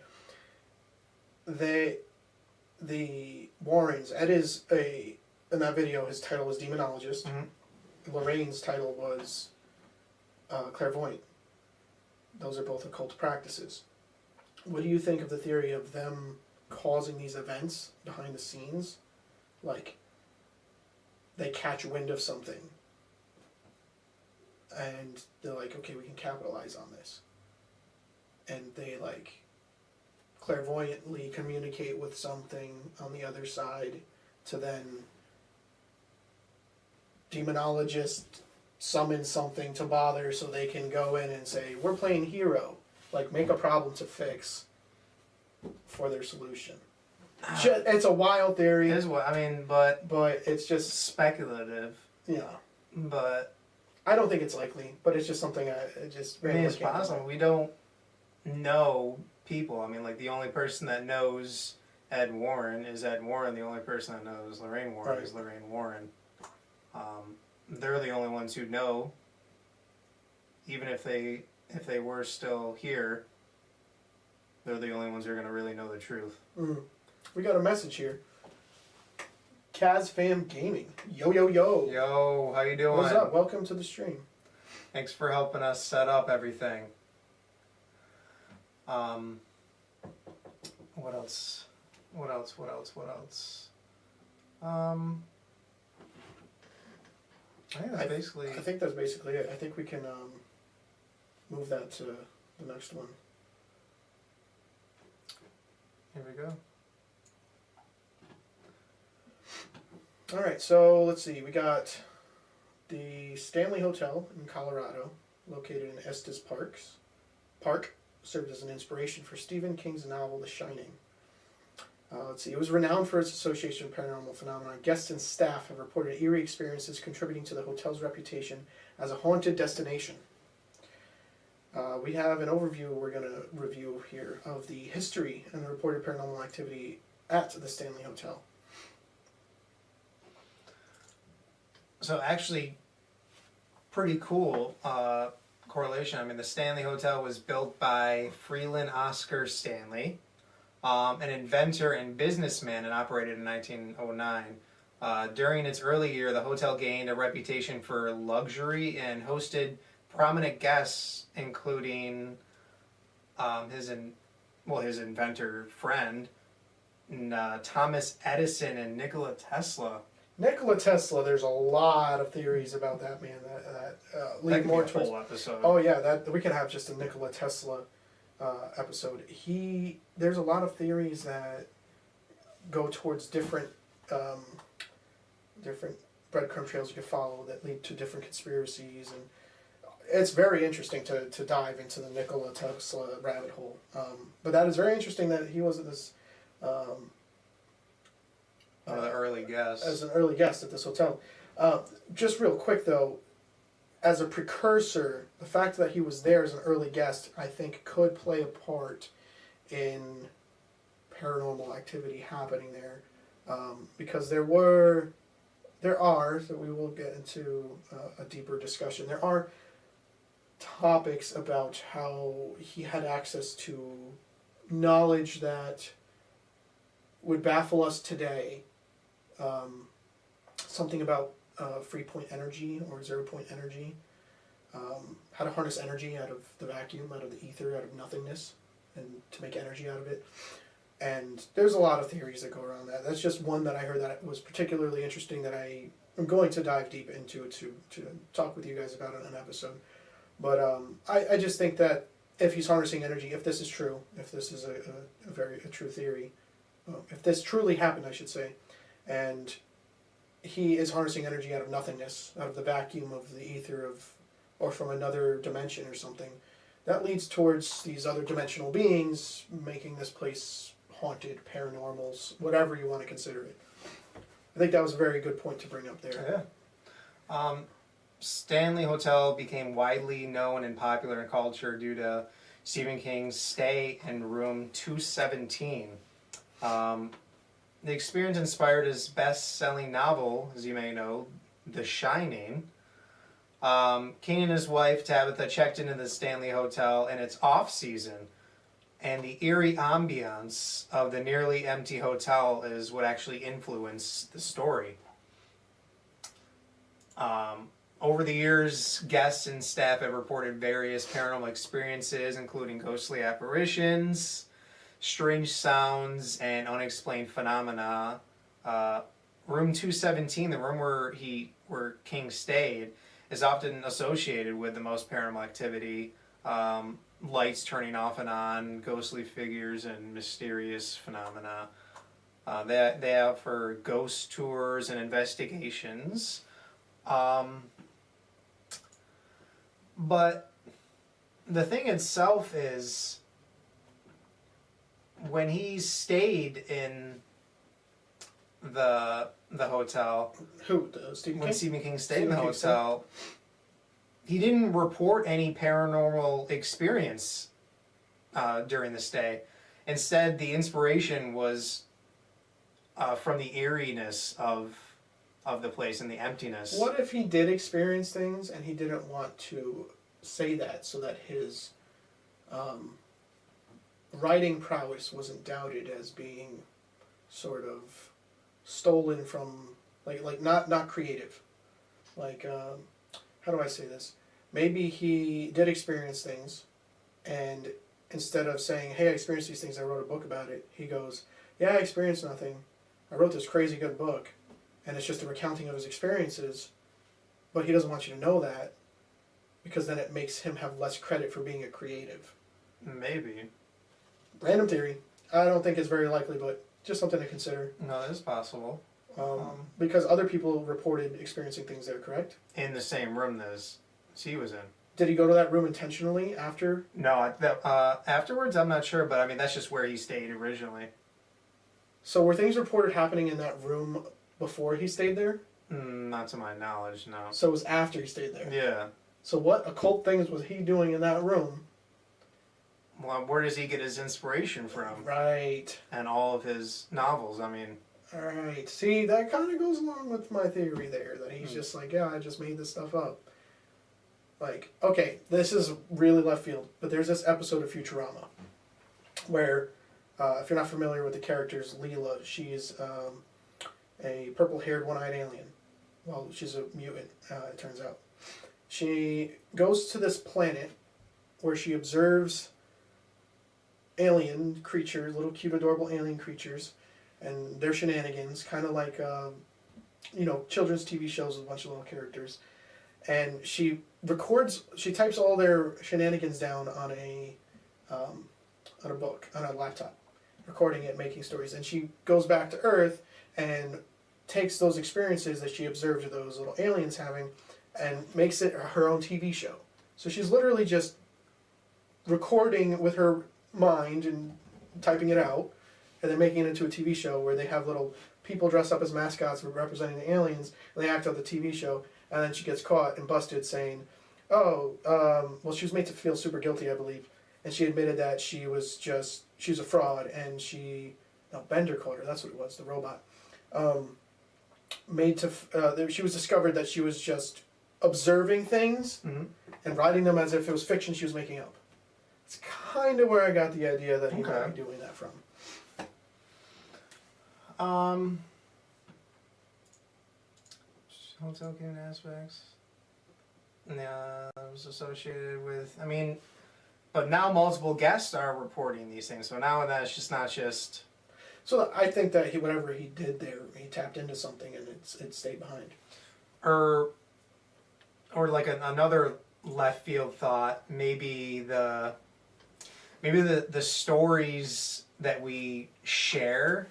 The Warrens, Ed is in that video, his title was Demonologist. Mm-hmm. Lorraine's title was Clairvoyant. Those are both occult practices. What do you think of the theory of them causing these events behind the scenes? Like, they catch wind of something, and they're like, okay, we can capitalize on this. And they, like, clairvoyantly communicate with something on the other side to then demonologist summon something to bother so they can go in and say, we're playing hero. Like, make a problem to fix for their solution. It's a wild theory. It is what I mean, but it's just speculative. Yeah. But I don't think it's likely, but it's just something I just... I mean, it's possible. We don't know people. I mean, like, the only person that knows Ed Warren is Ed Warren. The only person that knows Lorraine Warren is Lorraine Warren. They're the only ones who know. Even if they were still here, They're the only ones who are going to really know the truth. We got a message here. Kaz Fam Gaming. Yo, yo, yo. Yo, how you doing? What's up? Welcome to the stream. Thanks for helping us set up everything. What else? What else? I think that's basically... I think that's basically it. I think we can move that to the next one. Here we go. Alright, so let's see. We got the Stanley Hotel in Colorado, located in Estes Park, served as an inspiration for Stephen King's novel The Shining. Let's see. It was renowned for its association with paranormal phenomena. Guests and staff have reported eerie experiences contributing to the hotel's reputation as a haunted destination. We have an overview we're going to review here of the history and the reported paranormal activity at the Stanley Hotel. So actually, pretty cool correlation. I mean, the Stanley Hotel was built by Freeland Oscar Stanley, an inventor and businessman, and operated in 1909. During its early year, the hotel gained a reputation for luxury and hosted prominent guests, including his inventor friend, Thomas Edison and Nikola Tesla. Nikola Tesla, there's a lot of theories about that man that lead more towards. Whole episode. Oh yeah, that we could have just a Nikola Tesla episode. There's a lot of theories that go towards different breadcrumb trails you could follow that lead to different conspiracies, and it's very interesting to dive into the Nikola Tesla rabbit hole. But that is very interesting that he was at this. The early guest. As an early guest at this hotel. Just real quick though, as a precursor, the fact that he was there as an early guest, I think, could play a part in paranormal activity happening there, because there are, so we will get into a deeper discussion. There are topics about how he had access to knowledge that would baffle us today. Something about free point energy or 0 point energy, how to harness energy out of the vacuum, out of the ether, out of nothingness, and to make energy out of it. And there's a lot of theories that go around that. That's just one that I heard that was particularly interesting that I am going to dive deep into to talk with you guys about in an episode. But I just think that if he's harnessing energy, if this is true, if this is a true theory, if this truly happened, I should say, and he is harnessing energy out of nothingness, out of the vacuum of the ether or from another dimension or something, that leads towards these other dimensional beings making this place haunted, paranormals, whatever you want to consider it. I think that was a very good point to bring up there. Yeah. Stanley Hotel became widely known and popular in culture due to Stephen King's stay in room 217. The experience inspired his best-selling novel, as you may know, The Shining. King and his wife, Tabitha, checked into the Stanley Hotel in its off-season, and the eerie ambiance of the nearly empty hotel is what actually influenced the story. Over the years, guests and staff have reported various paranormal experiences, including ghostly apparitions, strange sounds, and unexplained phenomena. Room 217, the room where King stayed, is often associated with the most paranormal activity. Lights turning off and on, ghostly figures, and mysterious phenomena. They have for ghost tours and investigations. But the thing itself is, when he stayed in the hotel, Stephen King stayed in the hotel, he didn't report any paranormal experience during the stay. Instead, the inspiration was from the eeriness of the place and the emptiness. What if he did experience things and he didn't want to say that so that his writing prowess wasn't doubted as being sort of stolen from, like not creative. Like, how do I say this? Maybe he did experience things, and instead of saying, hey, I experienced these things, I wrote a book about it, he goes, yeah, I experienced nothing. I wrote this crazy good book, and it's just a recounting of his experiences, but he doesn't want you to know that, because then it makes him have less credit for being a creative. Maybe. Random theory. I don't think it's very likely, but just something to consider. No, that is possible. Because other people reported experiencing things there, correct? In the same room as he was in. Did he go to that room intentionally after? No, afterwards I'm not sure, but I mean that's just where he stayed originally. So were things reported happening in that room before he stayed there? Not to my knowledge, no. So it was after he stayed there? Yeah. So what occult things was he doing in that room? Well, where does he get his inspiration from? Right. And all of his novels, I mean. Alright, see, that kind of goes along with my theory there, that he's just like, yeah, I just made this stuff up. Like, okay, this is really left field, but there's this episode of Futurama where, if you're not familiar with the characters, Leela, she's a purple-haired, one-eyed alien. Well, she's a mutant, it turns out. She goes to this planet where she observes alien creatures, little cute, adorable alien creatures, and their shenanigans, kind of like, children's TV shows with a bunch of little characters. And she types all their shenanigans down on a book, on a laptop, recording it, making stories. And she goes back to Earth and takes those experiences that she observed of those little aliens having and makes it her own TV show. So she's literally just recording with her mind and typing it out, and then making it into a TV show where they have little people dressed up as mascots representing the aliens, and they act out the TV show, and then she gets caught and busted saying, well, she was made to feel super guilty, I believe, and she admitted that she was a fraud, and Bender called her, that's what it was, the robot, she was discovered that she was just observing things and writing them as if it was fiction she was making up. It's kind of where I got the idea that he might be doing that from. Token aspects. Yeah, it was associated with. I mean, but now multiple guests are reporting these things. So now that's just not just. So I think that whatever he did there, he tapped into something and it stayed behind. Or like another left field thought. Maybe the stories that we share,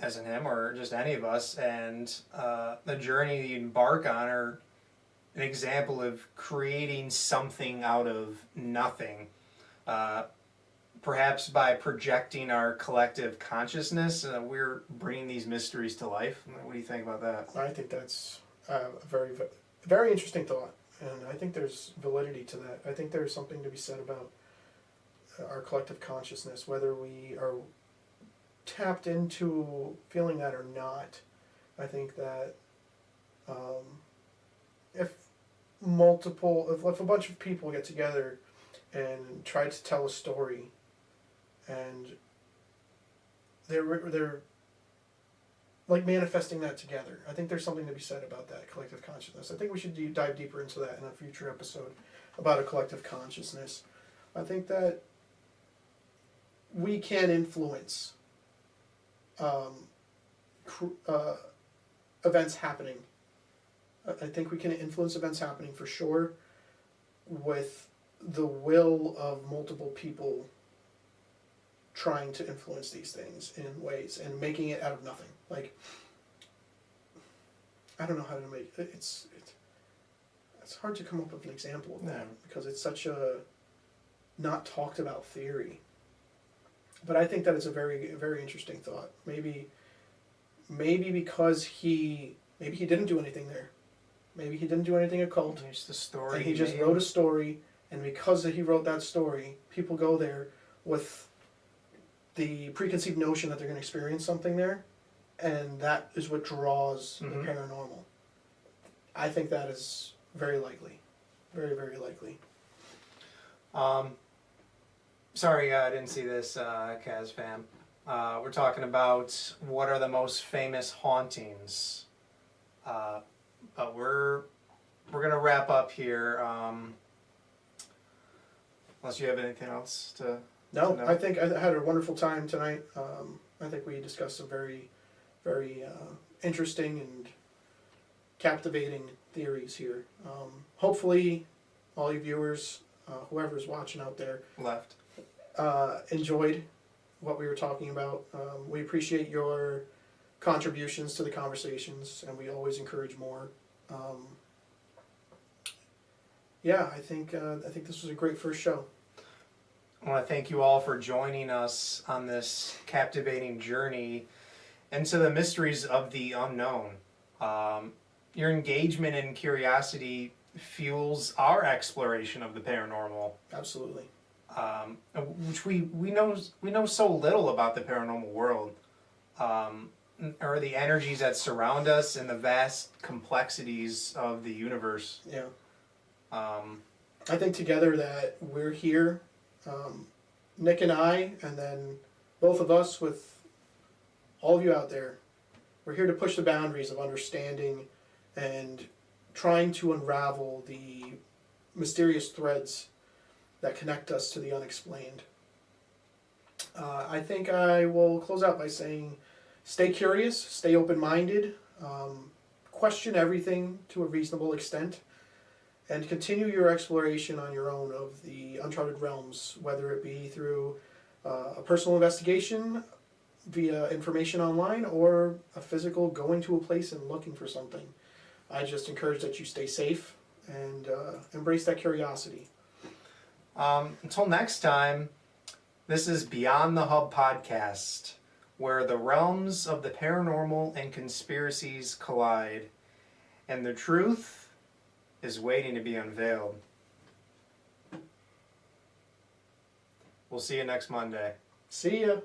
as in him or just any of us, and the journey you embark on are an example of creating something out of nothing. Perhaps by projecting our collective consciousness, we're bringing these mysteries to life. What do you think about that? I think that's a very, very interesting thought, and I think there's validity to that. I think there's something to be said about our collective consciousness, whether we are tapped into feeling that or not. I think that if a bunch of people get together and try to tell a story, and they're like manifesting that together, I think there's something to be said about that collective consciousness. I think we should dive deeper into that in a future episode about a collective consciousness. I think that we can influence events happening. I think we can influence events happening for sure, with the will of multiple people trying to influence these things in ways and making it out of nothing. Like, I don't know how to make it. It's hard to come up with an example of that because it's such a not talked about theory. But I think that it's a very, very interesting thought. Maybe because he didn't do anything there. Maybe he didn't do anything occult. It's the story. And he just wrote a story, and because he wrote that story, people go there with the preconceived notion that they're going to experience something there, and that is what draws the paranormal. I think that is very likely. Very, very likely. Sorry, I didn't see this, Kaz fam. We're talking about what are the most famous hauntings. But we're gonna wrap up here. Unless you have anything else to. No, know. I think I had a wonderful time tonight. I think we discussed some very, very interesting and captivating theories here. Hopefully, all you viewers, whoever's watching out there, left, enjoyed what we were talking about. We appreciate your contributions to the conversations, and we always encourage more. Yeah, I think this was a great first show. I want to thank you all for joining us on this captivating journey into the mysteries of the unknown. Your engagement and curiosity fuels our exploration of the paranormal. Absolutely. Which we know so little about the paranormal world, or the energies that surround us and the vast complexities of the universe. Yeah. I think together that we're here, Nick and I, and then both of us with all of you out there, we're here to push the boundaries of understanding and trying to unravel the mysterious threads that connect us to the unexplained. I think I will close out by saying stay curious, stay open-minded, question everything to a reasonable extent, and continue your exploration on your own of the uncharted realms, whether it be through a personal investigation via information online or a physical going to a place and looking for something. I just encourage that you stay safe and embrace that curiosity. Until next time, this is Beyond the Hub podcast, where the realms of the paranormal and conspiracies collide, and the truth is waiting to be unveiled. We'll see you next Monday. See ya.